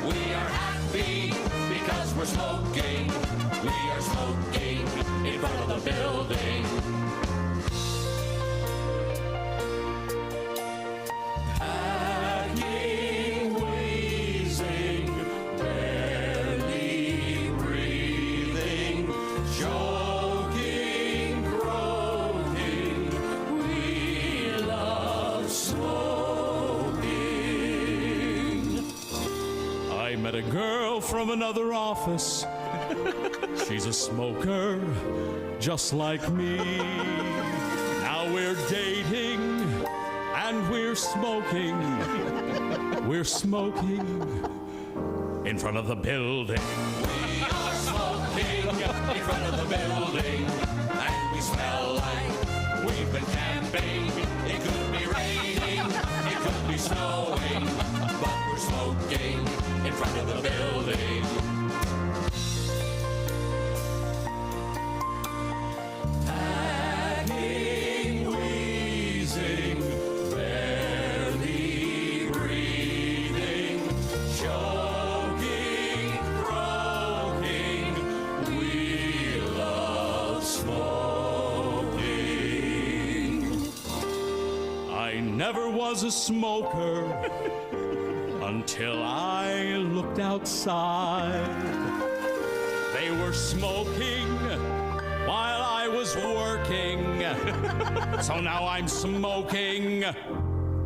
We are happy because we're smoking. We are smoking in front of the building. Hacking, wheezing, barely breathing, choking, groaning. We love smoking. I met a girl from another office. She's a smoker, just like me. Now we're dating, and we're smoking. We're smoking in front of the building. We are smoking in front of the building, and we smell like we've been camping. It could be raining, it could be snowing, but we're smoking in front of the building. never was a smoker until I looked outside. They were smoking while I was working, so now I'm smoking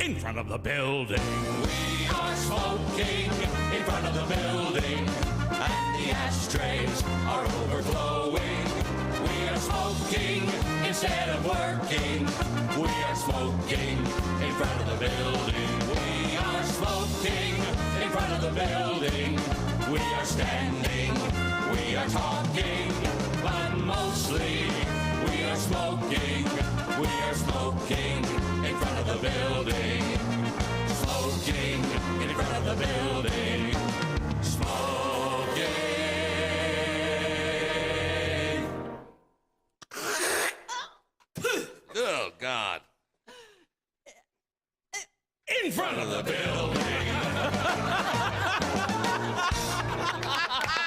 in front of the building. We are smoking in front of the building, and the ashtrays are overflowing. We are smoking instead of working. We are smoking in front of the building. We are smoking in front of the building. We are standing, we are talking, but mostly we are smoking. We are smoking in front of the building. Smoking in front of the building. Smoking. Oh, God. In front of the building.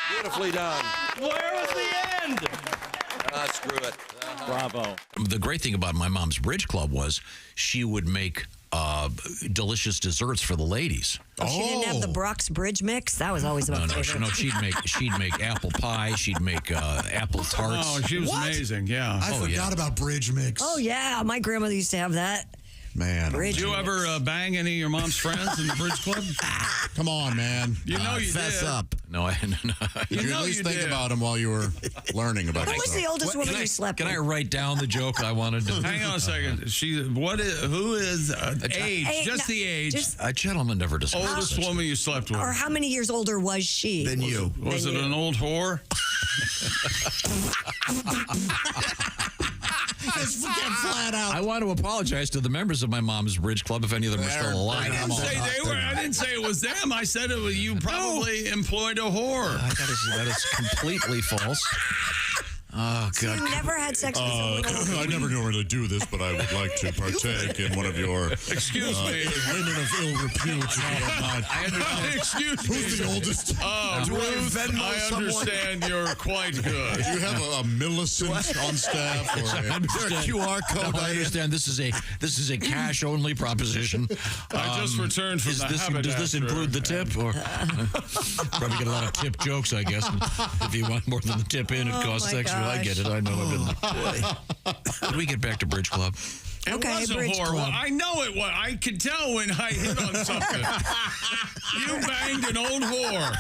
Beautifully done. Where was the end? Screw it. Bravo. The great thing about my mom's bridge club was she would make delicious desserts for the ladies. She didn't have the Brock's Bridge mix. That was always my favorite. No, she'd make apple pie. She'd make apple tarts. Oh, she was amazing. Yeah. I forgot about bridge mix. Oh, yeah. My grandmother used to have that. Man. Did you ever bang any of your mom's friends in the bridge club? Come on, man. You know you fess did. up. No, Did you at least think about him while you were learning about it? Who was the oldest woman you slept Can with? I write down the joke I wanted to? Hang on a second. Who is age? Just the age. A gentleman never discussed. Oldest woman you slept with. Or how many years older was she? Than you. Was it an old whore? Just get flat out. I want to apologize to the members of my mom's bridge club if any of them are still alive. I didn't say it was them. I said it was you probably employed a whore. That is completely false. Oh, God. You never had sex with someone. I never normally do this, but I would like to partake in one of your Excuse me. women of ill repute. Excuse me. Who's the oldest? Ruth, I understand you're quite good. Do you have a Millicent on staff? Or a QR code? No, I understand this is a cash only proposition. I just returned from the Habitat. Does this include the tip? Or probably get a lot of tip jokes, I guess. If you want more than the tip in, it costs extra. I get it. I know. Did we get back to bridge club? It was a Bridge whore. Club. I know it was. I could tell when I hit on something. You banged an old whore.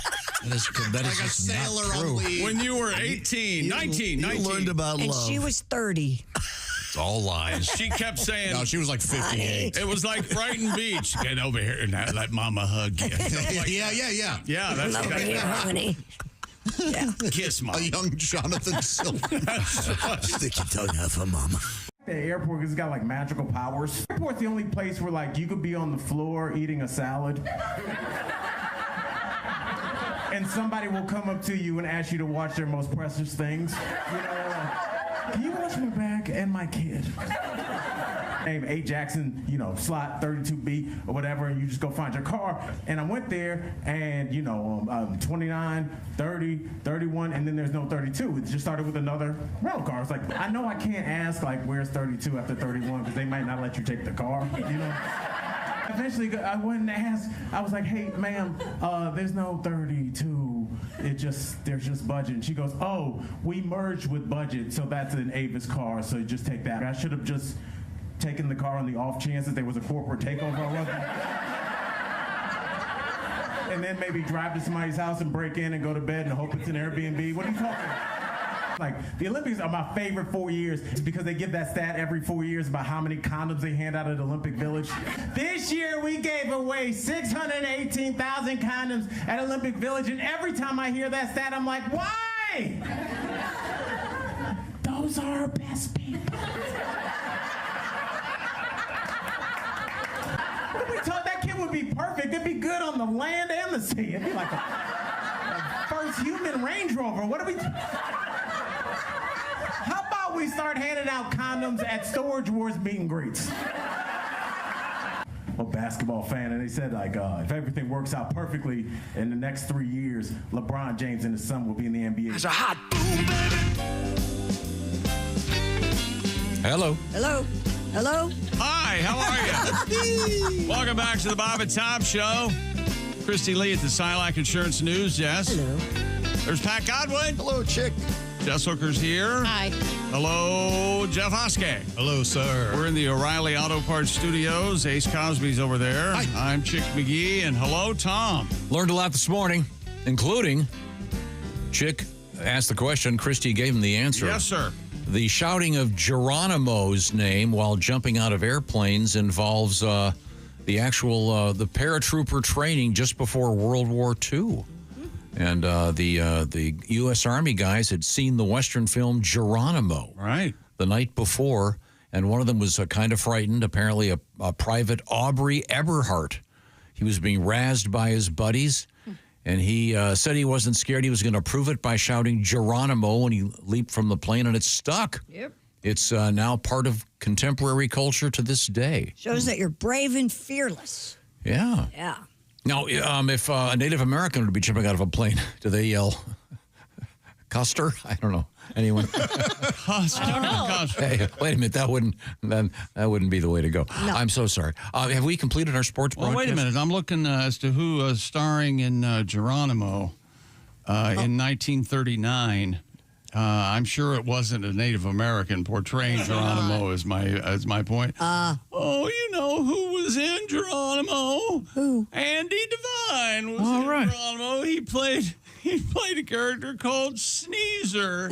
That is just not true. When you were 18, 19. You learned about And love. she was 30. It's all lies. She kept saying. No, she was like 58. It was like Brighton Beach. Get over here and let mama hug you. Yeah. Yeah, that's Over here, honey. Yeah. Kiss mom. A young Jonathan Silver. Stick your tongue out for mama. The airport has got like magical powers. The airport's the only place where like you could be on the floor eating a salad. And somebody will come up to you and ask you to watch their most precious things. You know, can you watch my bag and my kid? Name 8 Jackson, slot 32B or whatever, and you just go find your car. And I went there, and 29, 30, 31, and then there's no 32. It just started with another rental car. It's like, I know I can't ask, like, where's 32 after 31, because they might not let you take the car, Eventually, I went and asked. I was like, "Hey, ma'am, there's no 32. There's just budget." And she goes, "Oh, we merged with budget, so that's an Avis car. So just take that." I should have just taken the car on the off chance that there was a corporate takeover or something. And then maybe drive to somebody's house and break in and go to bed and hope it's an Airbnb. What are you talking about? Like, the Olympics are my favorite 4 years because they give that stat every 4 years about how many condoms they hand out at Olympic Village. This year, we gave away 618,000 condoms at Olympic Village, and every time I hear that stat, I'm like, why? Those are our best people. We told that kid would be perfect. It'd be good on the land and the sea. It'd be like a first human Range Rover. What are we... How about we start handing out condoms at Storage Wars meet and greets? I'm a basketball fan, and they said, like, if everything works out perfectly in the next 3 years, LeBron James and his son will be in the NBA. There's a hot boom, baby. Hello. Hello. Hello. Hi. Hi, how are you? Welcome back to the Bob and Tom Show. Christy Lee at the Silac Insurance News Desk. Hello. There's Pat Godwin. Hello, chick. Jess Hooker's here. Hi. Hello, Jeff Hoske. Hello, sir. We're in the O'Reilly Auto Parts Studios. Ace Cosby's over there. Hi. I'm Chick McGee, and hello, Tom. Learned a lot this morning, including Chick asked the question. Christy gave him the answer. Yes, sir. The shouting of Geronimo's name while jumping out of airplanes involves the actual the paratrooper training just before World War II. And the U.S. Army guys had seen the Western film Geronimo the night before, and one of them was kind of frightened. Apparently, a Private Aubrey Eberhart. He was being razzed by his buddies, and he said he wasn't scared. He was going to prove it by shouting Geronimo when he leaped from the plane, and it stuck. Yep. It's now part of contemporary culture to this day. Shows that you're brave and fearless. Yeah. Yeah. Now, if a Native American would be jumping out of a plane, do they yell, Custer? I don't know. Anyone? Custer. I don't know. Hey, wait a minute. That wouldn't be the way to go. No. I'm so sorry. Have we completed our sports broadcast? Well, wait a minute. I'm looking as to who was starring in Geronimo in 1939. I'm sure it wasn't a Native American portraying Geronimo is my point. Oh, you know who was in Geronimo? Who? Andy Devine was in Geronimo. He played a character called Sneezer.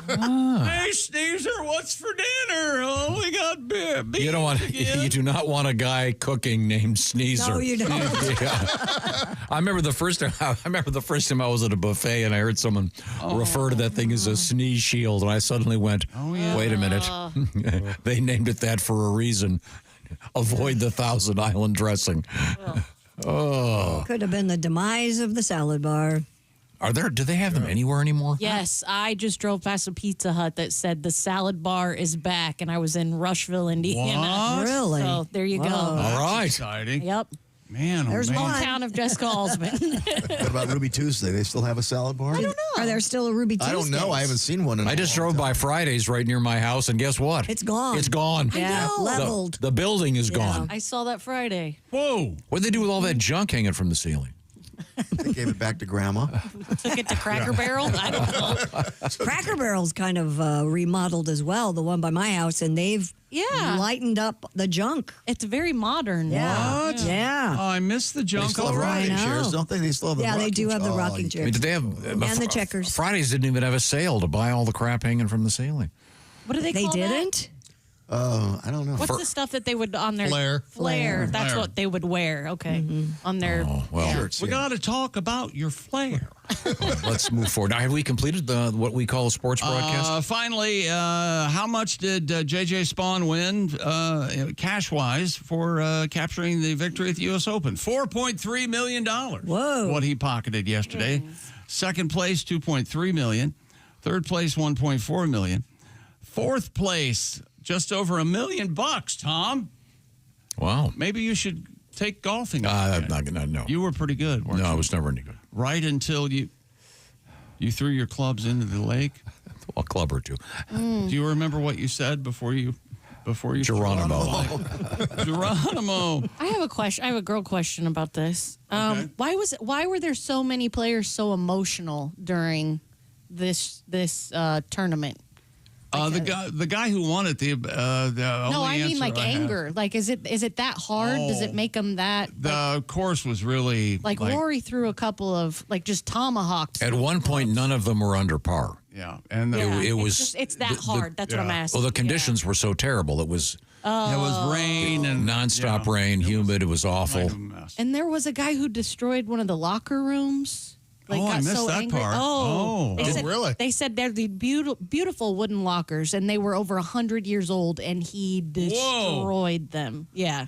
Hey, Sneezer, what's for dinner? Oh, we got beef. You do not want a guy cooking named Sneezer. No, you don't. Yeah. I remember the first time I was at a buffet and I heard someone refer to that thing as a sneeze shield, and I suddenly went, wait a minute. They named it that for a reason. Avoid the Thousand Island dressing. Could have been the demise of the salad bar. Do they have them anywhere anymore? Yes, I just drove past a Pizza Hut that said the salad bar is back, and I was in Rushville, Indiana. What? Really? So there you go. All right. Exciting. Yep. Man, There's one. Hometown of Jessica Alsman. What about Ruby Tuesday? They still have a salad bar? I don't know. Are there still a Ruby Tuesday? I don't know. I haven't seen one in I just drove by Fridays right near my house, and guess what? It's gone. It's gone. Yeah, leveled. The building is gone. I saw that Friday. Whoa. What did they do with all that junk hanging from the ceiling? They gave it back to Grandma. Took it to Cracker Barrel? I don't know. Cracker Barrel's kind of remodeled as well, the one by my house, and they've lightened up the junk. It's very modern. Yeah. What? Yeah. Oh, I missed the They junk still have already. rocking chairs, don't they? They still have the Yeah, they do have the rocking I chairs. mean, did they have And the checkers. Fridays didn't even have a sale to buy all the crap hanging from the ceiling. What do they call They that? didn't? I don't know. What's the stuff that they would on their Flare. That's Flare. what they would wear. Okay, on their. Shirts, We yeah. got to talk about your flair. Let's move forward. Now, have we completed what we call a sports broadcast? Finally, how much did J.J. Spawn win cash-wise for capturing the victory at the U.S. Open? $4.3 million. Whoa. What he pocketed yesterday. Second place, $2.3 million. Third place, $1.4 million. Fourth place, just over $1 million, Tom. Wow. Maybe you should take golfing. No. You were pretty good, weren't you? No, I was never any good. Right until you threw your clubs into the lake. A club or two. Do you remember what you said before you Geronimo. Geronimo. I have a question. I have a girl question about this. Why were there so many players so emotional during this tournament? The guy who won it. No, I mean like anger. Like, is it that hard? Does it make them that? The course was really like Rory threw a couple of just tomahawks. At one point, none of them were under par. Yeah, and it was it's that hard. That's what I'm asking. Well, the conditions were so terrible. It was it was rain and nonstop rain, humid. It was awful. And there was a guy who destroyed one of the locker rooms. I missed that angry. part. Really? They said they're the beautiful wooden lockers, and they were over 100 years old, and he destroyed them. Yeah.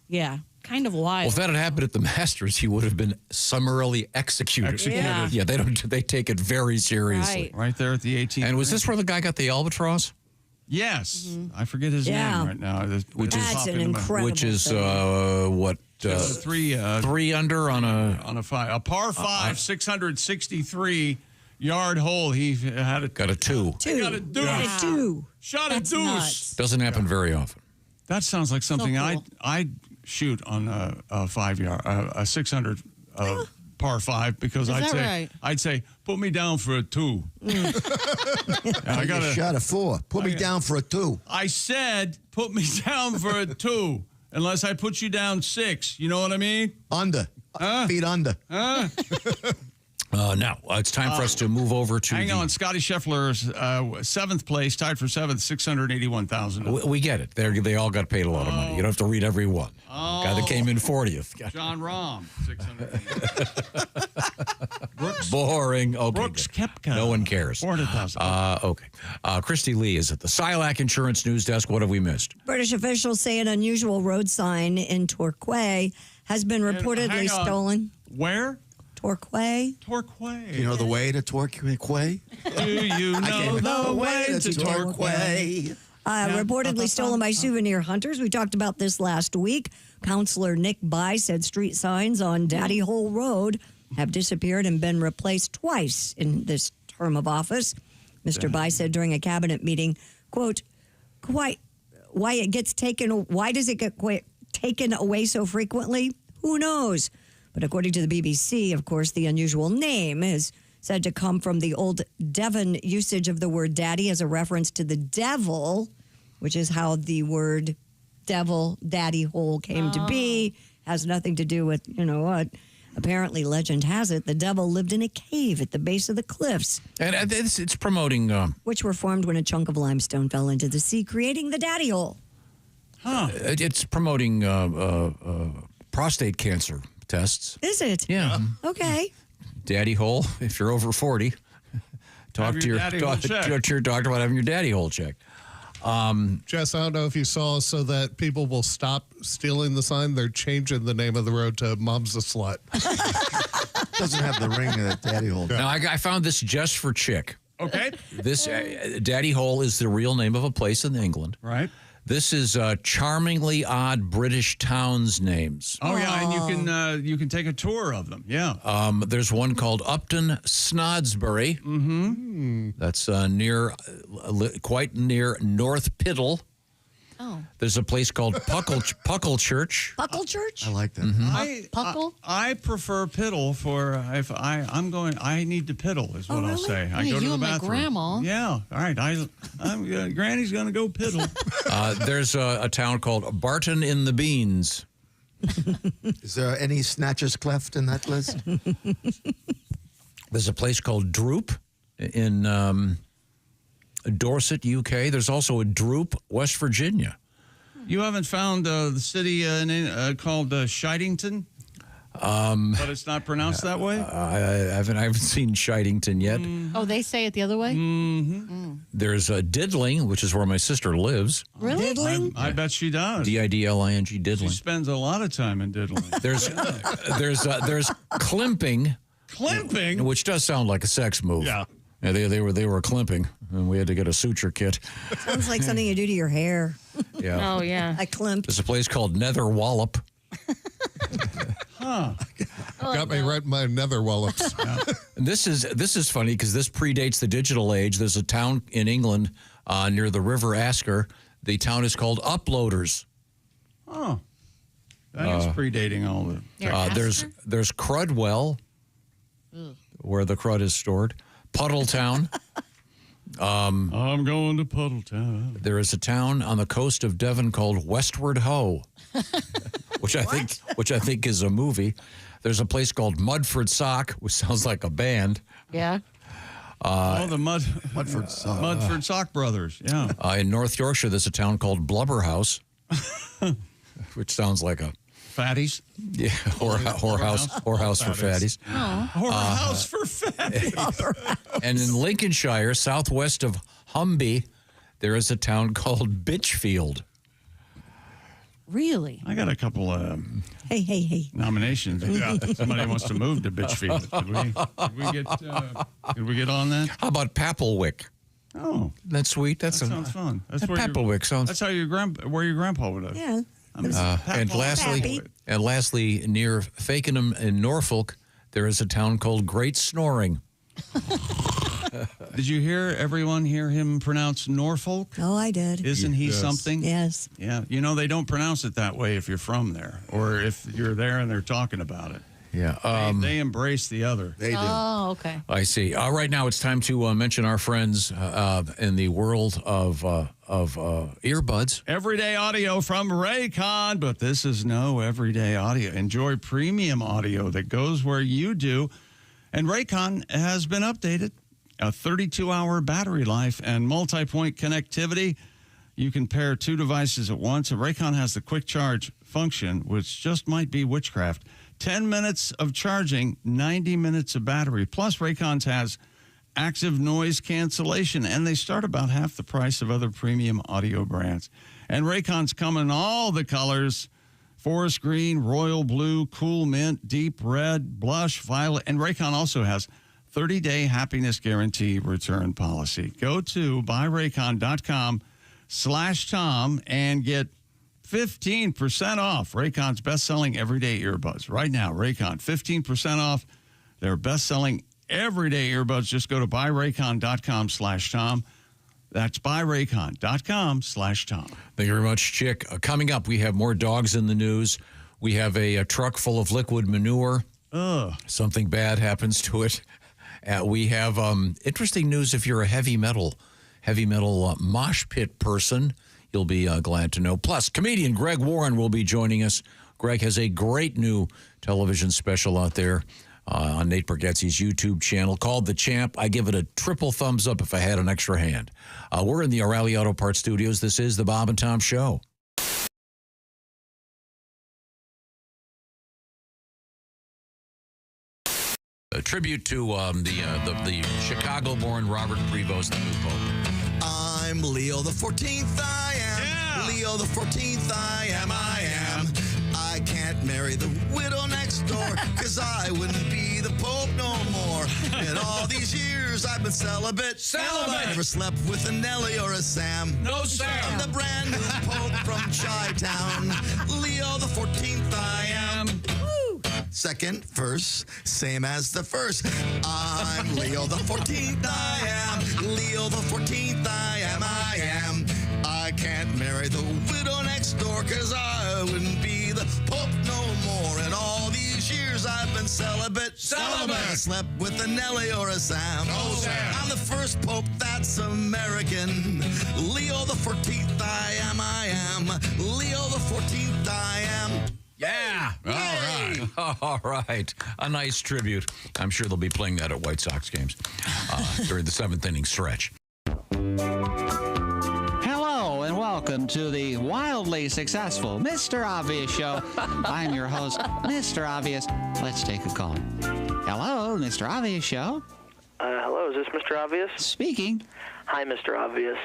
Yeah. Kind of wild. Well, if that had happened at the Masters, he would have been summarily executed. Yeah. They take it very seriously. Right there at the 18th. And was this where the guy got the albatross? Yes. I forget his name right now. That's an incredible Which is thing. what? Three under on a par 5, 663-yard hole. He had got a 2. Got a 2. Got a 2. Shot a deuce. Doesn't happen very often. That sounds like something cool. I'd shoot on a 5-yard, a 600 par 5 because I'd say, put me down for a 2. I got a shot of 4. Put me down for a 2. I said, put me down for a 2, unless I put you down 6. You know what I mean? Under. Feet under. Now, it's time for us to move over to Hang on. Scotty Scheffler's 7th place, tied for 7th, $681,000. We get it. They all got paid a lot of money. You don't have to read every one. Guy that came in 40th. John Rahm, 600. Boring. Okay, Brooks Koepka. No one cares. 400,000. Okay. Christy Lee is at the Silac Insurance News Desk. What have we missed? British officials say an unusual road sign in Torquay has been reportedly stolen. Where? Torquay. Torquay. Do you know the way to Torquay? Do you know the way to Torquay? Reportedly stolen by souvenir hunters. We talked about this last week. Counselor Nick By said street signs on Daddy Hole Road have disappeared and been replaced twice in this term of office. Mr. By said during a cabinet meeting, quote, why does it get taken away so frequently? Who knows? But according to the BBC, of course, the unusual name is said to come from the old Devon usage of the word daddy as a reference to the devil, which is how the word devil, daddy hole came to be. Has nothing to do with, you know what? Apparently, legend has it, the devil lived in a cave at the base of the cliffs. And it's promoting... which were formed when a chunk of limestone fell into the sea, creating the daddy hole. It's promoting prostate cancer tests. Is it? Yeah. Okay. Daddy hole, if you're over 40, talk to your doctor about having your daddy hole checked. Jess, I don't know if you saw, so that people will stop stealing the sign, they're changing the name of the road to Mom's a Slut. Doesn't have the ring of that daddy hole. Now, I found this just for Chick. Okay. This Daddy Hole is the real name of a place in England. Right. This is charmingly odd British towns names. Oh, yeah, and you can take a tour of them. Yeah. There's one called Upton Snodsbury. Mm-hmm. That's quite near North Piddle. Oh. There's a place called Puckle-Church. Puckle-Church? I like that. Mm-hmm. Puckle? I prefer Piddle for if I'm going. I need to Piddle is what I'll say. I Yeah, go to you the and my bathroom. grandma. Yeah. All right. I'm Granny's gonna go Piddle. There's a town called Barton in the Beans. Is there any snatchers cleft in that list? There's a place called Droop in Dorset, UK. There's also a Droop, West Virginia. You haven't found the city called Shidington? But it's not pronounced that way? I haven't seen Shidington yet. Oh, they say it the other way? Mm-hmm. There's Diddling, which is where my sister lives. Really? Diddling? I bet she does. Didling, Diddling. She spends a lot of time in Diddling. There's Climping. Climping? Which does sound like a sex move. Yeah. Yeah, they were climping, and we had to get a suture kit. Sounds like something you do to your hair. Yeah. Oh, yeah. I climped. There's a place called Nether Wallop. Huh. Got me right in my nether wallops. And this is funny because this predates the digital age. There's a town in England near the River Asker. The town is called Uploaders. Oh. That is predating all the... There's Crudwell, where the crud is stored. Puddletown. I'm going to Puddletown. There is a town on the coast of Devon called Westward Ho, which I think is a movie. There's a place called Mudford Sock, which sounds like a band. Yeah. The Mudford Sock Brothers. Yeah. In North Yorkshire, there's a town called Blubberhouse, which sounds like a fatties. Yeah, whorehouse for fatties. Whorehouse for fatties. And in Lincolnshire, southwest of Humby, there is a town called Bitchfield. Really? I got a couple hey nominations. Yeah. Somebody wants to move to Bitchfield. Could we get on that? How about Papelwick? Oh, that's sweet. That sounds fun. That's where Papelwick sounds. That's how where your grandpa would have. Yeah. And lastly, near Fakenham in Norfolk, there is a town called Great Snoring. Did you everyone hear him pronounce Norfolk? Oh, I did. Isn't he something? Yes. Yeah. They don't pronounce it that way if you're from there or if you're there and they're talking about it. Yeah. They embrace the other. They do. Oh, okay. I see. Right now, it's time to mention our friends in the world of earbuds. Everyday audio from Raycon, but this is no everyday audio. Enjoy premium audio that goes where you do. And Raycon has been updated. A 32-hour battery life and multi-point connectivity. You can pair two devices at once. And Raycon has the quick charge function, which just might be witchcraft. 10 minutes of charging, 90 minutes of battery. Plus, Raycon's has active noise cancellation, and they start about half the price of other premium audio brands. And Raycon's come in all the colors: forest green, royal blue, cool mint, deep red, blush, violet. And Raycon also has 30-day happiness guarantee return policy. Go to buyraycon.com/Tom and get 15% off Raycon's best-selling everyday earbuds. Right now, Raycon, 15% off their best-selling everyday earbuds. Just go to buyraycon.com/Tom. That's buyraycon.com/Tom. Thank you very much, Chick. Coming up, we have more dogs in the news. We have a truck full of liquid manure. Something bad happens to it. We have interesting news if you're a heavy metal mosh pit person. You'll be glad to know. Plus, comedian Greg Warren will be joining us. Greg has a great new television special out there on Nate Bargatze's YouTube channel called The Champ. I give it a triple thumbs up if I had an extra hand. We're in the O'Reilly Auto Parts Studios. This is the Bob and Tom Show. A tribute to the Chicago-born Robert Prevost, the new pope. I'm Leo the 14th, I am. Yeah. Leo the 14th, I am. I can't marry the widow next door, because I wouldn't be the Pope no more. In all these years, I've been celibate. Never slept with a Nelly or a Sam. No Sam. I'm the brand new Pope from Chi-Town. Leo the 14th, I am. Second verse, same as the first. I'm Leo the 14th, I am. Leo the 14th, I am. I can't marry the widow next door, because I wouldn't be the Pope no more. In all these years I've been celibate. Never slept with a Nelly or a Sam. No Sam. I'm the first Pope that's American. Leo the 14th, I am. Leo the 14th, I am. Yeah. All right. A nice tribute. I'm sure they'll be playing that at White Sox games during the seventh inning stretch. Hello and welcome to the wildly successful Mr. Obvious Show. I'm your host, Mr. Obvious. Let's take a call. Hello, Mr. Obvious Show. Hello, is this Mr. Obvious? Speaking. Hi, Mr. Obvious.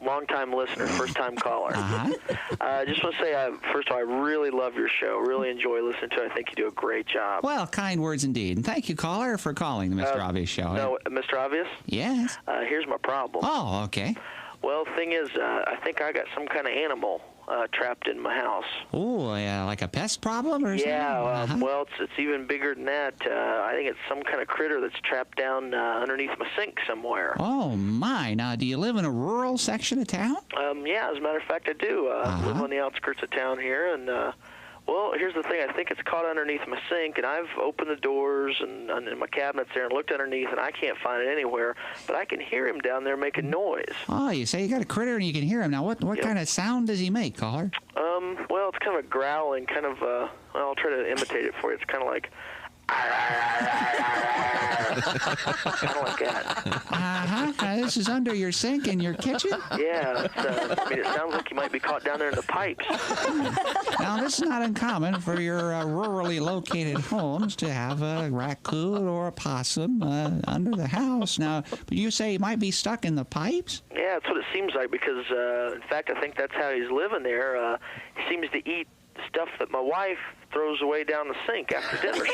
Long-time listener, first-time caller. Just want to say, first of all, I really love your show. Really enjoy listening to it. I think you do a great job. Well, kind words indeed. And thank you, caller, for calling the Mr. Obvious Show. No, Mr. Obvious? Yes? Here's my problem. Oh, okay. Well, the thing is, I think I got some kind of animal trapped in my house. Oh, yeah, like a pest problem or something? Yeah, well, it's even bigger than that. I think it's some kind of critter that's trapped down underneath my sink somewhere. Oh, my. Now, do you live in a rural section of town? Yeah, as a matter of fact, I do. I live on the outskirts of town here, and well, here's the thing. I think it's caught underneath my sink, and I've opened the doors and my cabinets there and looked underneath, and I can't find it anywhere. But I can hear him down there making noise. Oh, you say you got a critter and you can hear him. Now, what kind of sound does he make, caller? Well, it's kind of a growling, kind of, well, I'll try to imitate it for you. It's kind of like... kind of like that. This is under your sink in your kitchen? Yeah. I mean, it sounds like you might be caught down there in the pipes. Now, this is not uncommon for your rurally located homes to have a raccoon or a possum under the house. Now, but you say he might be stuck in the pipes? Yeah, that's what it seems like, because, in fact, I think that's how he's living there. He seems to eat stuff that my wife throws away down the sink after dinner.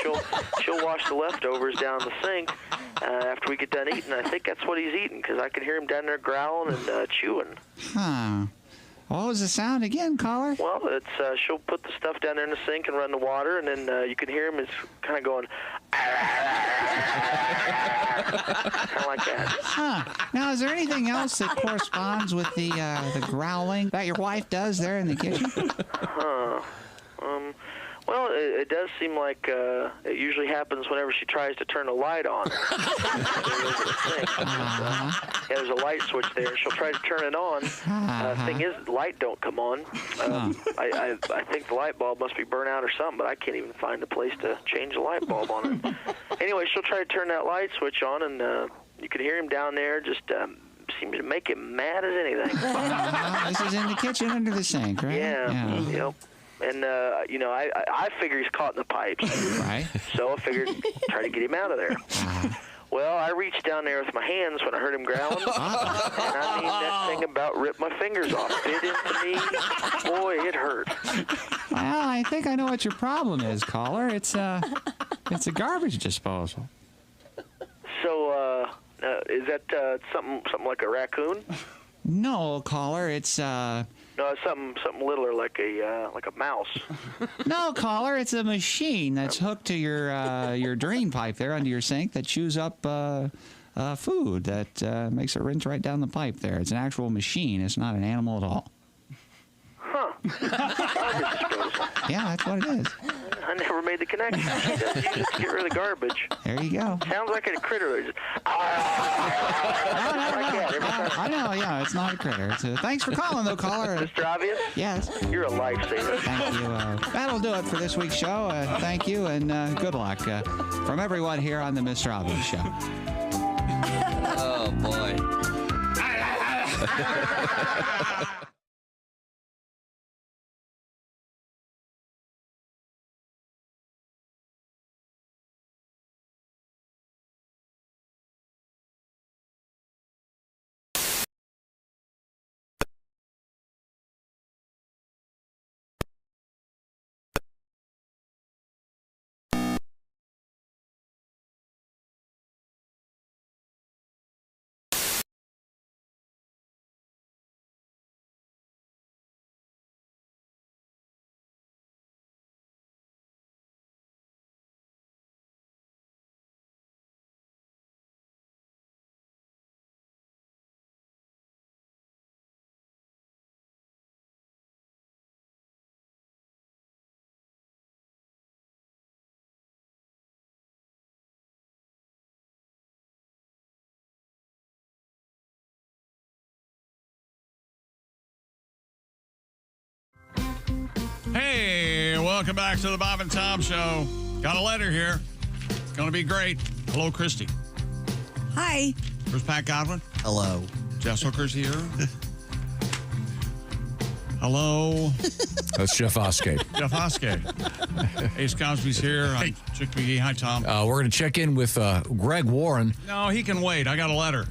She'll wash the leftovers down the sink after we get done eating. I think that's what he's eating, because I can hear him down there growling and chewing. Huh. What was the sound again, caller? Well, it's she'll put the stuff down there in the sink and run the water, and then you can hear him. It's kind of going. of like that. Huh. Now, is there anything else that corresponds with the growling that your wife does there in the kitchen? Well, it does seem like it usually happens whenever she tries to turn a light on. There's a light switch there, and she'll try to turn it on. Thing is, the light don't come on. I think the light bulb must be burnt out or something, but I can't even find a place to change the light bulb on it. Anyway, she'll try to turn that light switch on, and you can hear him down there just seems to make him mad as anything. This is in the kitchen under the sink, right? Yeah. Yep. And, I figure he's caught in the pipes. Right. So I figured try to get him out of there. Well, I reached down there with my hands when I heard him growling. And I mean, that thing about ripped my fingers off. Bit into me. Boy, it hurt. Well, I think I know what your problem is, caller. It's a garbage disposal. So, is that something like a raccoon? No, caller. It's No, it's something littler like a mouse. No, caller, it's a machine that's hooked to your drain pipe there under your sink that chews up food that makes it rinse right down the pipe there. It's an actual machine. It's not an animal at all. Huh. Yeah, that's what it is. I never made the connection. She does use it to get rid of garbage. There you go. Sounds like a critter. Just, I know, yeah, it's not a critter. Thanks for calling, though, caller. Mr. Obvious? Yes. You're a lifesaver. Thank you. That'll do it for this week's show. Thank you, and good luck from everyone here on the Mr. Obvious Show. Oh, boy. Hey, welcome back to the Bob and Tom Show. Got a letter here. It's going to be great. Hello, Christy. Hi. There's Pat Godwin. Hello. Jess Hooker's here. Hello. That's Jeff Oskey. Jeff Oskey. Ace Cosby's here. Hi, Chick McGee. Hi, Tom. We're going to check in with Greg Warren. No, he can wait. I got a letter.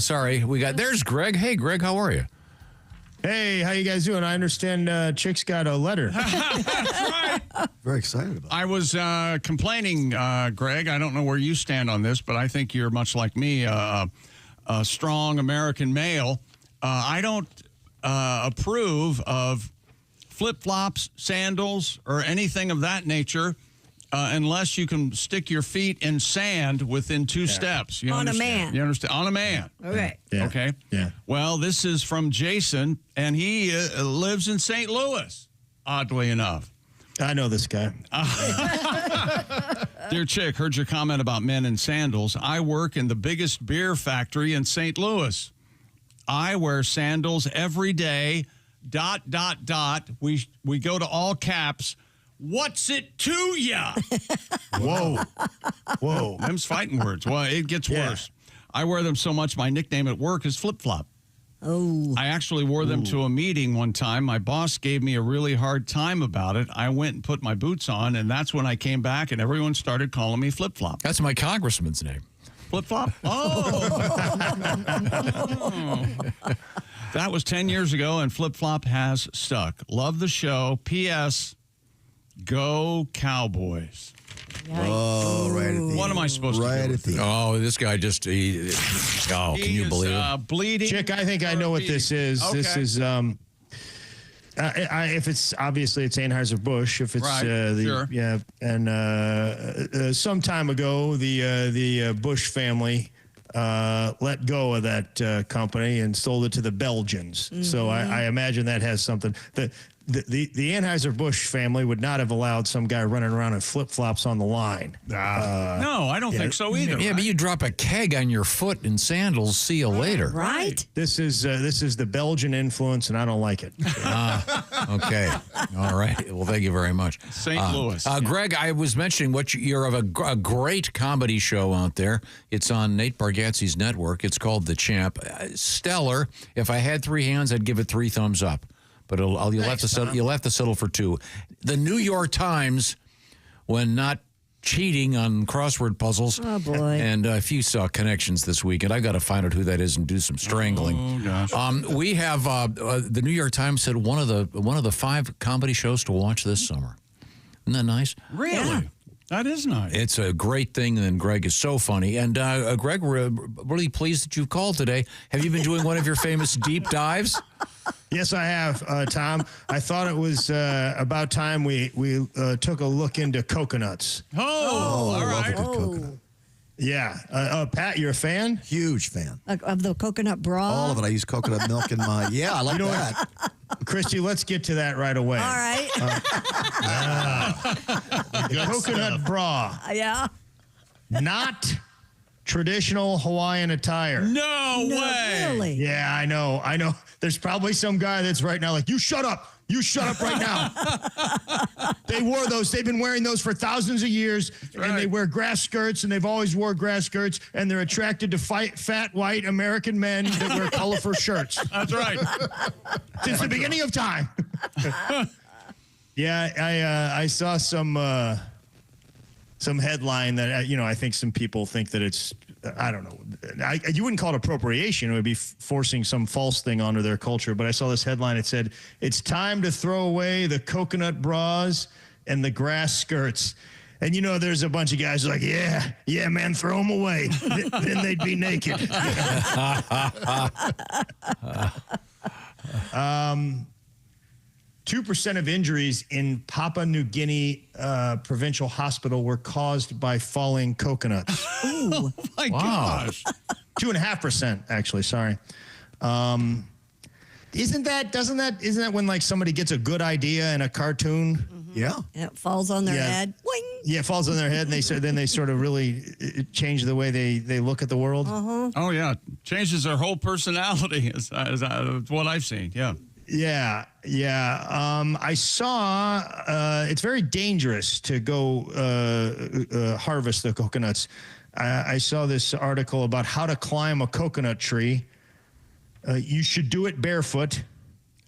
Sorry. There's Greg. Hey, Greg, how are you? Hey, how you guys doing? I understand Chick's got a letter. Very excited about it. I was complaining, Greg. I don't know where you stand on this, but I think you're much like me, a strong American male. I don't approve of flip-flops, sandals, or anything of that nature unless you can stick your feet in sand within 2 steps. You on understand? a man. You understand? On a man. Okay. Yeah. Okay. Yeah. Well, this is from Jason, and he lives in St. Louis, oddly enough. I know this guy. Dear Chick, heard your comment about men in sandals. I work in the biggest beer factory in St. Louis. I wear sandals every day, ... We go to all caps. What's it to ya? Whoa. Whoa. Them's fighting words. Well, it gets worse. I wear them so much, my nickname at work is Flip Flop. Oh. I actually wore them to a meeting one time. My boss gave me a really hard time about it. I went and put my boots on, and that's when I came back, and everyone started calling me Flip Flop. That's my congressman's name. Flip Flop? Oh. That was 10 years ago, and Flip Flop has stuck. Love the show. P.S. Go Cowboys. Oh, right at the What am I supposed to do? At the Oh, this guy just, can you believe it? Bleeding. Chick, I think I know what this is. Okay. This is If it's obviously it's Anheuser-Busch. If it's sure. And some time ago, the Bush family let go of that company and sold it to the Belgians. Mm-hmm. So I imagine that has something. The Anheuser-Busch family would not have allowed some guy running around in flip-flops on the line. No, I don't think so either. Yeah, but you drop a keg on your foot in sandals, see you later. Right? This is the Belgian influence, and I don't like it. Okay. All right. Well, thank you very much. St. Louis. Greg, I was mentioning you're of a great comedy show out there. It's on Nate Bargatze's network. It's called The Champ. Stellar. If I had 3 hands, I'd give it 3 thumbs up. But you'll have to settle for 2. The New York Times, when not cheating on crossword puzzles, and if you saw Connections this weekend, I got to find out who that is and do some strangling. Oh gosh. We have the New York Times said one of the 5 comedy shows to watch this summer. Isn't that nice? Really? Yeah. That is nice. It's a great thing, and Greg is so funny. And Greg, we're really pleased that you've called today. Have you been doing one of your famous deep dives? Yes, I have, Tom. I thought it was about time we took a look into coconuts. Oh, all right. Coconut. Yeah. Pat, you're a fan? Huge fan. Of the coconut bra? All of it. I use coconut milk in my. Yeah, I like that. Christy, let's get to that right away. All right. The coconut bra. Yeah. Not traditional Hawaiian attire. No way. Really? Yeah, I know. There's probably some guy that's right now like, you shut up. You shut up right now. They wore those. They've been wearing those for thousands of years. Right. And they wear grass skirts, and they've always wore grass skirts. And they're attracted to fat, white American men that wear colorful shirts. That's right. Since the beginning of time. Yeah, I saw some headline that, I think some people think that it's, I don't know. You wouldn't call it appropriation. It would be forcing some false thing onto their culture. But I saw this headline. It said, it's time to throw away the coconut bras and the grass skirts. And, there's a bunch of guys like, yeah, man, throw them away. Then they'd be naked. 2% of injuries in Papua New Guinea Provincial Hospital were caused by falling coconuts. Ooh. Oh my gosh. 2.5%, actually. Sorry. Isn't that when like somebody gets a good idea in a cartoon? Mm-hmm. Yeah. It falls on their head. Boing. Yeah, it falls on their head, and they sort of really change the way they look at the world. Uh-huh. Oh yeah, changes their whole personality. Is what I've seen. Yeah. Yeah. I saw it's very dangerous to go harvest the coconuts. I saw this article about how to climb a coconut tree. You should do it barefoot.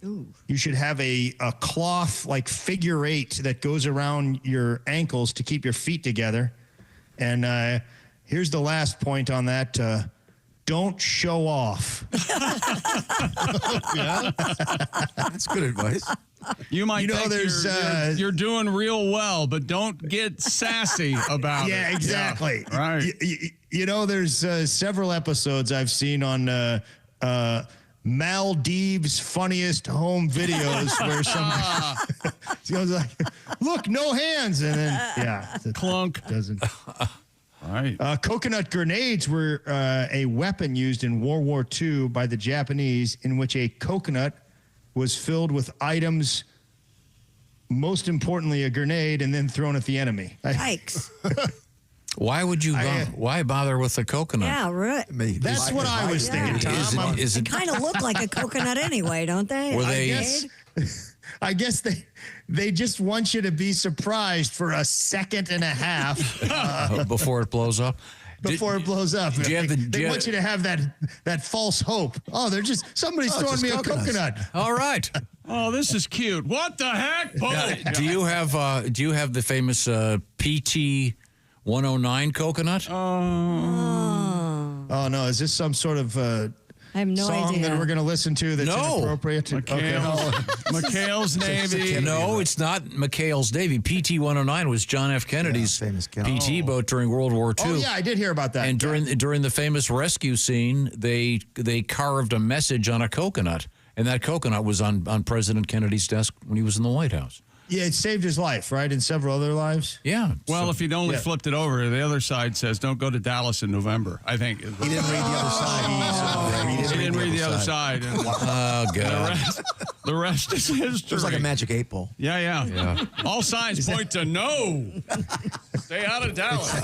Ooh. You should have a cloth like figure 8 that goes around your ankles to keep your feet together. And here's the last point on that. Don't show off. Yeah. That's good advice. You might think you're doing real well, but don't get sassy about it. Yeah, exactly. Yeah, right. There's several episodes I've seen on Maldives' funniest home videos where somebody goes like, look, no hands. And then, clunk. Doesn't. Right. Coconut grenades were a weapon used in World War II by the Japanese, in which a coconut was filled with items, most importantly a grenade, and then thrown at the enemy. Yikes. Why would you? Why bother with the coconut? Yeah, right. That's what I was thinking, Tom. Is They kind of look like a coconut anyway, don't they? Were they? I guess they just want you to be surprised for a second and a half before it blows up. Before it blows up, they want you to have that false hope. Oh, somebody's throwing me a coconut. All right. Oh, this is cute. What the heck? Do you have the famous PT 109 coconut? Oh no! Is this some sort of I have no song idea that we're going to listen to that's inappropriate? McHale's Navy. No, it's not McHale's Navy. PT 109 was John F. Kennedy's famous PT boat during World War II. Oh yeah, I did hear about that. And during the famous rescue scene, they carved a message on a coconut. And that coconut was on President Kennedy's desk when he was in the White House. Yeah, it saved his life, right? And several other lives. Yeah. Well, if he'd only flipped it over, the other side says, "Don't go to Dallas in November." I think He didn't read the other side. He didn't read the other side. And Oh, God. the rest is history. It was like a magic 8 ball. Yeah. All signs point to no. Stay out of Dallas.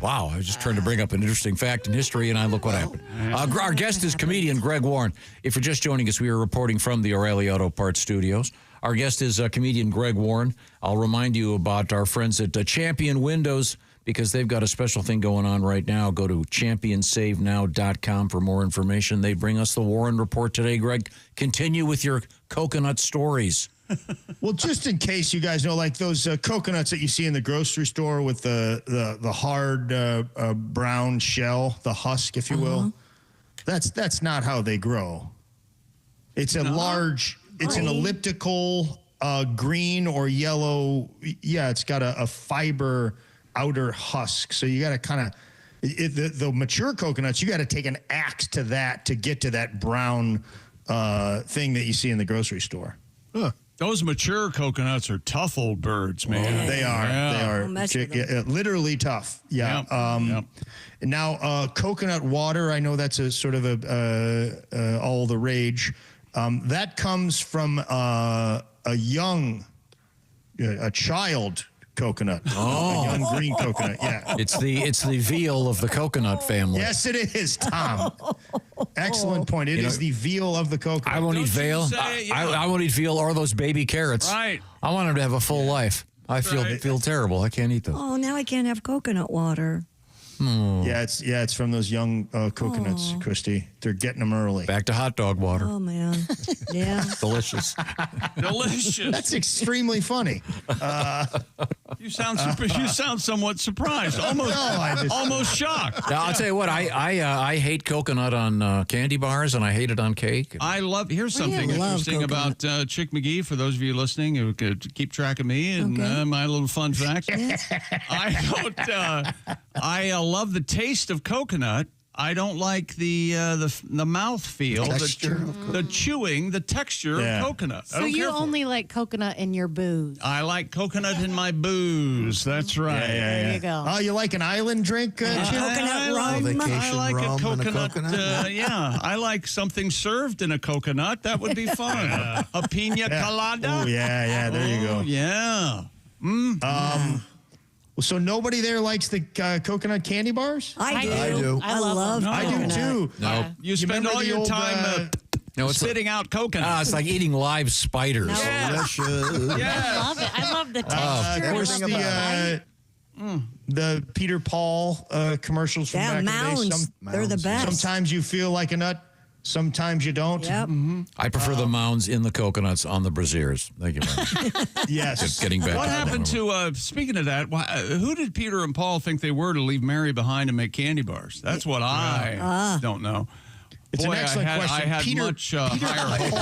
Wow, I was just trying to bring up an interesting fact in history, and look what happened. Our guest is comedian Greg Warren. If you're just joining us, we are reporting from the O'Reilly Auto Parts Studios. Our guest is comedian Greg Warren. I'll remind you about our friends at Champion Windows, because they've got a special thing going on right now. Go to championsavenow.com for more information. They bring us the Warren Report today. Greg, continue with your coconut stories. Well, just in case you guys know, like those coconuts that you see in the grocery store with the hard brown shell, the husk, if you will, that's not how they grow. It's an elliptical green or yellow. Yeah, it's got a fiber outer husk. So you got to kind of, the mature coconuts, you got to take an axe to that to get to that brown thing that you see in the grocery store. Huh. Those mature coconuts are tough old birds, man. They are. They are literally tough. Yeah. Now, coconut water, I know that's a sort of all the rage. That comes from a child coconut. A young green coconut. Yeah. It's the veal of the coconut family. Yes, it is, Tom. Excellent point. It is the veal of the coconut. I won't eat veal. I won't eat veal or those baby carrots. Right. I want them to have a full life. I feel terrible. I can't eat them. Oh, now I can't have coconut water. Yeah, it's from those young coconuts, Christy. They're getting them early. Back to hot dog water. Oh, man. Yeah. Delicious. Delicious. That's extremely funny. You sound somewhat surprised, almost shocked. Now, I'll tell you what, I hate coconut on candy bars, and I hate it on cake. Here's something interesting about Chick McGee, for those of you listening who could keep track of me and my little fun facts. I love the taste of coconut. I don't like the mouth feel, the chewing, the texture of coconut. So you only like coconut in your booze? I like coconut in my booze. That's right. There you go. Oh, you like an island drink? Coconut rum. I like a coconut. I like something served in a coconut. That would be fun. A pina colada. Oh, yeah. There you go. Yeah. So nobody there likes the coconut candy bars? I do. I love them. I do too. No. You spend all your time spitting out coconut. It's like eating live spiders. Delicious. I love it. I love the texture. Of course, the Peter Paul commercials from back in the day. They're the best. Sometimes you feel like a nut. Sometimes you don't. Yep. I prefer the mounds in the coconuts on the braziers. Thank you very much. Yes. Getting back. What happened to, speaking of that, who did Peter and Paul think they were to leave Mary behind and make candy bars? That's what I don't know. It's an excellent question. I had much higher hopes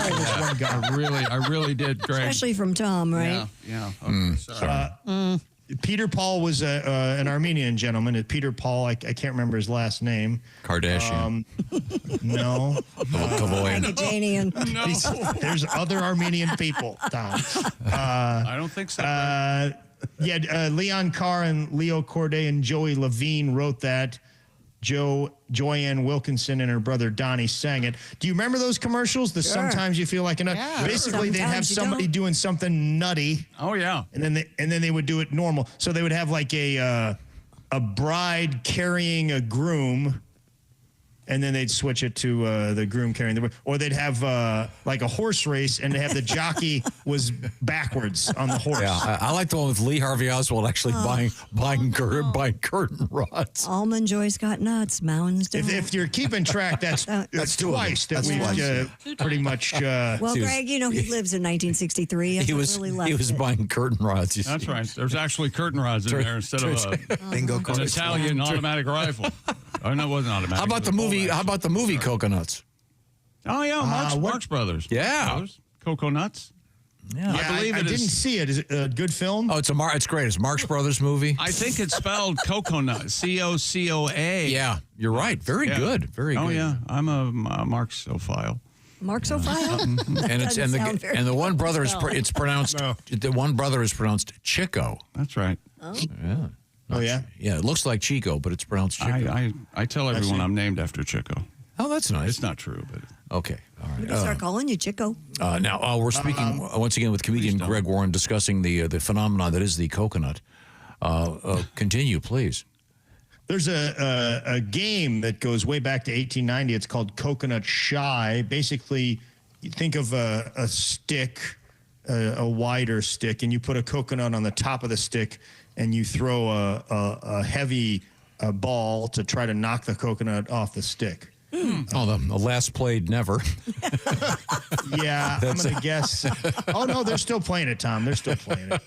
for that. I really did, Greg. Especially from Tom, right? Yeah. Okay, sorry. Peter Paul was an Armenian gentleman. Peter Paul, I can't remember his last name. Kardashian. No. Kardashian. No. There's other Armenian people, Tom. I don't think so. Leon Carr and Leo Corday and Joey Levine wrote that. Joanne Wilkinson and her brother Donnie sang it. Do you remember those commercials? Sometimes you feel like a nut. Yeah. Basically, they'd have somebody doing something nutty. Oh yeah, and then they would do it normal. So they would have like a bride carrying a groom, and then they'd switch it to the groom carrying the bride. Or they'd have like a horse race, and they have the jockey was backwards on the horse. Yeah, I like the one with Lee Harvey Oswald actually buying curtain rods. Almond Joy's got nuts. Mounds don't. If you're keeping track, that's twice that we've pretty much. Well, Greg, he lives in 1963. He was buying curtain rods. That's right. There's actually curtain rods in there instead of an Italian automatic rifle. Oh no, it wasn't automatic. How about the movie? How about the movie Coconuts? Oh yeah, Marx Brothers. Yeah, Coconuts. Yeah, I believe I didn't see it. Is it a good film? Oh, it's great. It's Marx Brothers movie. I think it's spelled coconut. COCOA. Yeah, you're right. Very good. Very good. Oh yeah, I'm a Marxophile. Marxophile? And the one brother is pronounced the one brother is pronounced Chico. That's right. Oh. Yeah. Yeah, it looks like Chico, but it's pronounced Chico. I tell everyone I'm named after Chico. Oh, that's nice. It's not true, but okay. All right. We can start calling you Chico. Now we're speaking once again with comedian Greg Warren, discussing the phenomenon that is the coconut. Continue, please. There's a game that goes way back to 1890. It's called Coconut Shy. Basically, you think of a stick, a wider stick, and you put a coconut on the top of the stick, and you throw a heavy ball to try to knock the coconut off the stick. Oh, the last played never. Yeah, I'm going to guess. Oh, no, they're still playing it, Tom. They're still playing it.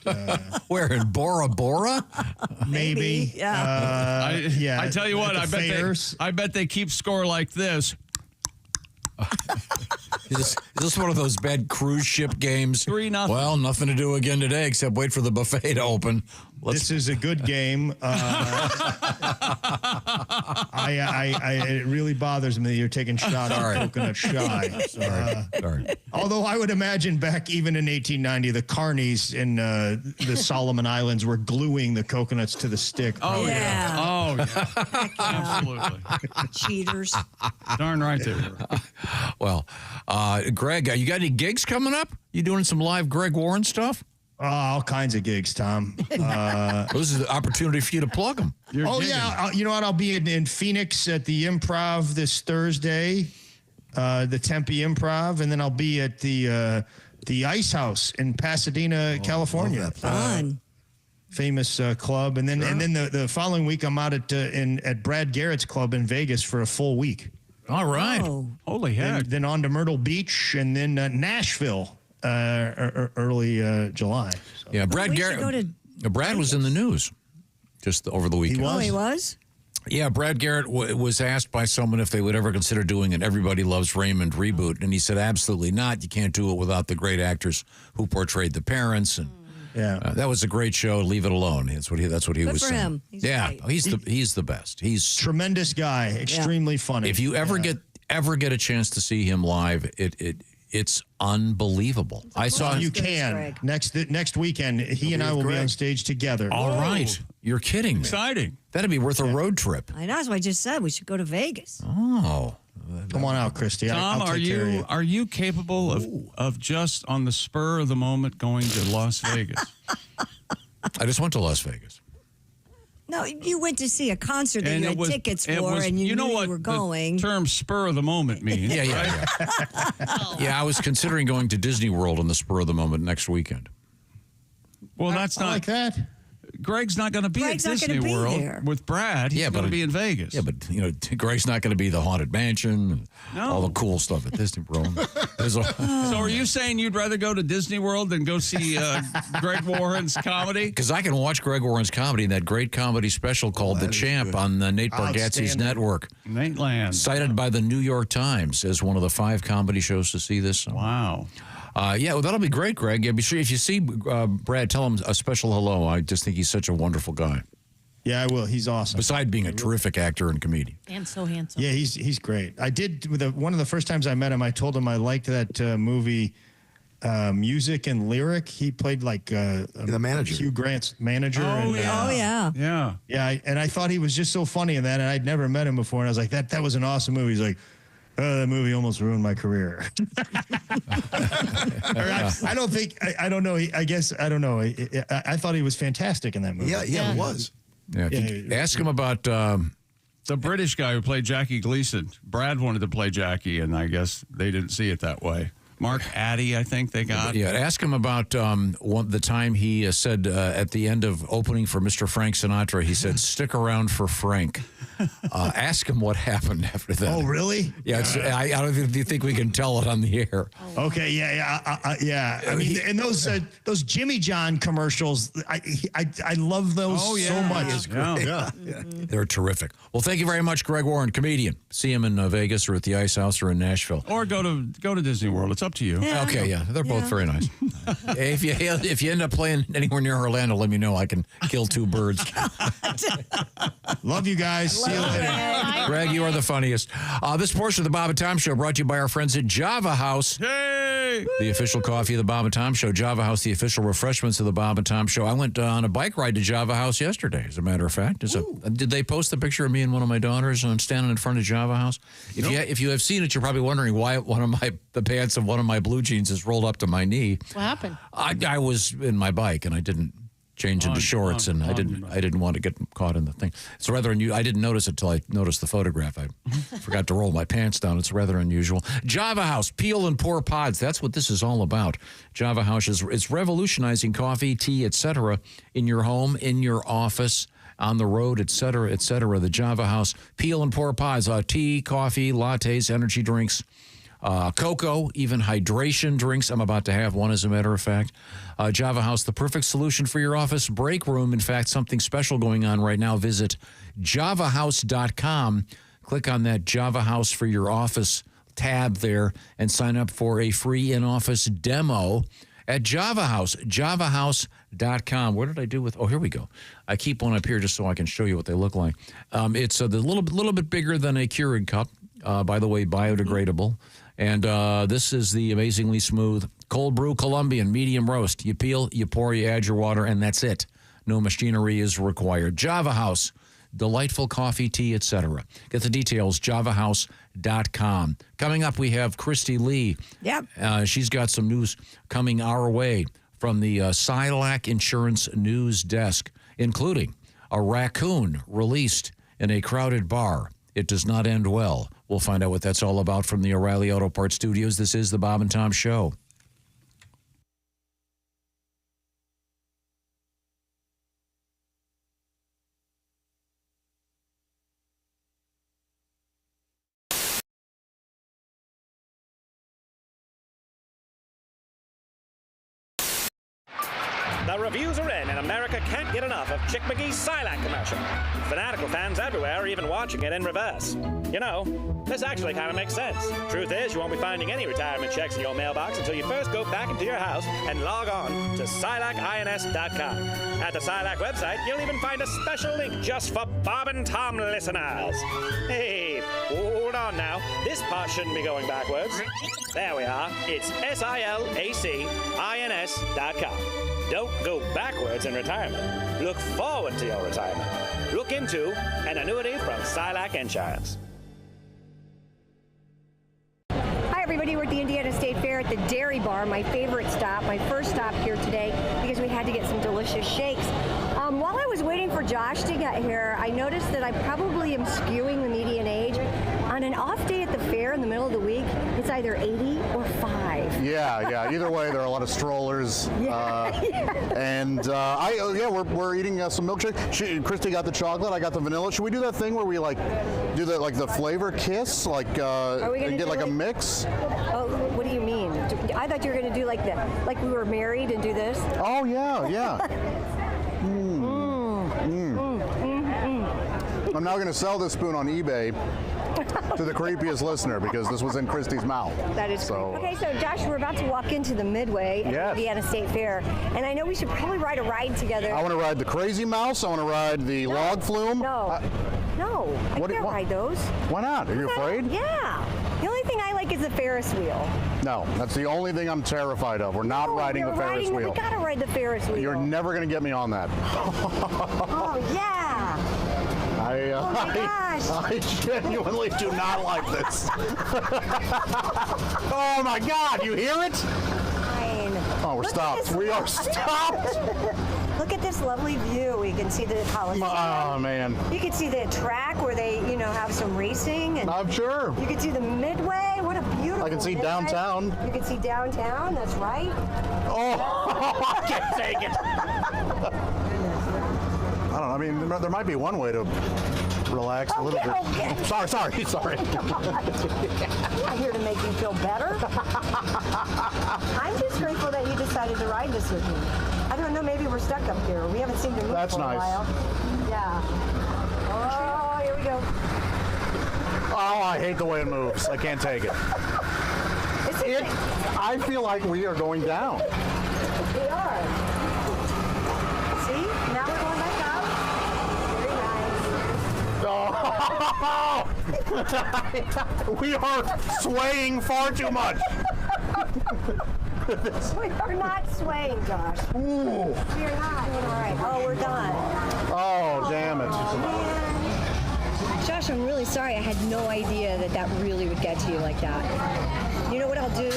Where, in Bora Bora? Maybe. I tell you what, at the I bet they keep score like this. Is this one of those bad cruise ship games? 3-0. Well, nothing to do again today except wait for the buffet to open. This is a good game. It really bothers me that you're taking shots at Coconut Shy. Sorry. Although I would imagine back even in 1890, the carnies in the Solomon Islands were gluing the coconuts to the stick. Oh, yeah. Oh, yeah. Absolutely. Cheaters. Darn right they were. Well, Greg, you got any gigs coming up? You doing some live Greg Warren stuff? All kinds of gigs, Tom. This is the opportunity for you to plug them. Yeah. You know what? I'll be in Phoenix at the Improv this Thursday, the Tempe Improv, and then I'll be at the Ice House in Pasadena, California. Fun. Famous club, and then the following week I'm out at Brad Garrett's club in Vegas for a full week. All right. Oh. Holy heck. Then on to Myrtle Beach, and then Nashville. Early July. So. Yeah, Brad Garrett. Brad was in the news just over the weekend. He was? Yeah, Brad Garrett was asked by someone if they would ever consider doing an Everybody Loves Raymond reboot, and he said absolutely not. You can't do it without the great actors who portrayed the parents, and that was a great show. Leave it alone. That's what he Good was for saying. him. He's great. He's the best. He's tremendous guy, extremely funny. If you ever get a chance to see him live, it's unbelievable. I saw you can next weekend. He and I will be on stage together. All right, you're kidding me. Exciting. That'd be worth a road trip. I know. That's what I just said. We should go to Vegas. Oh, come on out, Christy. Tom, I'll take care of you. Are you capable of just on the spur of the moment going to Las Vegas? I just went to Las Vegas. No, you went to see a concert that you had tickets for, and you knew you were going. The term "spur of the moment" means. Yeah. Yeah, I was considering going to Disney World on the spur of the moment next weekend. Well, that's not like that. Greg's not going to be at Disney World with Brad. He's going to be in Vegas. Yeah, but Greg's not going to be the Haunted Mansion and all the cool stuff at Disney World. So are you saying you'd rather go to Disney World than go see Greg Warren's comedy? Because I can watch Greg Warren's comedy in that great comedy special called The Champ on Nate Bargatze's network. Nate Land. Cited by the New York Times as one of the 5 comedy shows to see this summer. Wow. Well, that'll be great, Greg. Yeah, be sure if you see Brad, tell him a special hello. I just think he's such a wonderful guy. Yeah, I will. He's awesome. Besides being a terrific actor and comedian. And so handsome. Yeah, he's great. I did, one of the first times I met him, I told him I liked that movie, Music and Lyric. He played like the manager. Hugh Grant's manager. Yeah. Yeah, and I thought he was just so funny in that, and I'd never met him before, and I was like, that was an awesome movie. He's like, that movie almost ruined my career. I don't think, I don't know. I guess, I don't know. I thought he was fantastic in that movie. Yeah, it was. Yeah, ask him about the British guy who played Jackie Gleason. Brad wanted to play Jackie, and I guess they didn't see it that way. Mark Addy, I think they got. Yeah, ask him about the time he said at the end of opening for Mr. Frank Sinatra, he said, "Stick around for Frank." Ask him what happened after that. Oh, really? Yeah, I don't think we can tell it on the air. Okay, yeah. I mean, and those Jimmy John commercials, I love those so much. Yeah. They're terrific. Well, thank you very much, Greg Warren, comedian. See him in Vegas or at the Ice House or in Nashville. Or go to Disney World. It's up up to you. Yeah. Okay, yeah, they're both very nice. If you end up playing anywhere near Orlando, let me know. I can kill 2 birds. Love you guys. See you later. Greg, you are the funniest. This portion of the Bob and Tom Show brought to you by our friends at Java House. Hey! The official coffee of the Bob and Tom Show. Java House, the official refreshments of the Bob and Tom Show. I went on a bike ride to Java House yesterday, as a matter of fact. Did they post a picture of me and one of my daughters standing in front of Java House? If you have seen it, you're probably wondering why the pants of one of my blue jeans is rolled up to my knee. What happened? I was in my bike, and I didn't change into shorts, and I didn't want to get caught in the thing. It's rather unusual. I didn't notice it till I noticed the photograph. I forgot to roll my pants down. It's rather unusual. Java House, peel and pour pods. That's what this is all about. Java House is revolutionizing coffee, tea, etc. in your home, in your office, on the road, etc., etc. The Java House, peel and pour pods. Tea, coffee, lattes, energy drinks. Cocoa, even hydration drinks. I'm about to have one, as a matter of fact. Java House, the perfect solution for your office break room. In fact, something special going on right now. Visit javahouse.com. Click on that Java House for your office tab there and sign up for a free in-office demo at Java House, javahouse.com. What did I do with? Oh, here we go. I keep one up here just so I can show you what they look like. It's a little bit bigger than a Keurig cup. By the way, biodegradable. And this is the amazingly smooth cold brew Colombian medium roast. You peel, you pour, you add your water, and that's it. No machinery is required. Java House, delightful coffee, tea, etc. Get the details, javahouse.com. Coming up, we have Christy Lee. Yep. She's got some news coming our way from the Silac Insurance News Desk, including a raccoon released in a crowded bar. It does not end well. We'll find out what that's all about from the O'Reilly Auto Parts Studios. This is the Bob and Tom Show. The reviews are in, and America can't get enough of Chick McGee's Silac commercial. Fanatical fans everywhere are even watching it in reverse. You know, this actually kind of makes sense. Truth is, you won't be finding any retirement checks in your mailbox until you first go back into your house and log on to SilacINS.com. At the Silac website, you'll even find a special link just for Bob and Tom listeners. Hey, hold on now. This part shouldn't be going backwards. There we are. It's SilacINS.com. Don't go backwards in retirement. Look forward to your retirement. Look into an annuity from Silac Insurance. Hi, everybody. We're at the Indiana State Fair at the Dairy Bar, my favorite stop, my first stop here today, because we had to get some delicious shakes. While I was waiting for Josh to get here, I noticed that I probably am skewing the median age. On an off day at the fair in the middle of the week, it's either 80 or 5. Yeah. Either way, there are a lot of strollers. And we're eating some milkshake. Christy got the chocolate. I got the vanilla. Should we do that thing where we do the flavor kiss, and get a mix? Oh, what do you mean? I thought you were going to do like we were married and do this. Oh yeah. I'm now going to sell this spoon on eBay to the creepiest listener because this was in Christy's mouth. That is so. Okay, so Josh, we're about to walk into the Midway at the Indiana State Fair, and I know we should probably ride a ride together. I want to ride the Crazy Mouse. I want to ride the log flume. No, I can't ride those. Why not? Are you afraid? Yeah. The only thing I like is the Ferris wheel. No, that's the only thing I'm terrified of. We're not riding the Ferris wheel. We gotta ride the Ferris wheel. You're never going to get me on that. Oh, yeah. Oh my gosh. I genuinely do not like this. Oh my God, you hear it? Fine. Oh, we're stopped. We are stopped. Look at this lovely view. We can see the Coliseum. Oh man. You can see the track where they, have some racing. And I'm sure. You can see the Midway. What a beautiful I can see Midway. downtown. You can see downtown. That's right. Oh, I can't take it. I don't know. I mean, there might be one way to relax a little bit. Okay. Sorry. I'm not here to make you feel better. I'm just grateful that you decided to ride this with me. I don't know, maybe we're stuck up here. We haven't seen you move for a while. Yeah. Oh, here we go. Oh, I hate the way it moves. I can't take it. It's I feel like we are going down. We are. See? Now we're going back up. Very nice. We are swaying far too much. We are not swaying, Josh. Ooh. We are not. All right. Oh, we're done. Oh, damn it. Josh, I'm really sorry. I had no idea that really would get to you like that. You know what I'll do?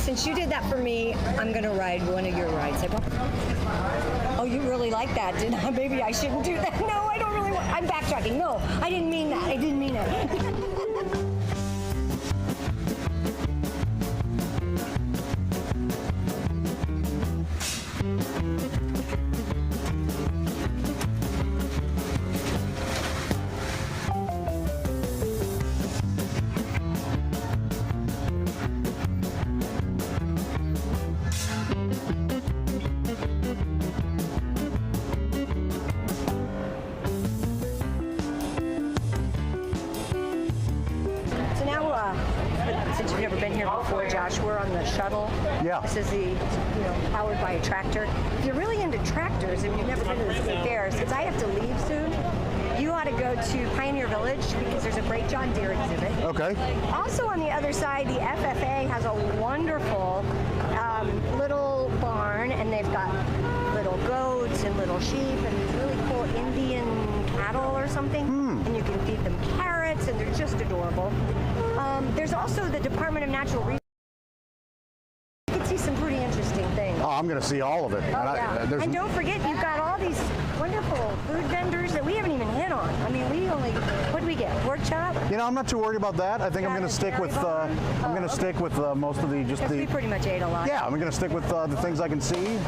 Since you did that for me, I'm going to ride one of your rides. Oh, you really like that, didn't I? Maybe I shouldn't do that. No, I don't really want... I'm backtracking. No, I didn't mean that. I didn't mean it. Since you've never been here before, Josh, we're on the shuttle. Yeah. This is the, powered by a tractor. If you're really into tractors and you've never been to the state fair, since I have to leave soon, you ought to go to Pioneer Village because there's a great John Deere exhibit. Okay. Also on the other side, the FFA has a wonderful little barn, and they've got little goats and little sheep and these really cool Indian cattle or something. And you can feed them carrots, and they're just adorable. There's also the Department of Natural Resources. You can see some pretty interesting things. Oh, I'm going to see all of it. And don't forget, you've got all these wonderful food vendors that we haven't even hit on. I mean, what do we get? Pork chop? I'm not too worried about that. I think I'm going to stick with stick with most of the We pretty much ate a lot. Yeah, I'm going to stick with the things I can see.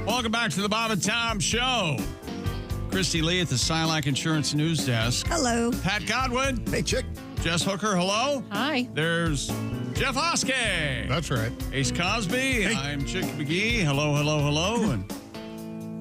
Welcome back to the Bob and Tom Show. Christy Lee at the Silac Insurance News Desk. Hello. Pat Godwin. Hey, Chick. Jess Hooker, hello. Hi. There's Jeff Hoskey. That's right. Ace Cosby. Hey. I'm Chick McGee. Hello, hello, hello. And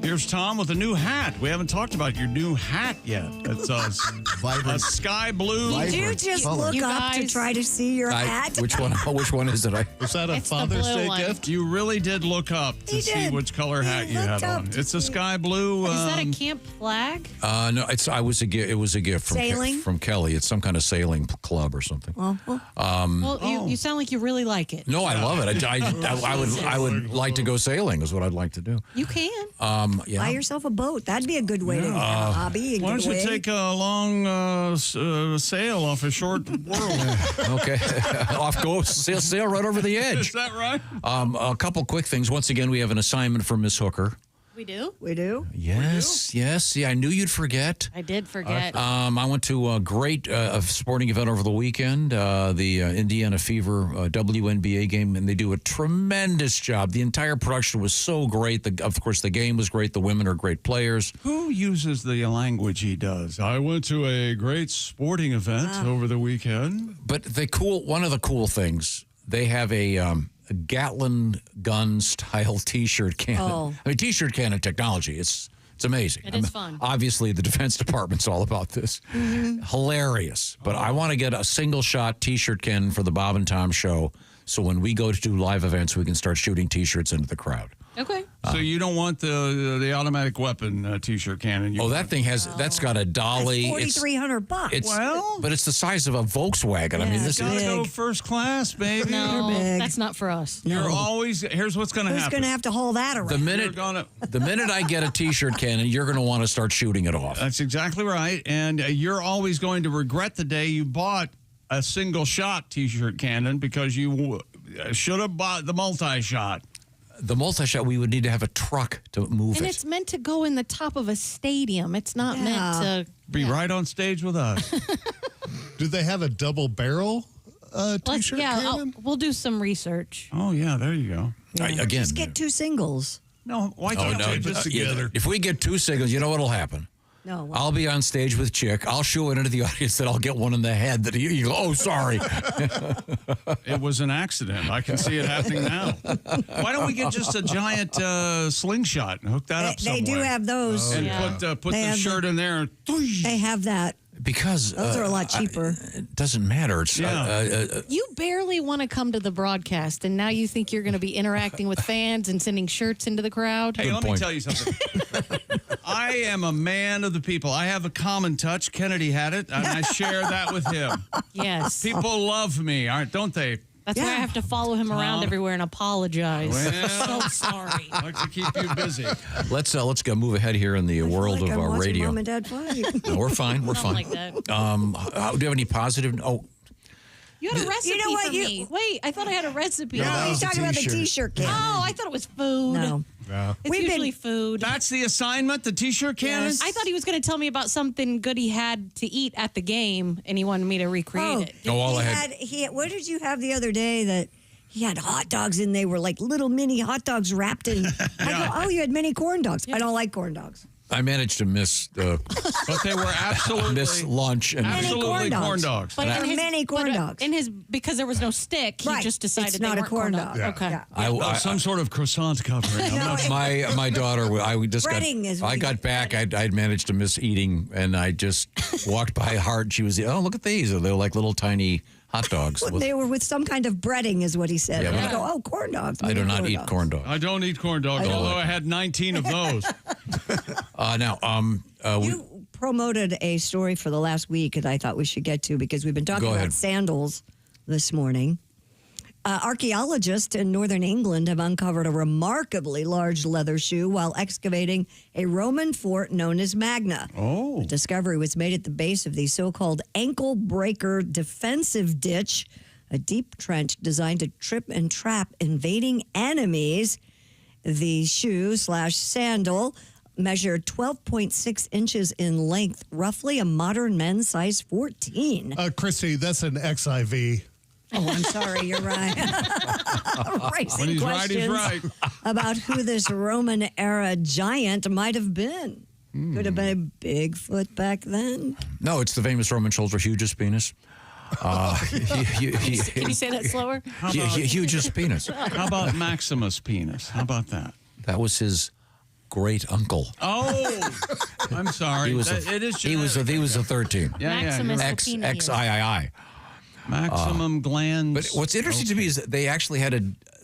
here's Tom with a new hat. We haven't talked about your new hat yet. It's a sky blue. Did you just look up to try to see your hat? Which one is it? Was that a Father's Day gift? You really did look up to see which color hat you had on. It's a sky blue. Is that a camp flag? No, it was a gift from Sailing? from Kelly. It's some kind of sailing club or something. You sound like you really like it. No, I love it. I would like to go sailing. Is what I'd like to do. You can. Yeah. Buy yourself a boat. That'd be a good way to have a hobby. Why don't you take a long sail off a short world? Okay. Go sail right over the edge. Is that right? A couple quick things. Once again, we have an assignment from Miss Hooker. We do? We do? Yes, yes. See, I knew you'd forget. I did forget. I went to a great sporting event over the weekend, the Indiana Fever WNBA game, and they do a tremendous job. The entire production was so great. Of course, the game was great. The women are great players. Who uses the language he does? I went to a great sporting event over the weekend. But one of the cool things, they have a Gatlin gun style T-shirt cannon. Oh. I mean, T-shirt cannon technology. It's amazing. It is fun. Obviously, the Defense Department's all about this. Hilarious. But I want to get a single shot T-shirt cannon for the Bob and Tom show, so when we go to do live events, we can start shooting T-shirts into the crowd. Okay. So you don't want the automatic weapon T-shirt cannon? That thing that's got a dolly. It's $4,300. But it's the size of a Volkswagen. I mean, this gotta is go first class, baby. No, that's not for us. You're always. Here's what's going to happen. Who's going to have to haul that around? the minute I get a T-shirt cannon, you're going to want to start shooting it off. That's exactly right, and you're always going to regret the day you bought a single shot T-shirt cannon because you should have bought the multi-shot. The multi-shot, we would need to have a truck to move And it. it's meant to go in the top of a stadium. It's not meant to be right on stage with us. Do they have a double barrel T-shirt cannon? We'll do some research. Oh, yeah, there you go. Again. Just get two singles. No, why can't we put this together? If we get two singles, you know what'll happen? No. I'll be on stage with Chick. I'll show it into the audience that I'll get one in the head that you go, oh, sorry. It was an accident. I can see it happening now. Why don't we get just a giant slingshot and hook that up somewhere? They do have those. And put the shirt in there. They have that. Because those are a lot cheaper. It doesn't matter. It's, You barely want to come to the broadcast, and now you think you're going to be interacting with fans and sending shirts into the crowd? Hey, let me tell you something. I am a man of the people. I have a common touch. Kennedy had it, and I share that with him. Yes. People love me, don't they? That's why I have to follow him around everywhere and apologize. Well, so sorry. I like to keep you busy. Let's go move ahead here in the world of radio. Mom and Dad fight. No, we're fine. We're fine. Like that. Do you have any positive? Oh, you had a recipe for me. Wait, I thought I had a recipe. No, he's talking about the T-shirt cannon. Oh, I thought it was food. No. It's usually food. That's the assignment, the T-shirt cannon? Yes. I thought he was going to tell me about something good he had to eat at the game, and he wanted me to recreate it. What did you have the other day that he had hot dogs and they were like little mini hot dogs wrapped in? I go, you had mini corn dogs. I don't like corn dogs. I managed to miss but they were absolutely miss lunch and absolutely corn dogs. But many corn dogs. Because there was no stick, he just decided it's not they a weren't corn dog. dogs. Okay. I some sort of croissant covering. my daughter, I got back. I'd managed to miss eating, and I just walked by hard. She was, look at these. They're like little tiny hot dogs. They were with some kind of breading, is what he said. Yeah, I go, corn dogs. I do not eat corn dogs. I don't eat corn dogs, although I had 19 of those. You promoted a story for the last week that I thought we should get to because we've been talking about sandals this morning. Archaeologists in northern England have uncovered a remarkably large leather shoe while excavating a Roman fort known as Magna. Oh. The discovery was made at the base of the so-called ankle breaker defensive ditch, a deep trench designed to trip and trap invading enemies. The shoe/sandal measured 12.6 inches in length, roughly a modern men's size 14. Christy, that's an XIV. Oh, I'm sorry. You're right. When he's right, he's right. About who this Roman-era giant might have been. Could have been a Bigfoot back then. No, it's the famous Roman shoulder hugest penis. Can you say that slower? Hugest penis. How about Maximus penis? How about that? That was his great uncle. Oh, I'm sorry. He was he was a 13. Maximus XIII. Maximum glands. But what's interesting to me is that they actually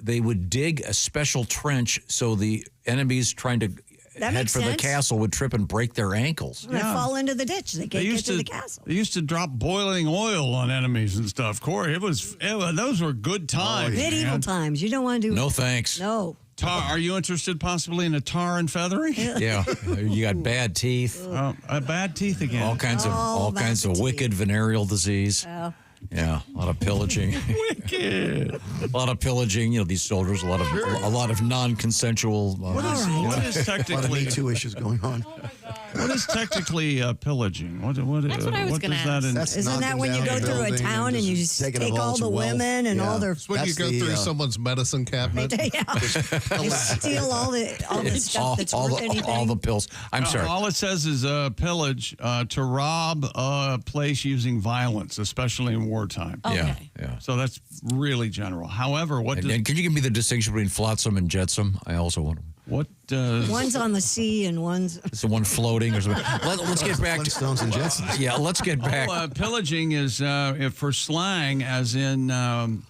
they would dig a special trench so the enemies trying to head for the castle would trip and break their ankles. They fall into the ditch. They can't get to the castle. They used to drop boiling oil on enemies and stuff. Corey, those were good times. Medieval times. You don't want to do No thanks. No. Are you interested possibly in a tar and feathery? Yeah, you got bad teeth. Bad teeth again. All kinds of wicked venereal disease. Oh. Yeah, a lot of pillaging. Wicked. A lot of pillaging. You know, these soldiers. A lot of non-consensual. What is technically A lot of Me Too issues going on. What is technically pillaging? That's what I was going to ask. Isn't that when you go through a town and you just take all the women and all their... It's when you go through someone's medicine cabinet. You steal all the stuff that's worth anything. All the pills. I'm sorry. All it says is pillage, to rob a place using violence, especially in wartime. Okay. Yeah. So that's really general. However, and can you give me the distinction between flotsam and jetsam? I also want to. What? One's on the sea and one's... It's the one floating or something. Let's get back to Flintstones and Jetsons. Yeah, let's get back. Pillaging is for slang, as in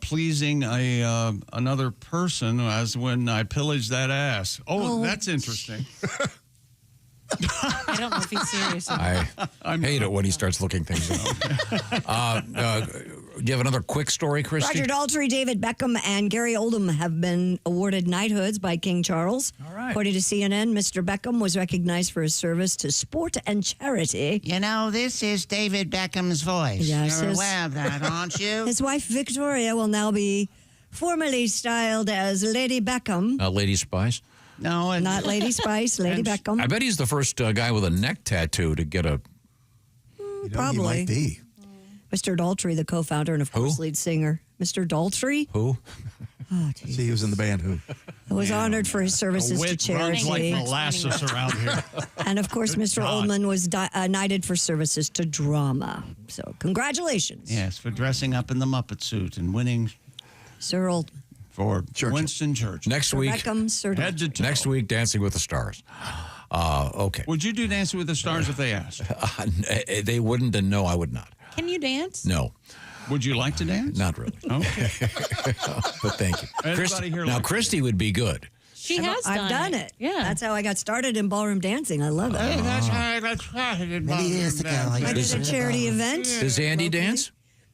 pleasing another person, as when I pillage that ass. Oh, that's interesting. I don't know if he's serious. I hate it when he starts looking things up. Do you have another quick story, Christy? Roger Daltrey, David Beckham, and Gary Oldham have been awarded knighthoods by King Charles. All right. According to CNN, Mr. Beckham was recognized for his service to sport and charity. You know, this is David Beckham's voice. Yes, You're aware of that, aren't you? His wife, Victoria, will now be formally styled as Lady Beckham. Lady Spice? No, not Lady Spice, Lady Beckham. I bet he's the first guy with a neck tattoo to get a... Probably. He might be. Mr. Daltrey, the co-founder and, of course, lead singer. Mr. Daltrey? Who? Oh, geez. See, he was in the band. Who? Was honored for his services to charity. Runs like molasses around here. And, of course, Mr. Oldman was knighted for services to drama. So, congratulations. Yes, for dressing up in the Muppet suit and winning... Sir Oldman. For Winston Churchill. Next week, Beckham, Sir head to toe. Next week, Dancing with the Stars. Okay. Would you do Dancing with the Stars if they asked? They wouldn't, and no, I would not. Can you dance? No. Would you like to dance? Not really. Okay. But thank you. Christy would be good. She has I've done it. Yeah. That's how I got started in ballroom dancing. I love it. Hey, that's how I did I did a charity event. Does Andy dance?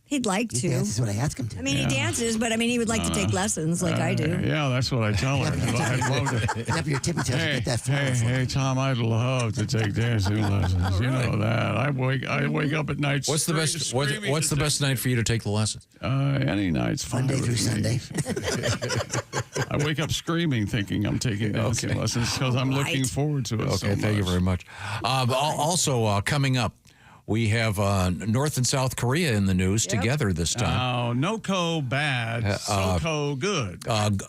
He'd like to. That's what I ask him to. I mean, he dances, but I mean, he would like to take lessons like I do. Yeah, that's what I tell her. I'd love to. Tap your tippy toes to get that flower. Hey, Tom, I'd love to take dancing lessons. You know that. I wake up at night. What's the best? What's the best night for you to take the lessons? Any night's fine. Monday through Sunday. I wake up screaming, thinking I'm taking dancing lessons because I'm looking forward to it. Okay, thank you very much. Also, coming up, we have North and South Korea in the news together this time. Oh, no-co bad, so-co good.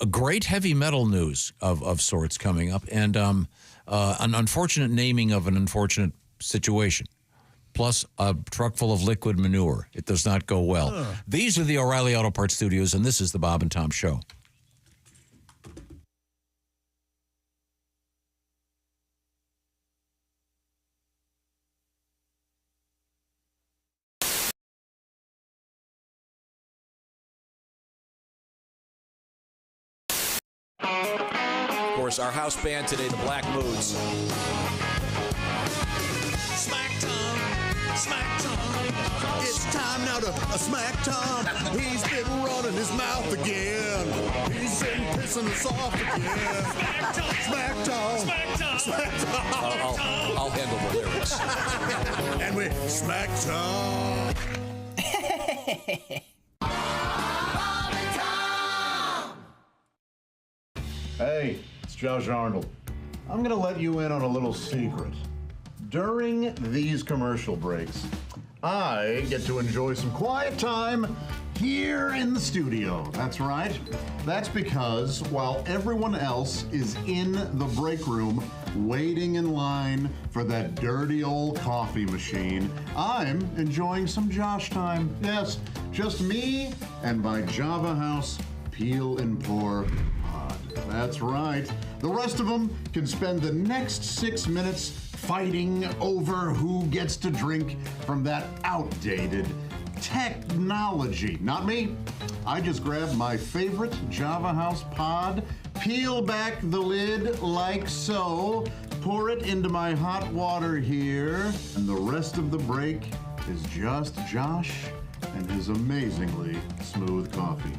Great heavy metal news of sorts coming up, and an unfortunate naming of an unfortunate situation, plus a truck full of liquid manure. It does not go well. These are the O'Reilly Auto Parts Studios, and this is the Bob and Tom Show. Of course, our house band today, the Black Moods. Smack Tom, it's time now to smack Tom. He's been running his mouth again. He's been pissing us off again. Smack Tom. I'll handle the lyrics. And we smack Tom. Hey, it's Josh Arnold. I'm going to let you in on a little secret. During these commercial breaks, I get to enjoy some quiet time here in the studio. That's right. That's because while everyone else is in the break room waiting in line for that dirty old coffee machine, I'm enjoying some Josh time. Yes, just me and my Java House Peel and Pour pod. That's right. The rest of them can spend the next 6 minutes fighting over who gets to drink from that outdated technology. Not me. I just grab my favorite Java House pod, peel back the lid like so, pour it into my hot water here, and the rest of the break is just Josh and his amazingly smooth coffee.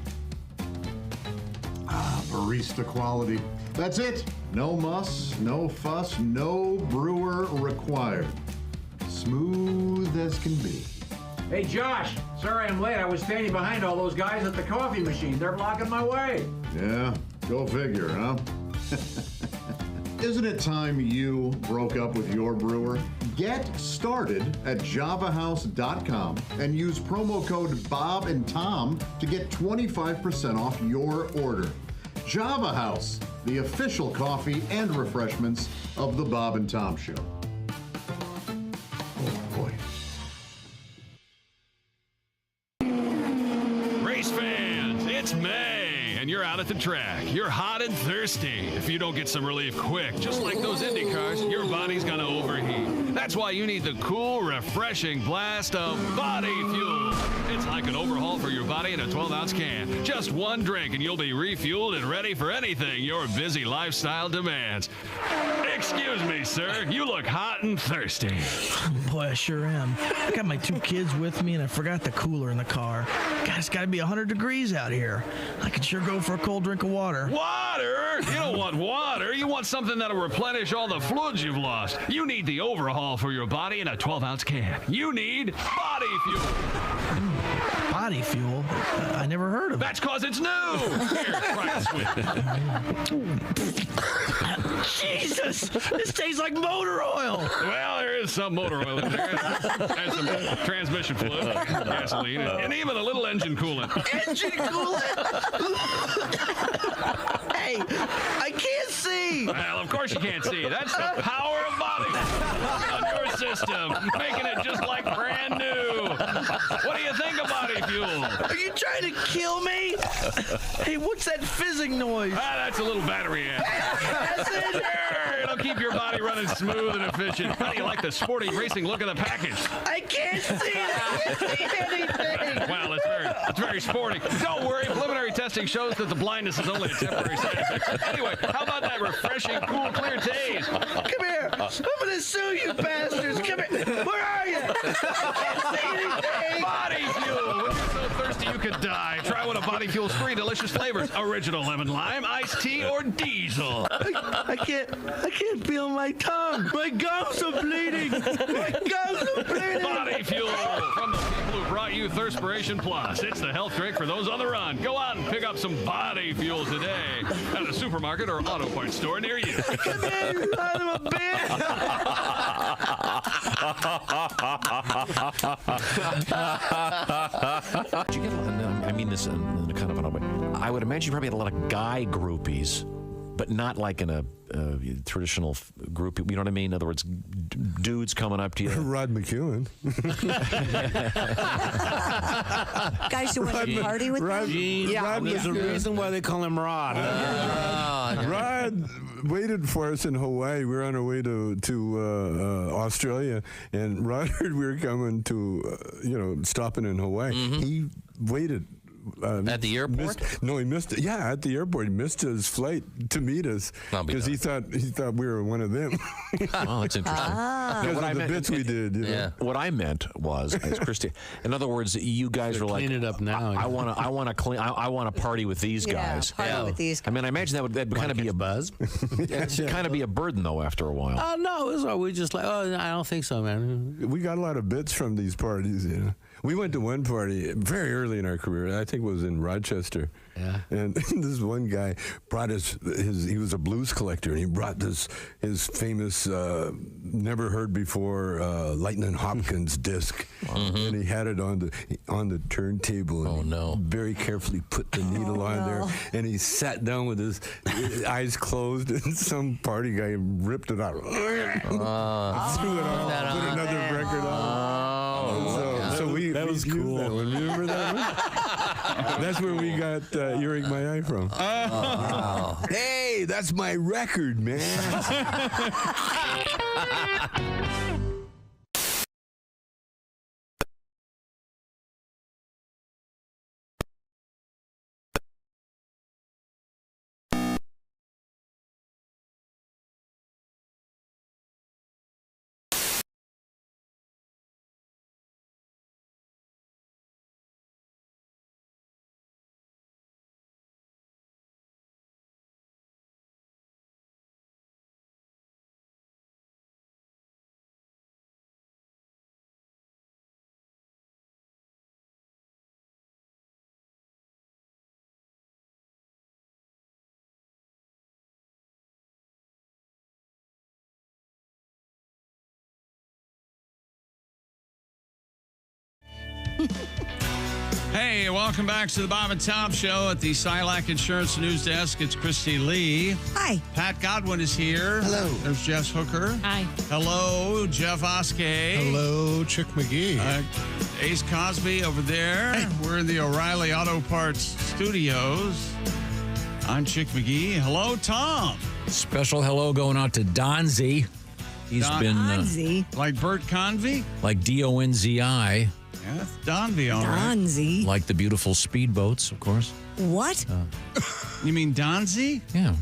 barista quality. That's it. No muss, no fuss, no brewer required. Smooth as can be. Hey, Josh, sorry I'm late. I was standing behind all those guys at the coffee machine. They're blocking my way. Yeah, go figure, huh? Isn't it time you broke up with your brewer? Get started at javahouse.com and use promo code Bob and Tom to get 25% off your order. Java House, the official coffee and refreshments of the Bob and Tom Show. Oh boy. Race fans, it's May, and you're out at the track. You're hot and thirsty. If you don't get some relief quick, just like those Indy cars, your body's gonna overheat. That's why you need the cool, refreshing blast of body fuel. It's like an overhaul for your body in a 12-ounce can. Just one drink and you'll be refueled and ready for anything your busy lifestyle demands. Excuse me, sir. You look hot and thirsty. Boy, I sure am. I got my 2 kids with me and I forgot the cooler in the car. God, it's got to be 100 degrees out here. I could sure go for a cold drink of water. Water? You don't want water. You want something that'll replenish all the fluids you've lost. You need the overhaul for your body in a 12-ounce can. You need body fuel. Body fuel? I never heard of it. That's because it's new. Here, try it, sweet. Jesus! This tastes like motor oil. Well, there is some motor oil in there. And some transmission fluid, gasoline, and even a little engine coolant. Engine coolant? Hey, I can't see. Well, of course you can't see. That's the power of body on your system, making it just like brand new. What do you think of body fuel? Are you trying to kill me? Hey, what's that fizzing noise? That's a little battery amp. Sure, it'll keep your body running smooth and efficient. How do you like the sporty racing look of the package? I can't see it. I can't see anything. Well, it's very sporty. Don't worry, preliminary testing shows that the blindness is only a temporary side effect. Anyway, how about that refreshing, cool, clear taste? Come here. I'm going to sue you bastards. Come here. Where are you? I can't see anything. Body fuel. When you're so thirsty you could die, try one of Body Fuel's 3 delicious flavors: original lemon lime, iced tea, or diesel. I can't feel my tongue. My gums are bleeding. My gums are bleeding. Body Fuel from the people who brought you Thirspiration Plus. It's the health drink for those on the run. Go out and pick up some Body Fuel today at a supermarket or auto parts store near you. Come here, you son of a bitch. Did you get a lot, I mean this in kind of an odd way. I would imagine you probably had a lot of guy groupies, but not like in a traditional group. You know what I mean? In other words, dudes coming up to you. Rod McEwen. Guys who went to party with Rod, them? Rod There's a reason why they call him Rod. Rod waited for us in Hawaii. We were on our way to Australia, and Rod heard we were coming to, stopping in Hawaii. Mm-hmm. He waited. At the airport? He missed it. Yeah, at the airport. He missed his flight to meet us because he thought we were one of them. Oh, that's interesting. Because of the bits we did. You know? What I meant was, as Christy, in other words, you guys were like, clean it up now. I want to party with these guys. Party with these guys. I mean, I imagine that'd kind of be a buzz. Kind of be a burden though after a while. Oh no, it was all, we just like, I don't think so, man. We got a lot of bits from these parties. We went to one party very early in our career. I think it was in Rochester. Yeah. And this one guy brought he was a blues collector, and he brought his famous, never heard before, Lightning Hopkins disc. And he had it on the turntable. And very carefully put the needle on there. And he sat down with his eyes closed, and some party guy ripped it out. Threw it on, put another record on. So that was cool. That one. Remember that one? That's where we got Earache My Eye from. Oh. Hey, that's my record, man. Hey, welcome back to the Bob and Tom Show at the Silac Insurance News Desk. It's Christy Lee. Hi. Pat Godwin is here. Hello. There's Jess Hooker. Hi. Hello, Jeff Oskey. Hello, Chick McGee. Ace Cosby over there. Hey. We're in the O'Reilly Auto Parts studios. I'm Chick McGee. Hello, Tom. Special hello going out to Donzi. He's been like Bert Convy, like Donzi. Yeah, that's Donvy, all right. Donzi. Like the beautiful speedboats, of course. What? You mean Donzi? Yeah.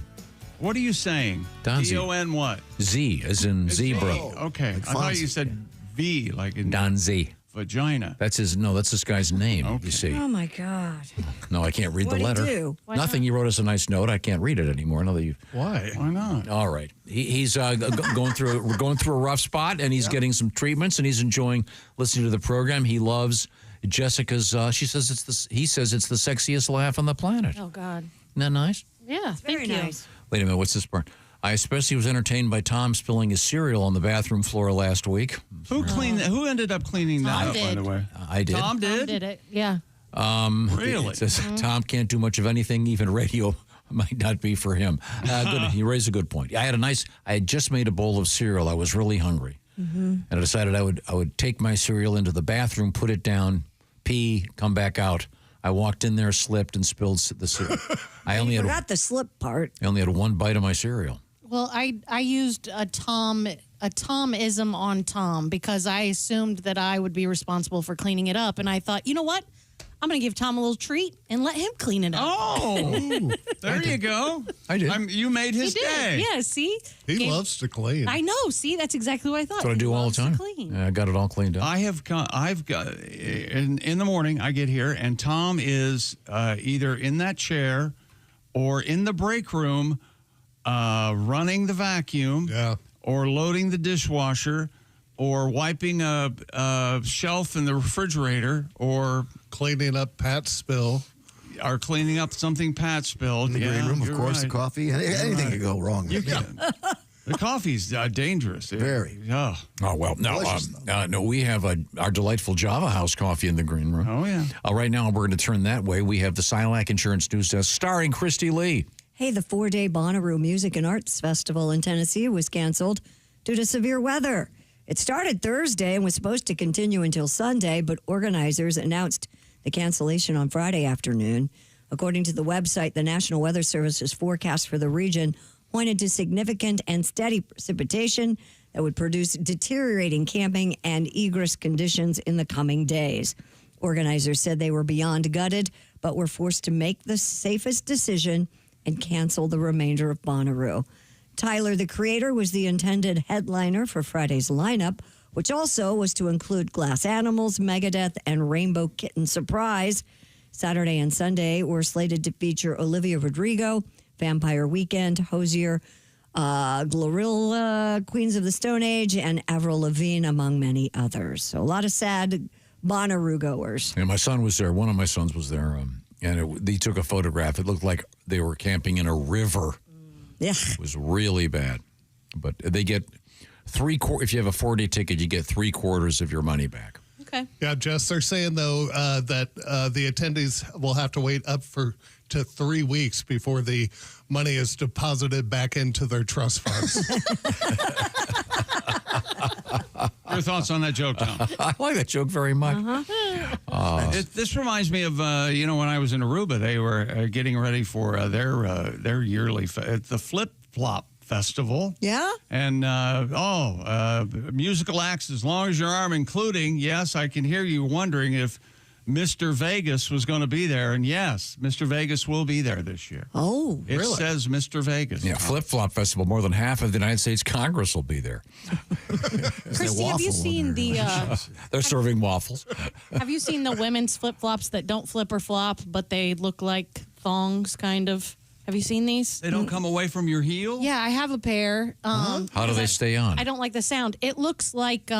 What are you saying? Donzi. D-O-N what? Z, as in zebra. Okay. Like I thought Fonzie. you said V, like in Donzi. vagina. That's this guy's name, you see. Oh, my God. No, I can't read the letter. What'd he do? Why Nothing. He wrote us a nice note. I can't read it anymore. Now that you. Why? Why not? All right. He's going through a rough spot, and he's getting some treatments, and he's enjoying listening to the program. He loves Jessica's. He says it's the sexiest laugh on the planet. Oh, God. Isn't that nice? Yeah, Very nice. Wait a minute. What's this part? I especially was entertained by Tom spilling his cereal on the bathroom floor last week. Who cleaned? Who ended up cleaning that up? By the way, I did. Tom did. Tom did it. Yeah. Really? It says Tom can't do much of anything, even radio might not be for him. Good. He raised a good point. I had just made a bowl of cereal. I was really hungry, and I decided I would take my cereal into the bathroom, put it down, pee, come back out. I walked in there, slipped, and spilled the cereal. You forgot the slip part. I only had one bite of my cereal. Well, I used a Tomism on Tom because I assumed that I would be responsible for cleaning it up, and I thought, you know what? I'm going to give Tom a little treat and let him clean it up. Oh, there you go. I did. You made his day. Yeah, see? He loves to clean. I know. See, that's exactly what I thought. That's what I do all the time. I got it all cleaned up. I've got in the morning. I get here, and Tom is either in that chair or in the break room, running the vacuum, or loading the dishwasher, or wiping a shelf in the refrigerator, or cleaning up Pat's spill. Or cleaning up something Pat spilled. In the green room, of course, the coffee. Anything could go wrong. The coffee's dangerous. Very. Oh, well, no, we have our delightful Java House coffee in the green room. Oh, yeah. Right now, we're going to turn that way. We have the Silac Insurance News Desk starring Christy Lee. Hey, the 4-day Bonnaroo Music and Arts Festival in Tennessee was canceled due to severe weather. It started Thursday and was supposed to continue until Sunday, but organizers announced the cancellation on Friday afternoon. According to the website, the National Weather Service's forecast for the region pointed to significant and steady precipitation that would produce deteriorating camping and egress conditions in the coming days. Organizers said they were beyond gutted, but were forced to make the safest decision and cancel the remainder of Bonnaroo. Tyler, the Creator, was the intended headliner for Friday's lineup, which also was to include Glass Animals, Megadeth, and Rainbow Kitten Surprise. Saturday and Sunday were slated to feature Olivia Rodrigo, Vampire Weekend, Hozier, Glorilla, Queens of the Stone Age, and Avril Lavigne, among many others. So a lot of sad Bonnaroo goers. And my son was there. One of my sons was there, and he took a photograph. It looked like they were camping in a river. Yeah. It was really bad. But they get if you have a 4-day ticket, you get 3/4 of your money back. Okay. Yeah, Jess, they're saying, though, that the attendees will have to wait up to 3 weeks before the money is deposited back into their trust funds. Your thoughts on that joke, Tom? I like that joke very much. This reminds me of, when I was in Aruba, they were getting ready for their yearly, the Flip Flop Festival. Yeah? And, musical acts as long as your arm, including, yes, I can hear you wondering if Mr. Vegas was going to be there. And yes, Mr. Vegas will be there this year. Oh, It really? says Mr. Vegas. Yeah, Flip Flop Festival. More than half of the United States Congress will be there. Christy, have you seen They're serving waffles. Have you seen the women's flip flops that don't flip or flop, but they look like thongs, kind of? Have you seen these? They don't come away from your heel? Yeah, I have a pair. How do they stay on? I don't like the sound. It looks like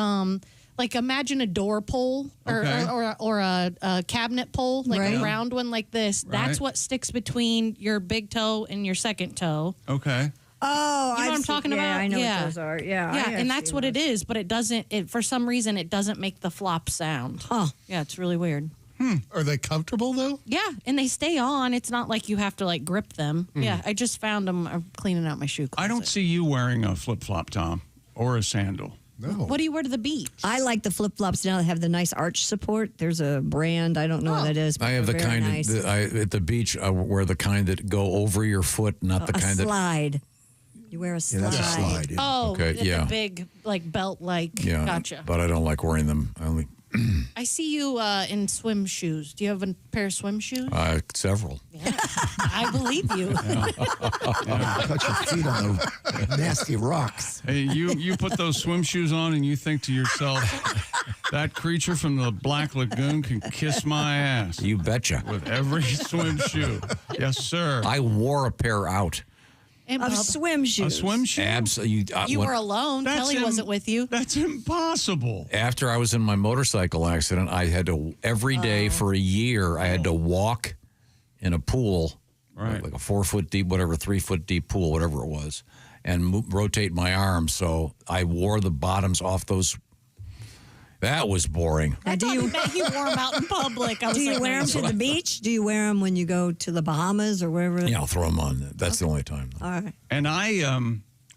imagine a door pole or a cabinet pole, like a round one like this. That's what sticks between your big toe and your second toe. Okay. Oh, you know what I'm talking about? Yeah, I know what those are. Yeah, yeah, and that's what it is. But it doesn't. For some reason, it doesn't make the flop sound. Huh? Yeah, it's really weird. Are they comfortable though? Yeah, and they stay on. It's not like you have to like grip them. Yeah, I just found them cleaning out my shoe closet. I don't see you wearing a flip-flop, Tom, or a sandal. No. What do you wear to the beach? I like the flip-flops now that have the nice arch support. There's a brand, I don't know what that is. But I have the they're kind very nice. at the beach. I wear the kind that go over your foot, not the a kind that. slide. You wear a slide. Yeah, that's a slide. Yeah. Oh, Okay, the big like belt like. Yeah, Gotcha. But I don't like wearing them. I only I see you in swim shoes. Do you have a pair of swim shoes? several. I believe you. Cut your feet on those nasty rocks. Hey, you put those swim shoes on and you think to yourself, that creature from the Black Lagoon can kiss my ass. You betcha. With every swim shoe. Yes, sir. I wore a pair out. Of swim shoes. A swim shoe? Absolutely. You were alone. Kelly wasn't with you. That's impossible. After I was in my motorcycle accident, I had to, every day for a year, I had to walk in a pool, like a 4 foot deep, whatever, 3 foot deep pool, whatever it was, and rotate my arms. So I wore the bottoms off those. That was boring. I thought you meant you wore them out in public. I was Do you like, wear them no. to the beach? Do you wear them when you go to the Bahamas or wherever? Yeah, I'll throw them on. That's the only time. All right. And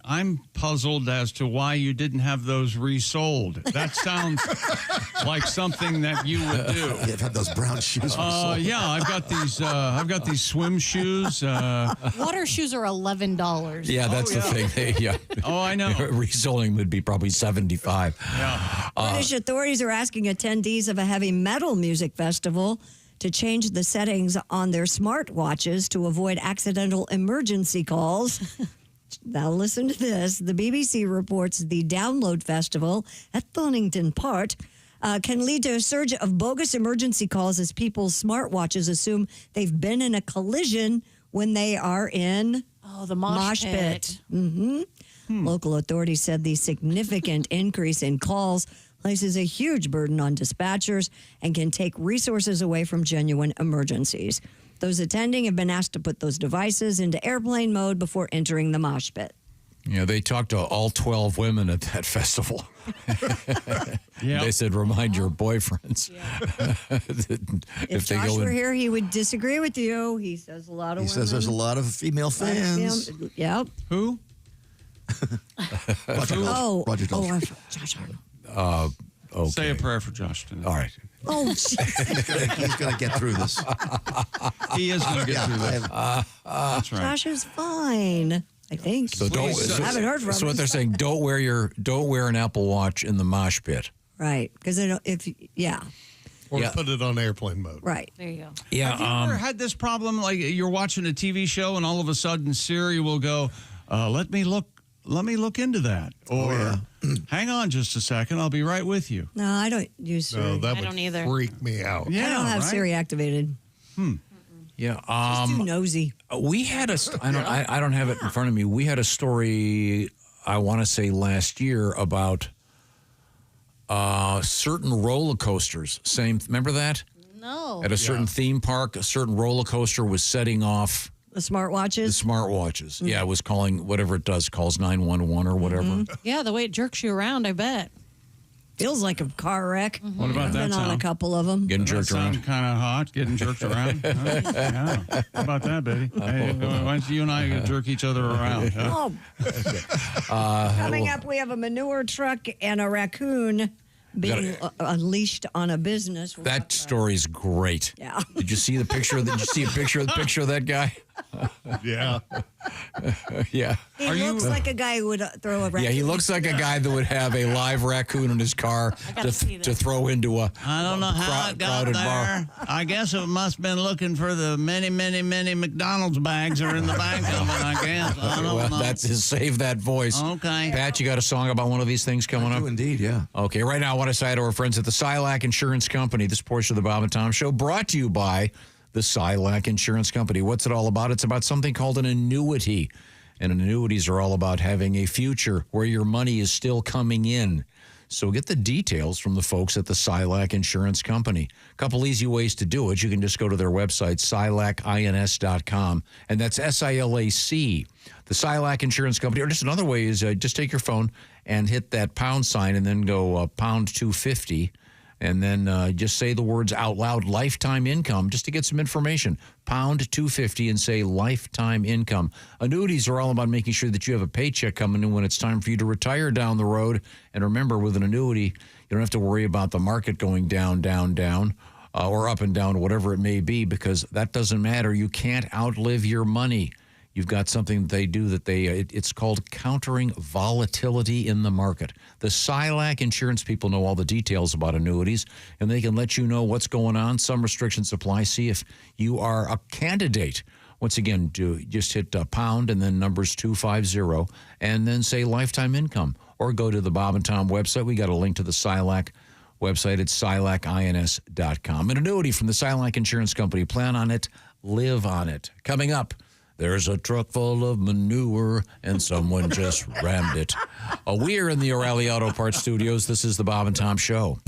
I'm puzzled as to why you didn't have those resold. That sounds like something that you would do. You've had those brown shoes resold. Yeah, I've got these swim shoes. Water shoes are $11. Yeah, that's the thing. Yeah. Oh, I know. Reselling would be probably $75. Yeah. British authorities are asking attendees of a heavy metal music festival to change the settings on their smartwatches to avoid accidental emergency calls. Now listen to this. The BBC reports the Download Festival at Thornington Park can lead to a surge of bogus emergency calls as people's smartwatches assume they've been in a collision when they are in the mosh pit. Local authorities said the significant increase in calls places a huge burden on dispatchers and can take resources away from genuine emergencies. Those attending have been asked to put those devices into airplane mode before entering the mosh pit. Yeah, they talked to all 12 women at that festival. They said, remind your boyfriends. If they Josh go were in. here, he would disagree with you. He says a lot of He says there's a lot of female fans. Yep. Who? Josh Arnold. Okay. Say a prayer for Josh tonight. All right. Oh, He's going to get through this. He is going to get through this. That's right. Josh is fine, I think. So I haven't heard from So what him. they're saying, don't wear an Apple Watch in the mosh pit. Right, because Or put it on airplane mode. Right. There you go. Yeah. Have you ever had this problem? Like you're watching a TV show and all of a sudden Siri will go, "Let me look into that," or "Hang on just a second, I'll be right with you." No, I don't use Siri. No, that I would don't either. freak me out. I don't have right? Siri activated. Yeah. Just too nosy. We had I don't have it in front of me. We had a story, I want to say last year, about certain roller coasters. Remember that? No. At a certain theme park, a certain roller coaster was setting off The smartwatches? the smartwatches. Yeah, it was calling whatever it does, calls 911 or whatever. Yeah, the way it jerks you around, I bet. Feels like a car wreck. What about I've that been on a sound? couple of them. Getting Does jerked that around. sound kind of hot, getting jerked around. Huh? Yeah. How about that, baby? Hey, why don't you and I jerk each other around? Huh? Coming up, we have a manure truck and a raccoon being unleashed on a business. That story's great. Yeah. Did you see the picture? Did you see a picture of that guy? Yeah. Yeah. He looks like a guy who would throw a raccoon. Yeah, he looks like a guy that would have a live raccoon in his car to throw into a I don't know how it got crowded there. bar. I guess it must have been looking for the many McDonald's bags are in the bag of it, I guess. I don't Well, know. that's his save that voice. Okay. Pat, you got a song about one of these things coming up? Indeed, yeah. Okay, right now I want to say to our friends at the Silac Insurance Company. This portion of the Bob and Tom Show brought to you by the Silac Insurance Company. What's it all about? It's about something called an annuity. And annuities are all about having a future where your money is still coming in. So get the details from the folks at the Silac Insurance Company. A couple easy ways to do it. You can just go to their website, silacins.com, and that's SILAC. The Silac Insurance Company, or just another way is just take your phone and hit that pound sign and then go pound 250. And then just say the words out loud, lifetime income, just to get some information. Pound 250 and say lifetime income. Annuities are all about making sure that you have a paycheck coming in when it's time for you to retire down the road. And remember, with an annuity, you don't have to worry about the market going down, or up and down, whatever it may be, because that doesn't matter. You can't outlive your money. You've got something they do that it's called countering volatility in the market. The Silac insurance people know all the details about annuities, and they can let you know what's going on. Some restrictions apply. See if you are a candidate. Once again, just hit pound and then numbers 250 and then say lifetime income, or go to the Bob and Tom website. We got a link to the Silac website. It's silacins.com. An annuity from the Silac Insurance Company. Plan on it. Live on it. Coming up, there's a truck full of manure, and someone just rammed it. We're in the O'Reilly Auto Parts Studios. This is the Bob and Tom Show.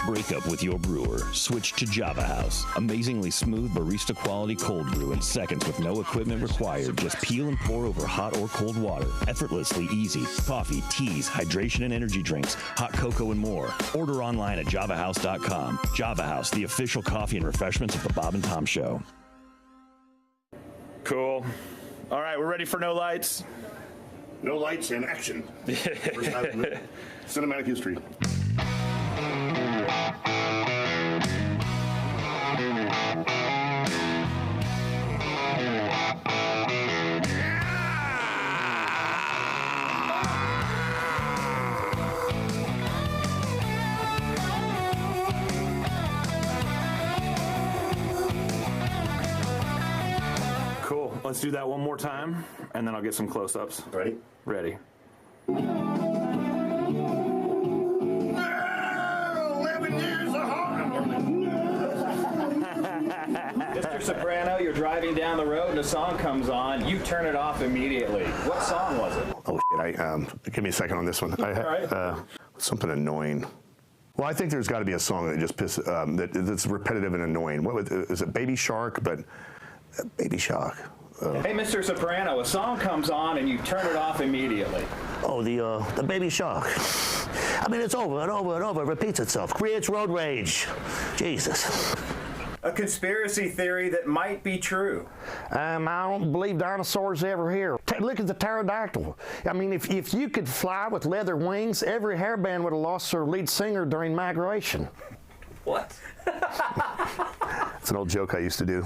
Break up with your brewer. Switch to Java House. Amazingly smooth barista quality cold brew in seconds with no equipment required. Just peel and pour over hot or cold water. Effortlessly easy. Coffee, teas, hydration and energy drinks, hot cocoa and more. Order online at javahouse.com. Java House, the official coffee and refreshments of the Bob and Tom Show. Cool. All right, we're ready for No Lights. No lights in action. First time in cinematic history. Cool. Let's do that one more time, and then I'll get some close-ups. Ready? Ready. 11 years of hard. Mr. Soprano, you're driving down the road and a song comes on. You turn it off immediately. What song was it? Oh, shit. Give me a second on this one. Something annoying. Well, I think there's got to be a song that just that's repetitive and annoying. Is it Baby Shark? But Baby Shark. Hey, Mr. Soprano, a song comes on and you turn it off immediately. Oh, the Baby Shark. I mean, it's over and over and over. It repeats itself. Creates road rage. Jesus. A conspiracy theory that might be true. I don't believe dinosaurs ever here. Look at the pterodactyl. I mean, if you could fly with leather wings, every hairband would have lost their lead singer during migration. What? It's an old joke I used to do.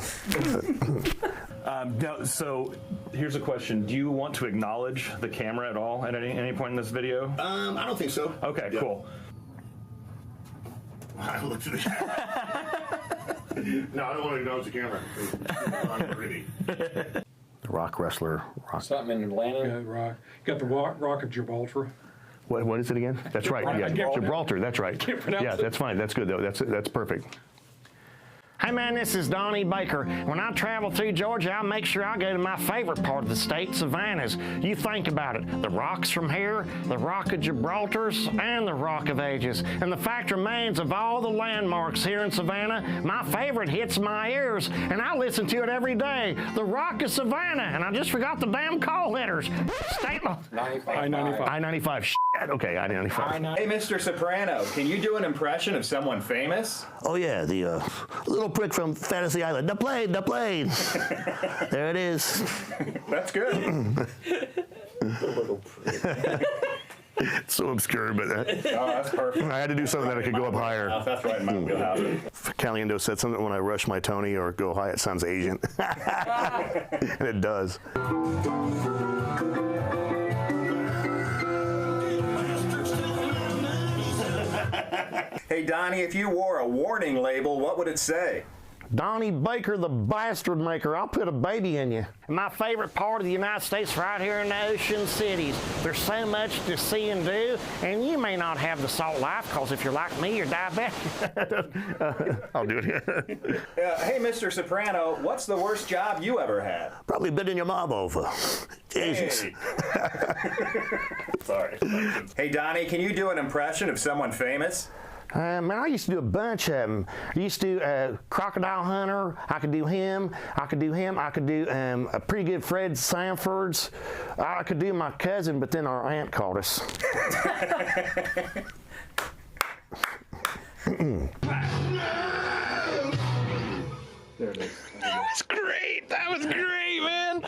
So here's a question. Do you want to acknowledge the camera at all at any point in this video? I don't think so. Okay, cool. I looked at the No, I don't want to acknowledge the camera. The rock wrestler. Something in Atlanta. Yeah, rock. You got the rock of Gibraltar. What is it again? That's right. Yeah, Gibraltar. That's right. Yeah, that's fine. That's good though. That's perfect. Hey man, this is Donnie Baker. When I travel through Georgia, I make sure I go to my favorite part of the state, Savannah's. You think about it. The rocks from here, the Rock of Gibraltar's, and the Rock of Ages. And the fact remains, of all the landmarks here in Savannah, my favorite hits my ears, and I listen to it every day. The Rock of Savannah, and I just forgot the damn call letters. State law. I-95. I-95. Shit. Okay, I-95. Hey, Mr. Soprano, can you do an impression of someone famous? Oh yeah, the little prick from Fantasy Island. The plane. There it is. That's good. Little prick. It's so obscure, but oh, that's perfect. I had to do something that I could go up higher. That's right, in my wheelhouse. Caliendo said something when I rush my Tony or go high, it sounds Asian. And it does. Hey, Donnie, if you wore a warning label, what would it say? Donnie Baker, the bastard maker. I'll put a baby in you. My favorite part of the United States right here in the ocean cities. There's so much to see and do, and you may not have the salt life, because if you're like me, you're diabetic. I'll do it here. Hey, Mr. Soprano, what's the worst job you ever had? Probably bidding your mom over. Jesus. Hey. Sorry. Hey, Donnie, can you do an impression of someone famous? Man, I used to do a bunch of them. I used to do Crocodile Hunter. I could do him. I could do a pretty good Fred Sanford's. I could do my cousin, but then our aunt called us. There it is. That was great. That was great, man.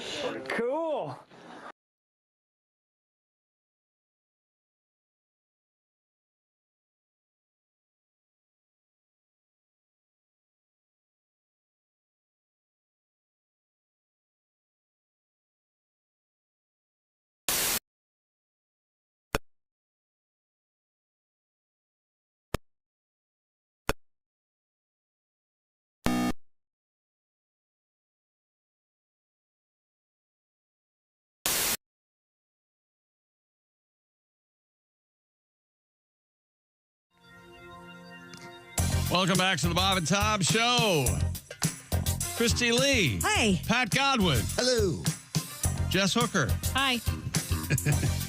Cool. Welcome back to the Bob and Tom Show. Christy Lee. Hi. Pat Godwin. Hello. Jess Hooker. Hi.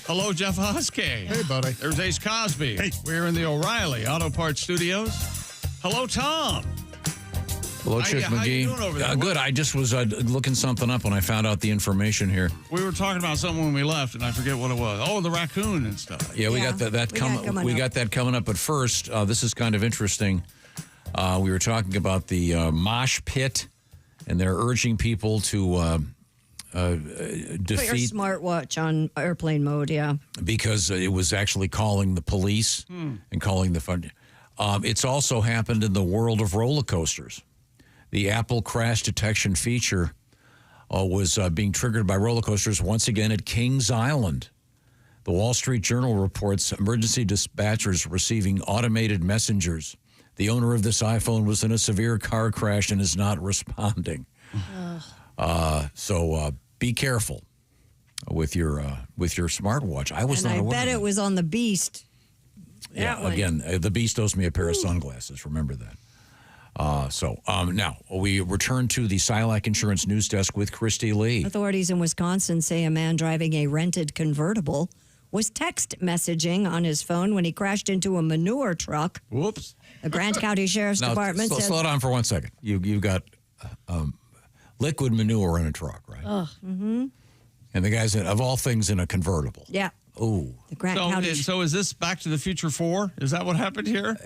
Hello, Jeff Hoskey. Hey, buddy. There's Ace Cosby. Hey. We're in the O'Reilly Auto Parts Studios. Hello, Tom. Hello, Chick McGee. How you doing over there? Good. I just was looking something up when I found out the information here. We were talking about something when we left, and I forget what it was. Oh, the raccoon and stuff. Yeah, we got that coming. We got that coming up. But first, this is kind of interesting. We were talking about the mosh pit, and they're urging people to defeat. Put your smartwatch on airplane mode, yeah. Because it was actually calling the police and calling the fund. It's also happened in the world of roller coasters. The Apple crash detection feature was being triggered by roller coasters once again at Kings Island. The Wall Street Journal reports emergency dispatchers receiving automated messengers. The owner of this iPhone was in a severe car crash and is not responding. So be careful with your smartwatch. I was not aware. I bet it was on the Beast. Yeah, again, the Beast owes me a pair of sunglasses. Remember that. Now we return to the Silac Insurance News Desk with Christy Lee. Authorities in Wisconsin say a man driving a rented convertible was text messaging on his phone when he crashed into a manure truck. Whoops. The Grant County Sheriff's Department said... Slow down for 1 second. You've got liquid manure in a truck, right? Oh, mm-hmm. And the guy's, of all things, in a convertible. Yeah. Oh. The Grant County... So is this Back to the Future 4? Is that what happened here?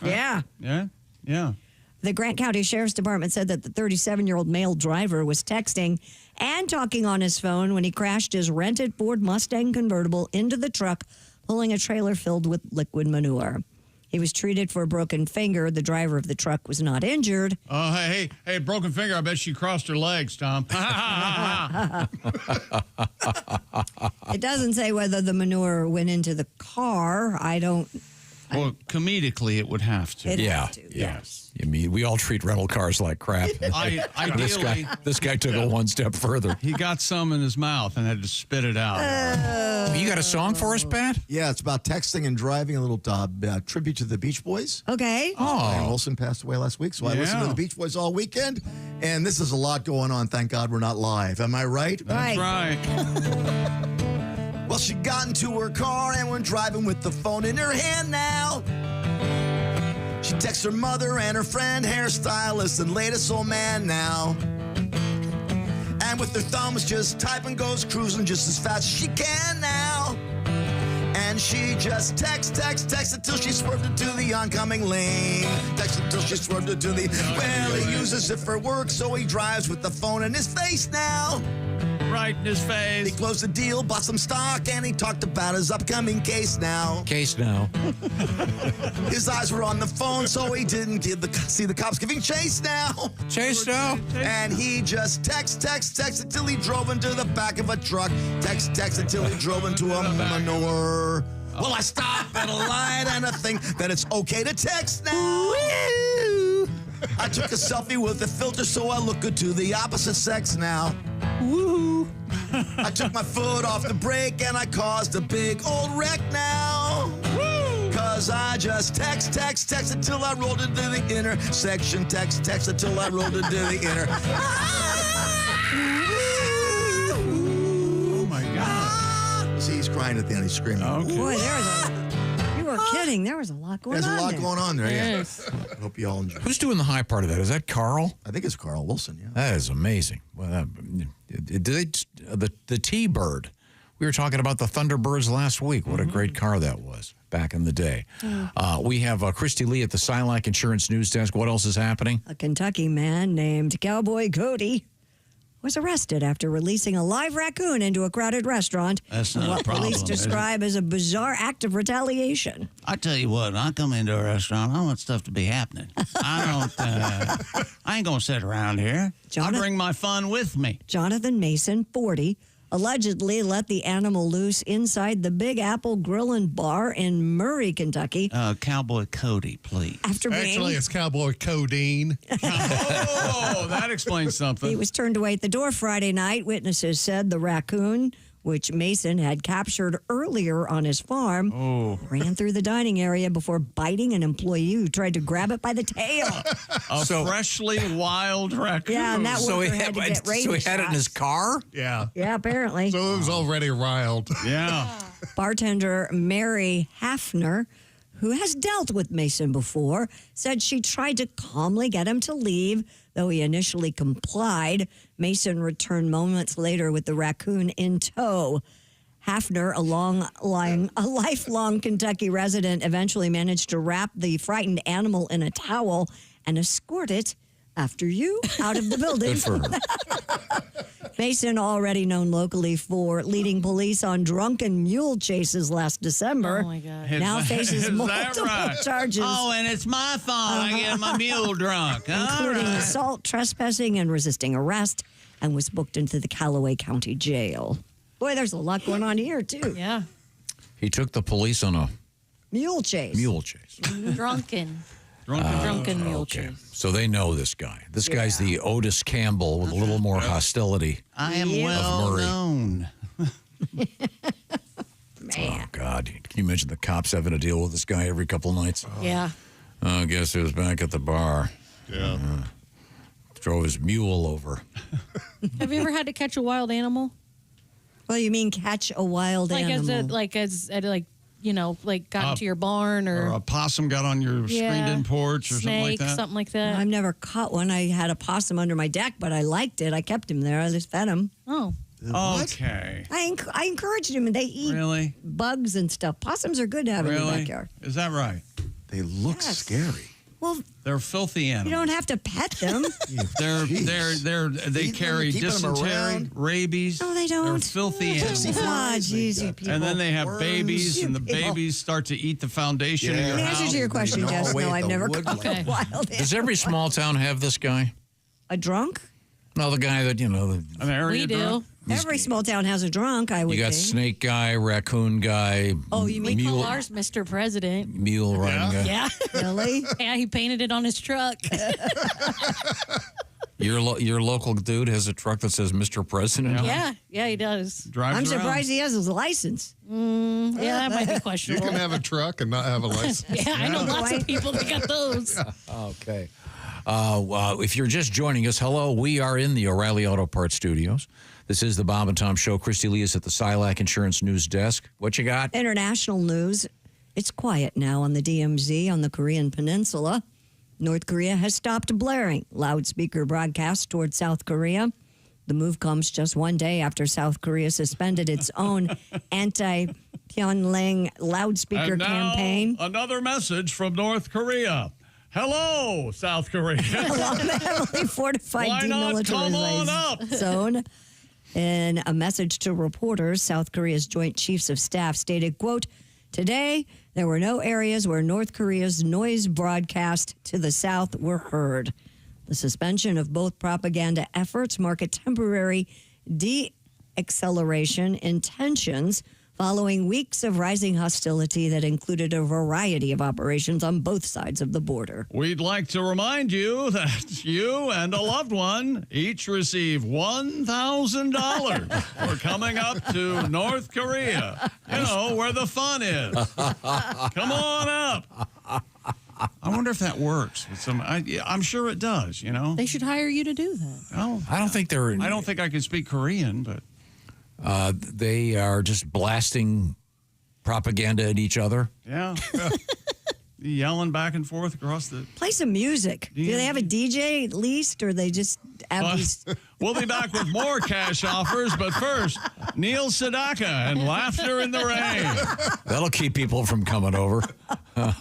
Yeah. Yeah. The Grant County Sheriff's Department said that the 37-year-old male driver was texting and talking on his phone when he crashed his rented Ford Mustang convertible into the truck, pulling a trailer filled with liquid manure. He was treated for a broken finger. The driver of the truck was not injured. Oh, hey, broken finger. I bet she crossed her legs, Tom. It doesn't say whether the manure went into the car. I don't Well, comedically, it would have to. It'd Yeah. have to, yes. I mean, we all treat rental cars like crap. Ideally, this guy took it one step further. he got some in his mouth and had to spit it out. You got a song for us, Pat? Yeah, it's about texting and driving. A little tribute to the Beach Boys. Okay. Brian Wilson passed away last week, so I listened to the Beach Boys all weekend. And this is a lot going on. Thank God we're not live. Am I right? That's right. Well, she got into her car and went driving with the phone in her hand now. She texts her mother and her friend, hairstylist, and latest old man now. And with her thumbs just typing, goes cruising just as fast as she can now. And she just texts until she swerved into the oncoming lane. Text until she swerved into the... Well, he uses it for work, so he drives with the phone in his face now. Right in his face. He closed the deal, bought some stock, and he talked about his upcoming case now. Case now. His eyes were on the phone, so he didn't see the cops giving chase now. Chase now. And he just text until he drove into the back of a truck. Text until he drove into a manure. Well, I stopped at a light and I think that it's okay to text now. I took a selfie with a filter so I look good to the opposite sex now. Woo! I took my foot off the brake and I caused a big old wreck now. Woo! Cause I just text until I rolled into the intersection. Text until I rolled into the inner. Oh my God. See, he's crying at the end. He's screaming. Okay. Boy, you were kidding. There was a lot going on. There's a lot going on there, yeah. Yes. I hope you all enjoy. Who's doing the high part of that? Is that Carl? I think it's Carl Wilson, yeah. That is amazing. Well, the T-Bird. We were talking about the Thunderbirds last week. What a great car that was back in the day. We have Christy Lee at the Silac Insurance News Desk. What else is happening? A Kentucky man named Cowboy Cody was arrested after releasing a live raccoon into a crowded restaurant. That's not what a problem, police describe as a bizarre act of retaliation. I tell you what, when I come into a restaurant, I want stuff to be happening. I ain't going to sit around here. I bring my fun with me. Jonathan Mason, 40, allegedly let the animal loose inside the Big Apple Grill and Bar in Murray, Kentucky. Cowboy Cody, please. Actually, it's Cowboy Codeine. Oh, that explains something. He was turned away at the door Friday night. Witnesses said the raccoon, which Mason had captured earlier on his farm, ran through the dining area before biting an employee who tried to grab it by the tail. A freshly wild raccoon. Yeah, and that worker had to get rabies So he had it in his car? Yeah. Yeah, apparently. So it was already riled. Yeah. Bartender Mary Hafner, who has dealt with Mason before, said she tried to calmly get him to leave, though he initially complied. Mason returned moments later with the raccoon in tow. Hafner, a lifelong Kentucky resident, eventually managed to wrap the frightened animal in a towel and escort it after you out of the building. Good for her. Mason, already known locally for leading police on drunken mule chases last December, Oh, my God. now faces Is multiple that right? charges. Oh, and it's my fault. I get my mule drunk. Including All right. assault, trespassing, and resisting arrest, and was booked into the Callaway County Jail. Boy, there's a lot going on here, too. Yeah. He took the police on a Mule chase. Drunken mule okay. chase. So they know this guy. This guy's the Otis Campbell with a little more hostility. I am of well Murray. known. Oh, God. Can you imagine the cops having to deal with this guy every couple nights? Yeah. I guess he was back at the bar. Yeah. Drove his mule over. Have you ever had to catch a wild animal? Well, you mean catch a wild animal? Got into your barn Or a possum got on your screened-in porch or snake, something like that. I've never caught one. I had a possum under my deck, but I liked it. I kept him there. I just fed him. Oh. Okay. I encouraged him, and they eat bugs and stuff. Possums are good to have in your backyard. Is that right? They look scary. Well, they're filthy animals. You don't have to pet them. They carry keeping them dysentery, around. rabies. No, they don't. They're filthy animals. Ah, geez, you people. And then they have Worms. babies, and the People. babies start to eat the foundation of your In house. answer to your question, Jess, no, I've never caught a wild Does every animal. small town have this guy? A drunk? No, the guy that, an area We do. drunk? Every small town has a drunk, I would You got think. snake guy, raccoon guy. Oh, you mean We call mule, ours Mr. President. mule riding guy. Yeah. Really? Yeah, he painted it on his truck. Your local dude has a truck that says Mr. President. Yeah, he does. I'm surprised he has his license. Yeah, that might be You questionable. can have a truck and not have a license. Yeah, I know lots of people that got those. Okay. If you're just joining us, hello. We are in the O'Reilly Auto Parts Studios. This is the Bob and Tom Show. Christy Lee is at the Silac Insurance News Desk. What you got? International news. It's quiet now on the DMZ on the Korean Peninsula. North Korea has stopped blaring loudspeaker broadcasts toward South Korea. The move comes just one day after South Korea suspended its own anti-Pyongyang loudspeaker And now, campaign. another message from North Korea. Hello, South Korea. Heavily fortified Why not come on up? demilitarized zone. In a message to reporters, South Korea's Joint Chiefs of Staff stated, quote, "Today, there were no areas where North Korea's noise broadcast to the south were heard. The suspension of both propaganda efforts mark a temporary de-acceleration in tensions following weeks of rising hostility that included a variety of operations on both sides of the border." We'd like to remind you that you and a loved one each receive $1,000 for coming up to North Korea. You know, where the fun is. Come on up. I wonder if that works. With I'm sure it does, you know. They should hire you to do that. Oh, I don't think I don't think I can speak Korean, but they are just blasting propaganda at each other. yeah. Yelling back and forth across the... Play some music. Do they have a DJ at least, or they just have these... We'll be back with more cash offers, but first, Neil Sedaka and Laughter in the Rain. That'll keep people from coming over. I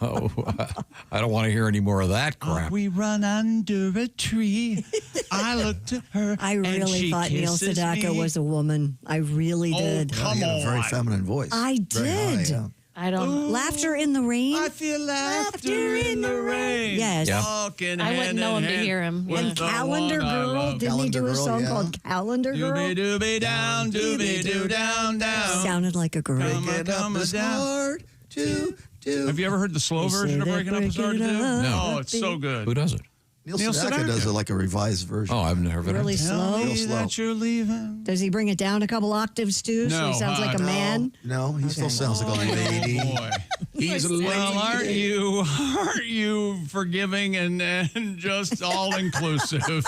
don't want to hear any more of that crap. We run under a tree. I looked at her. I and really she thought Neil kisses Sedaka me. was a woman. I really did. Yeah, he had a very feminine voice. I Very high, did. yeah. I don't. Laughter in the rain. I feel laughter in the rain. Yes. Yeah. Walking I wouldn't hand know in him to hand hear him. with And the Calendar one I Girl. love. Didn't he do a Calendar Girl, song yeah. called Calendar Girl? Doobie down, doobie doo down, down. Sounded like a girl. Come down. hard to do. Have you ever heard the slow They say version of that Breaking Up is break hard to it do? up No, would it's be- so good. Who does it? Neil Neil Sedaka Sedaka. does it like a revised version. Oh, I've never heard Really of it. slow. Real Me slow. that you're leaving. Does he bring it down a couple octaves too? So No, he sounds like a No, man. No, he still sounds like a lady. Oh, boy. He's a lady. Well, aren't you forgiving and just all inclusive?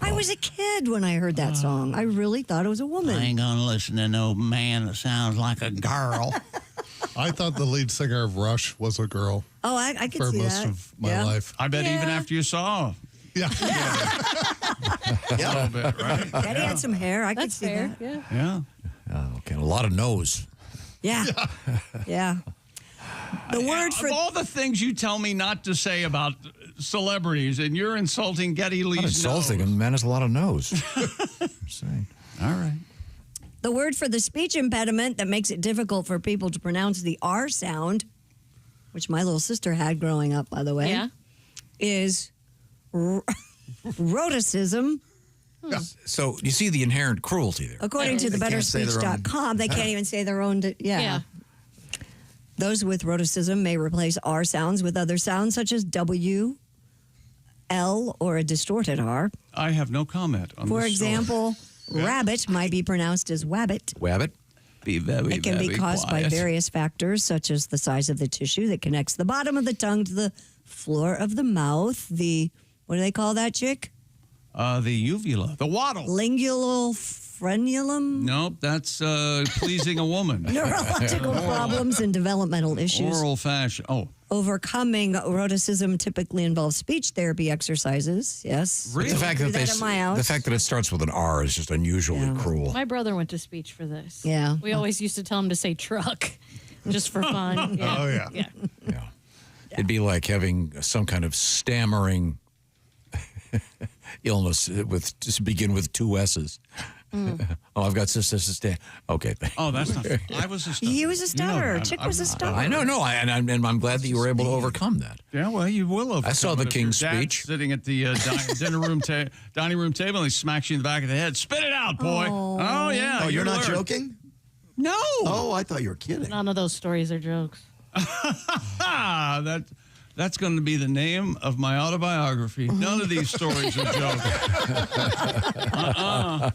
I was a kid when I heard that song. I really thought it was a woman. gonna listen to no man that sounds like a girl. I thought the lead singer of Rush was a girl Oh, I could for see most that. of my Yeah. life. I bet even Yeah. after you saw Yeah. a little bit, right? Daddy had some hair. I could That's see fair. that. Yeah. Yeah. Okay, a lot of no's. Yeah. Yeah. The word for Of all the things you tell me not to say about celebrities, and you're insulting Getty Lee's Not insulting nose. him, man. There's a lot of no's. I'm saying. All right. the word for the speech impediment that makes it difficult for people to pronounce the R sound, which my little sister had growing up, by the way, Yeah. is rhoticism. So you see the inherent cruelty there. According to the They can't say their own- betterspeech.com, they can't even say their own. Yeah. Those with rhoticism may replace R sounds with other sounds such as W, L, or a distorted R. I have no comment on For this story. example, rabbit might be pronounced as wabbit. Wabbit? Be very, It can be caused by various factors, such as the size of the tissue that connects the bottom of the tongue to the floor of the mouth. What do they call that, chick? The uvula, the waddle. Lingual frenulum? Nope, that's pleasing a woman. Neurological problems and developmental issues. Oral fashion. Oh, Overcoming rhoticism typically involves speech therapy exercises. Yes. But the fact Do that that at my house. the fact that it starts with an R is just unusually cruel. My brother went to speech for this. Yeah. We always used to tell him to say truck just for fun. Yeah. Oh, yeah. Yeah. It'd be like having some kind of stammering illness with just begin with two S's. Oh, I've got sister. Okay, thanks. Oh, that's not. I was a stutterer. He was a stutterer. that. Chick was a stutterer. I know, no, and I'm glad that you were able to overcome that. Yeah, well, you will overcome. I saw the it if King's your dad's speech. sitting at the dining room table, and he smacks you in the back of the head. Spit it out, boy. Oh yeah. Oh, you're not learn. joking? No. Oh, I thought you were kidding. None of those stories are jokes. That's going to be the name of my autobiography. None of these stories are jokes.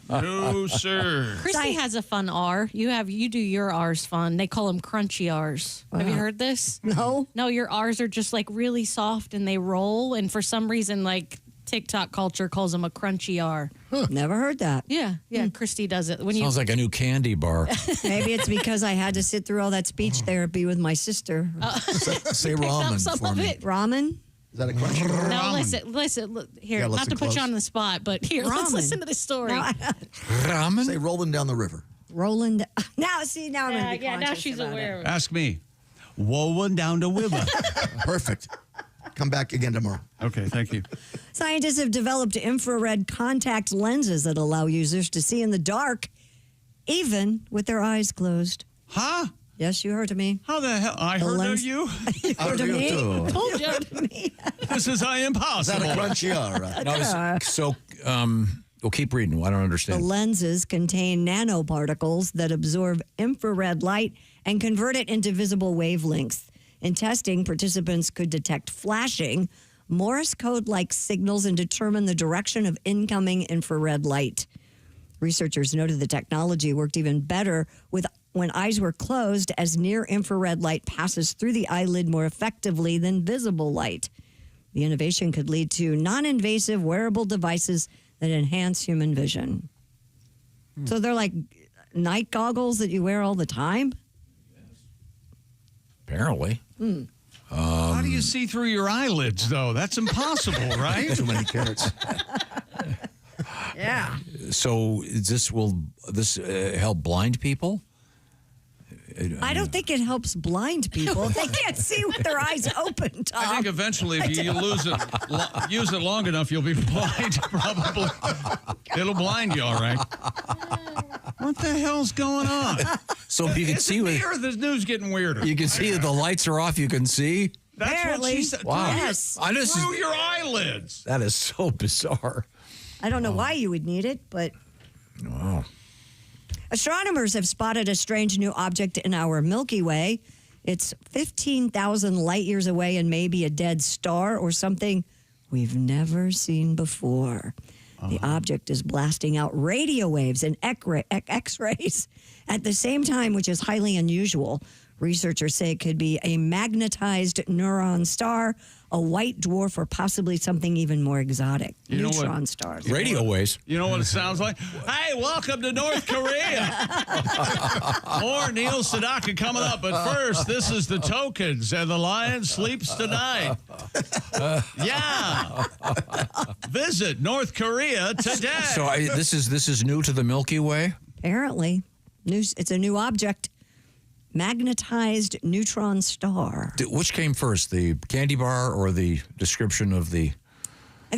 No, sir. Christy has a fun R. You do your R's fun. They call them crunchy R's. Have you heard this? No. No, your R's are just like really soft and they roll. And for some reason, like TikTok culture calls them a crunchy R. Never heard that. Yeah. Christy does it. Sounds like a new candy bar. Maybe it's because I had to sit through all that speech therapy with my sister. Say ramen some for of me. it. Ramen? Is that a question? No, listen. Look, here, Yeah, not listen to put close. you on the spot, but here, let's Ramen. listen to this story. Ramen? Say rolling down the river. Rolling. Now I'm going to be now conscious she's about aware it. of it. Ask me. Woven down the river. Perfect. Come back again tomorrow. Okay, thank you. Scientists have developed infrared contact lenses that allow users to see in the dark, even with their eyes closed. Huh? Yes, you heard of me. How the hell? I heard of you? You heard of me? Told you. This is impossible. Is that a crunchy R? Well, keep reading. I don't The understand. lenses contain nanoparticles that absorb infrared light and convert it into visible wavelengths. In testing, participants could detect flashing, Morse code-like signals and determine the direction of incoming infrared light. Researchers noted the technology worked even better when eyes were closed, as near-infrared light passes through the eyelid more effectively than visible light. The innovation could lead to non-invasive wearable devices that enhance human vision. So they're like night goggles that you wear all the time? Apparently. How do you see through your eyelids, though? That's impossible, right? Too many carrots. Yeah. So will this help blind people? I don't think it helps blind people. They can't see with their eyes open, Tom. I think eventually, if you use it long enough, you'll be blind. Probably, it'll blind you. All right. What the hell's going on? So you can see with the news getting weirder. You can see that the lights are off. You can see. That's Apparently. what she said. Wow. Yes. Through your eyelids. That is so bizarre. I don't know why you would need it, but Wow. astronomers have spotted a strange new object in our Milky Way. It's 15,000 light years away and maybe a dead star or something we've never seen before. The object is blasting out radio waves and X-rays at the same time, which is highly unusual. Researchers say it could be a magnetized neutron star, a white dwarf, or possibly something even more exotic. You know Neutron what? stars. Radio waves. You know what it sounds like? Hey, welcome to North Korea. More Neil Sedaka coming up. But first, this is the Tokens, and the Lion sleeps tonight. Yeah. Visit North Korea today. So this is new to the Milky Way. Apparently, it's a new object. Magnetized neutron star. Which came first, the candy bar or the description of the? I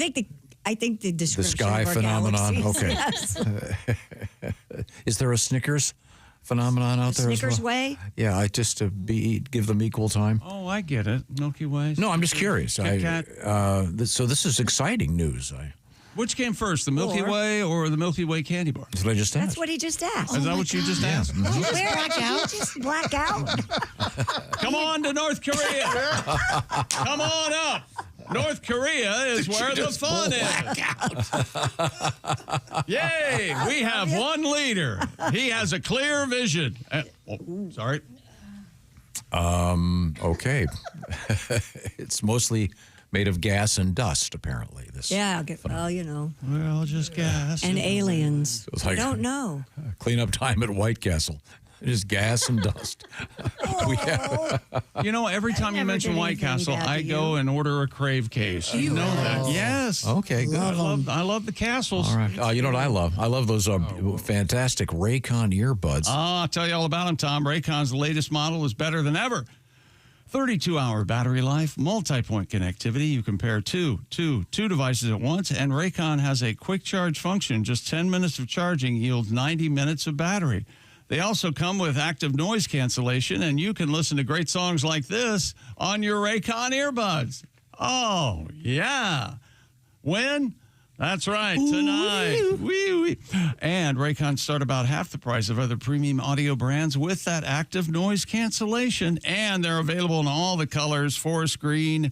think the description. The sky of our phenomenon. galaxies. Okay. Yes. Is there a Snickers phenomenon out there Snickers as well? Way? Yeah, just to give them equal time. Oh, I get it. Milky Way. No, I'm just curious. Kit Kat. So this is exciting news. Which came first, the Milky Way or the Milky Way candy bar? That's what I just asked. That's what he just asked. Is that what you just asked? Did you just black out? Come on to North Korea. Come on up. North Korea is where the fun is. Yay, we have one leader. He has a clear vision. Sorry. Okay. It's mostly made of gas and dust, apparently. Yeah, well, you know. Well, just gas. And aliens. It's like- I don't know. Cleanup time at White Castle. Just gas and dust. You know, every time you never mention did White anything Castle, bad to I go and order a Crave case. You know that. Yes. Okay, good. I love the castles. All right. You know what I love? I love those fantastic Raycon earbuds. I'll tell you all about them, Tom. Raycon's latest model is better than ever. 32-hour battery life, multi-point connectivity. You can pair two devices at once, and Raycon has a quick charge function. Just 10 minutes of charging yields 90 minutes of battery. They also come with active noise cancellation, and you can listen to great songs like this on your Raycon earbuds. Oh, yeah. When? That's right, tonight. Wee. And Raycon start about half the price of other premium audio brands with that active noise cancellation. And they're available in all the colors: forest green,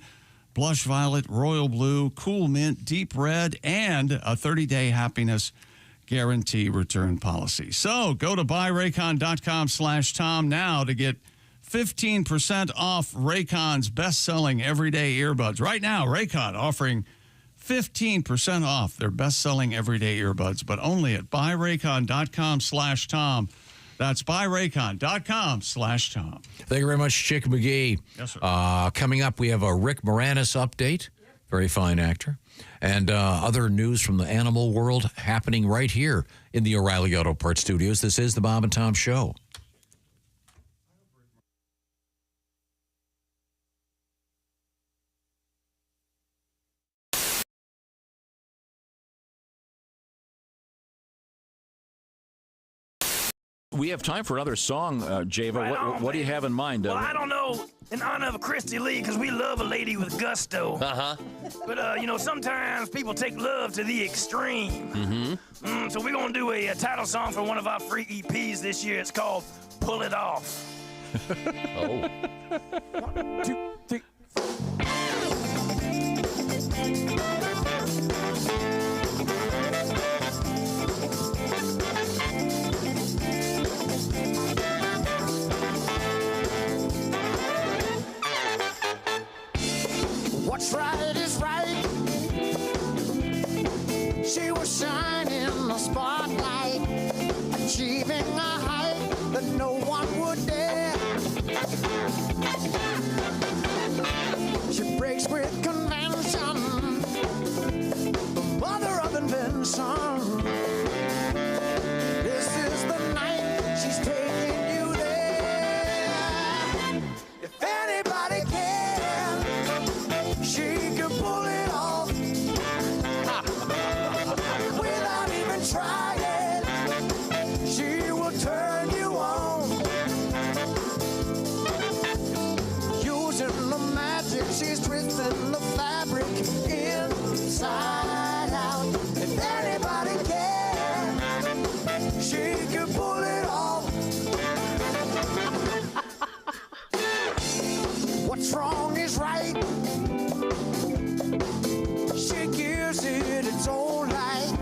blush violet, royal blue, cool mint, deep red, and a 30-day happiness guarantee return policy. So go to buyraycon.com/Tom now to get 15% off Raycon's best-selling everyday earbuds. Right now, Raycon offering 15% off their best-selling everyday earbuds, but only at buyraycon.com/Tom. That's buyraycon.com/Tom. Thank you very much, Chick McGee. Yes, sir. Coming up, we have a Rick Moranis update. Very fine actor. And other news from the animal world happening right here in the O'Reilly Auto Parts Studios. This is the Bob and Tom Show. We have time for another song, Java. Right what do you have in mind? Well, I don't know, in honor of Christy Lee, because we love a lady with gusto. Uh-huh. But, sometimes people take love to the extreme. Mm-hmm. So we're going to do a title song for one of our free EPs this year. It's called Pull It Off. Oh. 1, 2, 3. What's right is right. She was shining the spotlight, achieving a height that no one would dare. She breaks with convention, the mother of invention. This is the night she's taking you there. If anybody can, she can pull it off without even trying. She will turn you on. Using the magic, she's twisting the fabric inside out. If anybody can, she can pull it off. What's wrong is right. She gives it its own light.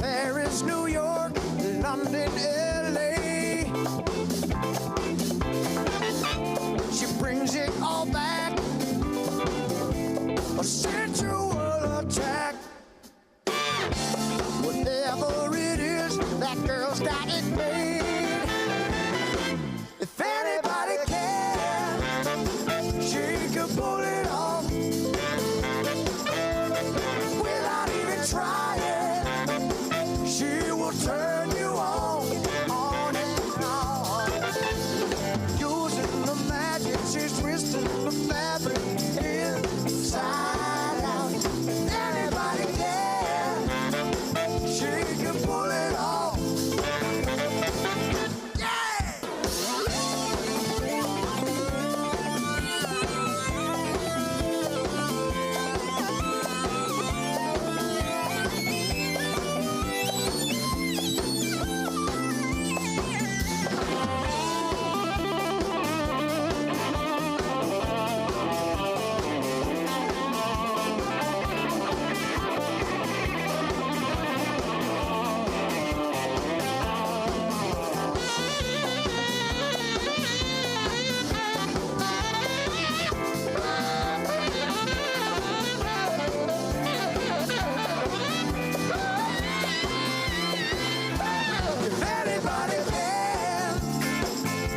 Paris, New York, London, LA. She brings it all back. A sensual attack. Whatever it is, that girl's got it made. If anybody can, she can pull it off without even trying. She will turn you on and on. Using the magic, she's twisting the fabric inside out. Anybody can, she can pull it off. If anybody can,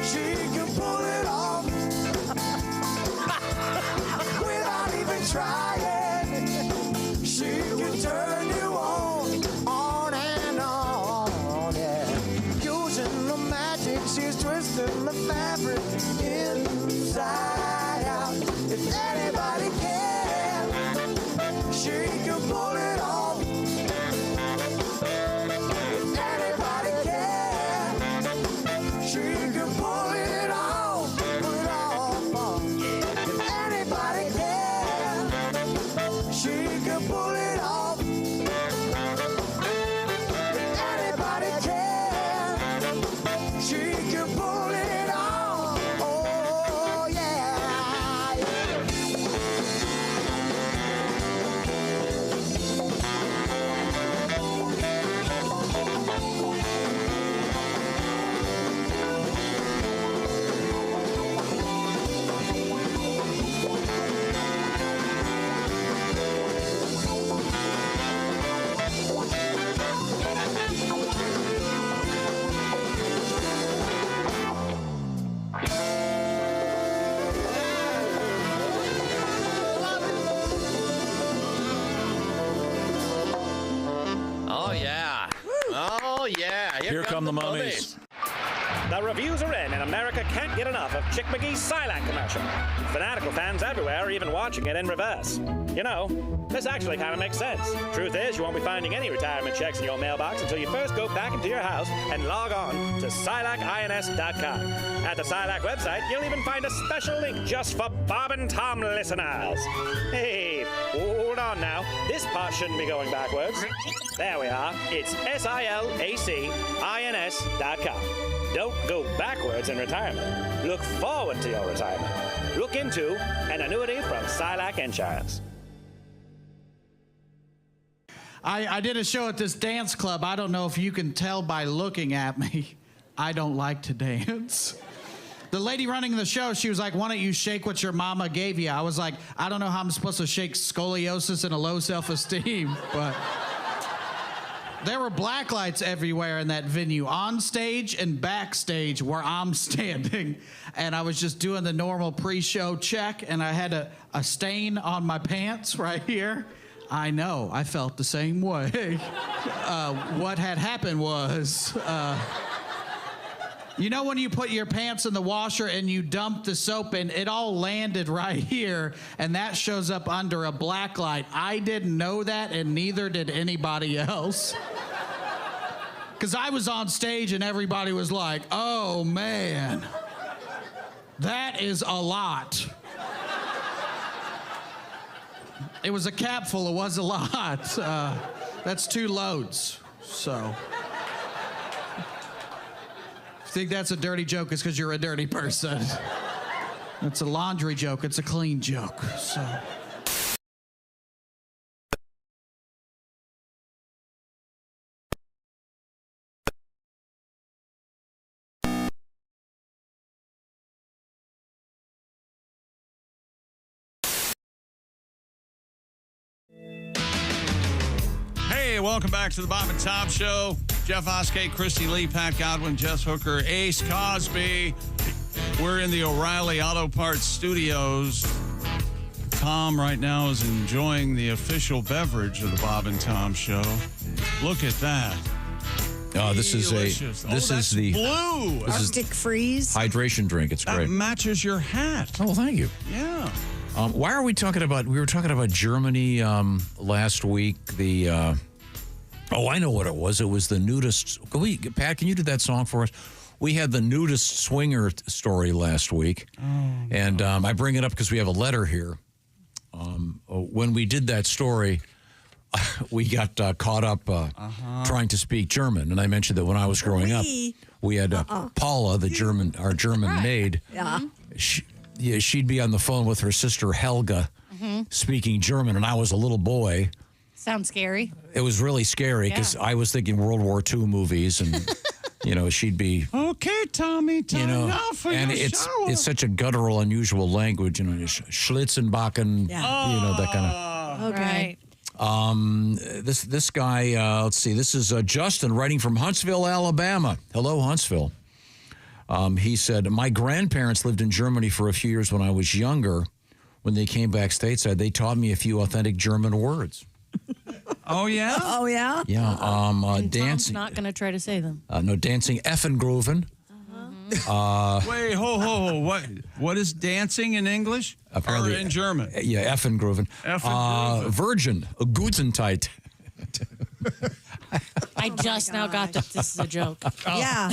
she can pull it off without even trying. She can turn you on and on, yeah. Using the magic, she's twisting the fabric inside. Here come the mummies. The reviews are in, and America can't get enough of Chick McGee's Silac commercial. Fanatical fans everywhere are even watching it in reverse. You know, this actually kind of makes sense. Truth is, you won't be finding any retirement checks in your mailbox until you first go back into your house and log on to SilacINS.com. At the Silac website, you'll even find a special link just for Bob and Tom listeners. Hey, hold on now. This part shouldn't be going backwards. There we are. It's SilacINS.com. Don't go backwards in retirement. Look forward to your retirement. Look into an annuity from Silac Insurance. I did a show at this dance club. I don't know if you can tell by looking at me. I don't like to dance. The lady running the show, she was like, why don't you shake what your mama gave you? I was like, I don't know how I'm supposed to shake scoliosis and a low self-esteem, but... There were black lights everywhere in that venue, on stage and backstage where I'm standing. And I was just doing the normal pre-show check, and I had a stain on my pants right here. I know, I felt the same way. What had happened was, you know when you put your pants in the washer and you dump the soap in, it all landed right here, and that shows up under a black light. I didn't know that, and neither did anybody else. Because I was on stage and everybody was like, oh man, that is a lot. It was a capful, it was a lot. That's 2 loads, so. If you think that's a dirty joke, it's because you're a dirty person. It's a laundry joke, it's a clean joke, so. Hey, welcome back to the Bob and Tom Show. Jeff Oskey, Christy Lee, Pat Godwin, Jess Hooker, Ace Cosby. We're in the O'Reilly Auto Parts Studios. Tom right now is enjoying the official beverage of the Bob and Tom Show. Look at that. This is Delicious. the blue. Arctic Freeze hydration drink. It's that great. Matches your hat. Oh, thank you. Yeah. Why are we talking about? We were talking about Germany last week. I know what it was. It was the nudist. Pat, can you do that song for us? We had the nudist swinger story last week, and I bring it up because we have a letter here. When we did that story, we got caught up trying to speak German, and I mentioned that when I was growing up, we had Paula, our German maid. Yeah. She'd be on the phone with her sister Helga, speaking German, and I was a little boy. Sounds scary. It was really scary because I was thinking World War II movies, and she'd be okay, Tommy. Now for and your shower. It's such a guttural, unusual language, Schlitzenbachen, that kind of. Okay. This guy. Let's see. This is Justin writing from Huntsville, Alabama. Hello, Huntsville. He said, my grandparents lived in Germany for a few years when I was younger. When they came back stateside, they taught me a few authentic German words. Oh, yeah? Oh, yeah? Yeah. And dancing. Tom's not going to try to say them. No, dancing Effengroven. Wait, ho. What is dancing in English? Apparently, or in German? Yeah, Effengroven. Virgin, Gutentheit. I just now got that this is a joke. Yeah.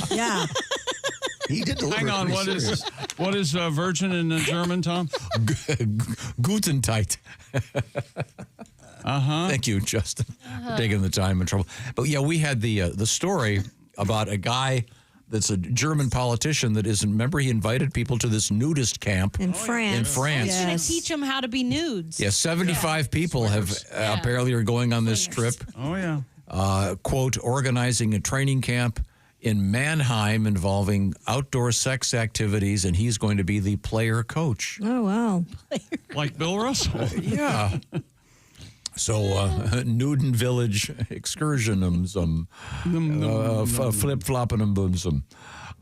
He did deliver. Hang on, what is virgin in German, Tom? Gutentheit. Thank you, Justin, for taking the time and trouble. But yeah, we had the story about a guy that's a German politician that isn't. Remember, he invited people to this nudist camp in France. In France, He's going to teach them how to be nudes. Yeah, 75 people have apparently are going on this trip. Oh yeah. Quote, organizing a training camp in Mannheim involving outdoor sex activities, and he's going to be the player coach. Oh, wow. Like Bill Russell. Yeah. So, Nuden Village excursionum, flip-flopping.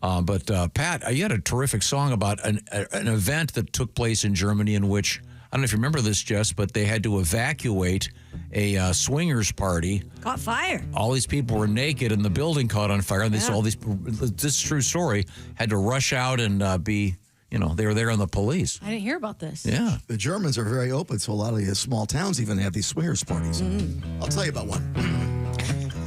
But, Pat, you had a terrific song about an event that took place in Germany in which don't know if you remember this, Jess, but they had to evacuate a swingers party. Caught fire. All these people were naked and the building caught on fire. And they saw all these, this is a true story, had to rush out and they were there on the police. I didn't hear about this. Yeah. The Germans are very open, so a lot of the small towns even have these swingers parties. I'll tell you about one.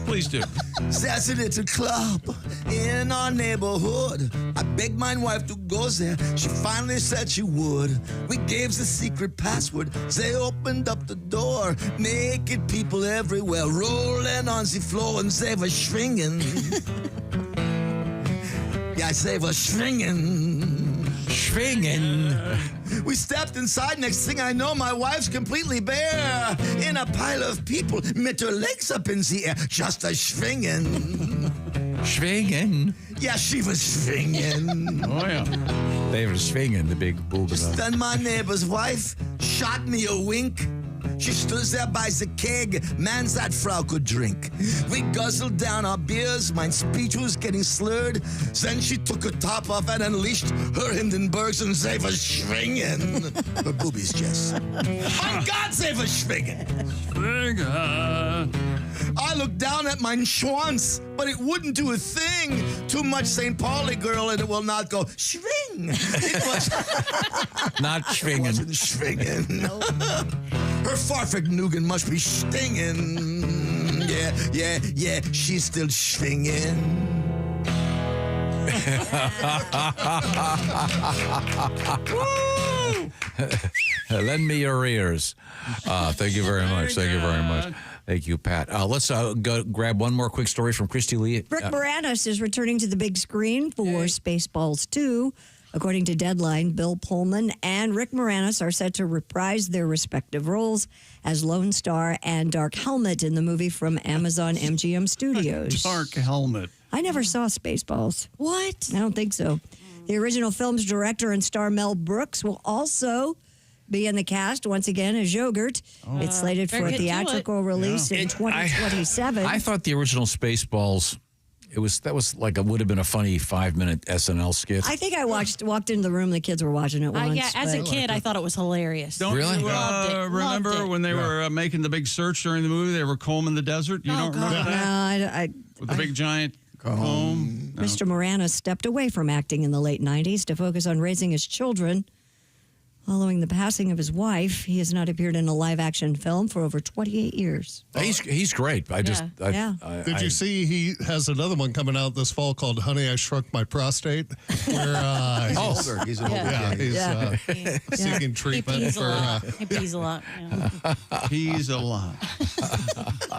Please do. There's a little club in our neighborhood. I begged my wife to go there. She finally said she would. We gave the secret password. They opened up the door. Naked people everywhere, rolling on the floor, and they were swinging. Yeah, they were swinging. Swinging. We stepped inside. Next thing I know, my wife's completely bare in a pile of people, with her legs up in the air, just a swinging. Swinging. Yeah, she was swinging. Oh, yeah. They were swinging, the big boobs. Then my neighbor's wife shot me a wink. She stood there by the keg, man's that Frau could drink. We guzzled down our beers, my speech was getting slurred. Then she took her top off and unleashed her Hindenburgs, and they were swinging. Her boobies, Jess. On God, they were swinging. I looked down at my schwanz, but it wouldn't do a thing. Too much St. Pauli girl, and it will not go swing. It was not swinging. It wasn't swinging. Her Farfignugan must be stinging. Yeah, she's still swinging. Lend me your ears. Thank you very much. Thank you very much. Thank you, Pat. Let's go grab one more quick story from Christy Lee. Rick Moranis is returning to the big screen for Spaceballs 2. According to Deadline, Bill Pullman and Rick Moranis are set to reprise their respective roles as Lone Star and Dark Helmet in the movie from Amazon MGM Studios. Dark Helmet. I never saw Spaceballs. What? I don't think so. The original film's director and star Mel Brooks will also be in the cast once again as Yogurt. It's slated for a theatrical release in 2027. I thought the original Spaceballs, that was like would have been a funny 5-minute SNL skit. I think I walked into the room, the kids were watching it once. Yeah, as a kid, I thought it was hilarious. Don't really? you remember when they were making the big search during the movie? They were combing the desert. You don't remember that? No, with the big giant comb. No. Mr. Moranis stepped away from acting in the late 90s to focus on raising his children. Following the passing of his wife, he has not appeared in a live-action film for over 28 years. He's great. Did you see he has another one coming out this fall called Honey, I Shrunk My Prostate? Where he's older. He's seeking treatment He pees a lot. Pees a lot.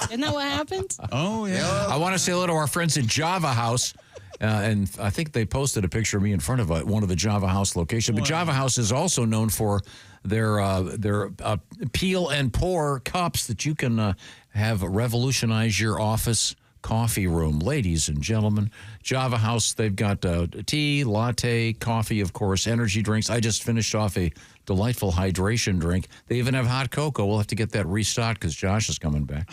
Isn't that what happens? Oh, yeah. I want to say hello to our friends at Java House. And I think they posted a picture of me in front of one of the Java House locations. But Java House is also known for their peel and pour cups that you can have revolutionize your office coffee room. Ladies and gentlemen, Java House, they've got tea, latte, coffee, of course, energy drinks. I just finished off a delightful hydration drink. They even have hot cocoa. We'll have to get that restocked because Josh is coming back.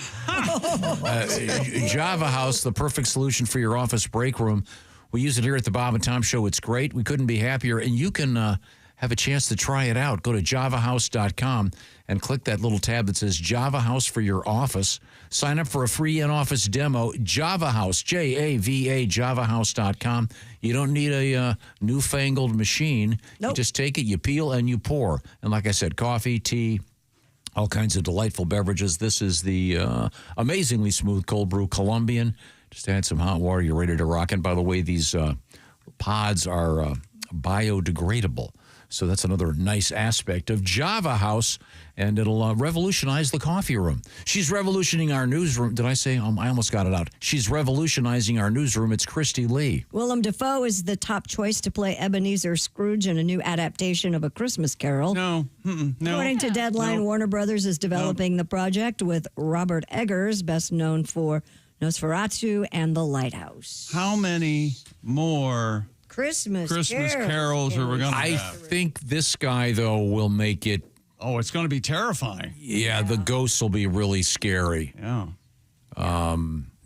Java House, the perfect solution for your office break room. We use it here at the Bob and Tom Show. It's great. We couldn't be happier. And you can have a chance to try it out. Go to javahouse.com and click that little tab that says Java House for your office. Sign up for a free in-office demo. Java House, Java, javahouse.com. You don't need a newfangled machine. Nope. You just take it, you peel, and you pour. And like I said, coffee, tea, all kinds of delightful beverages. This is the amazingly smooth cold brew Colombian. Just add some hot water. You're ready to rock. And by the way, these pods are biodegradable. So that's another nice aspect of Java House, and it'll revolutionize the coffee room. She's revolutionizing our newsroom. Did I say? I almost got it out. She's revolutionizing our newsroom. It's Christy Lee. Willem Dafoe is the top choice to play Ebenezer Scrooge in a new adaptation of A Christmas Carol. No. According to Deadline, Warner Brothers is developing the project with Robert Eggers, best known for Nosferatu and The Lighthouse. How many more Christmas carols are we going to have? I think this guy, though, will make it. Oh, it's going to be terrifying. Yeah, the ghosts will be really scary. Yeah.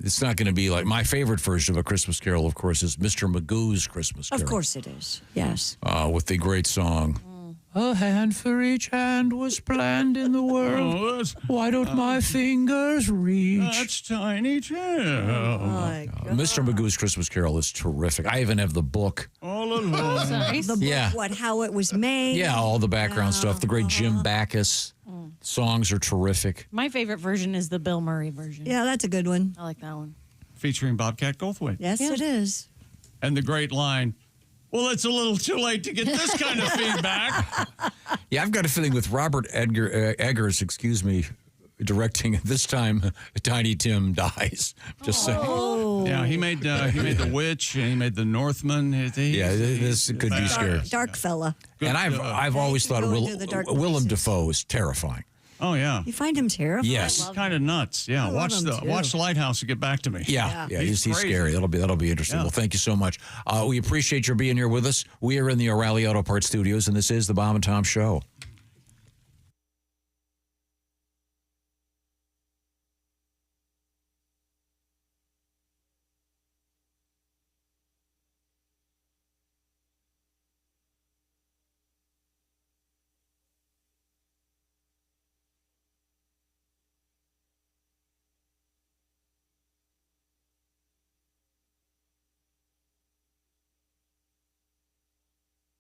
It's not going to be like my favorite version of A Christmas Carol, of course, is Mr. Magoo's Christmas Carol. Of course it is. Yes. With the great song, A hand for each hand was planned in the world. Why don't my fingers reach? That's Tiny Tim. Mr. Magoo's Christmas Carol is terrific. I even have the book. All alone. The book, Yeah. how it was made. Yeah, all the background stuff. The great Jim Backus. Songs are terrific. My favorite version is the Bill Murray version. Yeah, that's a good one. I like that one. Featuring Bobcat Goldthwait. Yes, it is. And the great line, well, it's a little too late to get this kind of feedback. Yeah, I've got a feeling with Robert Eggers, directing this time, Tiny Tim dies. Just saying. Yeah, he made The Witch, and he made The Northman. This could be scary. Dark fella. And I've always thought go into the dark Willem Dafoe is terrifying. Oh yeah, You find him terrifying? Yes. kind of nuts. Yeah, I love him, too. watch Lighthouse and get back to me. Yeah, he's crazy. scary. That'll be interesting. Yeah. Well, thank you so much. We appreciate your being here with us. We are in the O'Reilly Auto Parts Studios, and this is the Bob and Tom Show.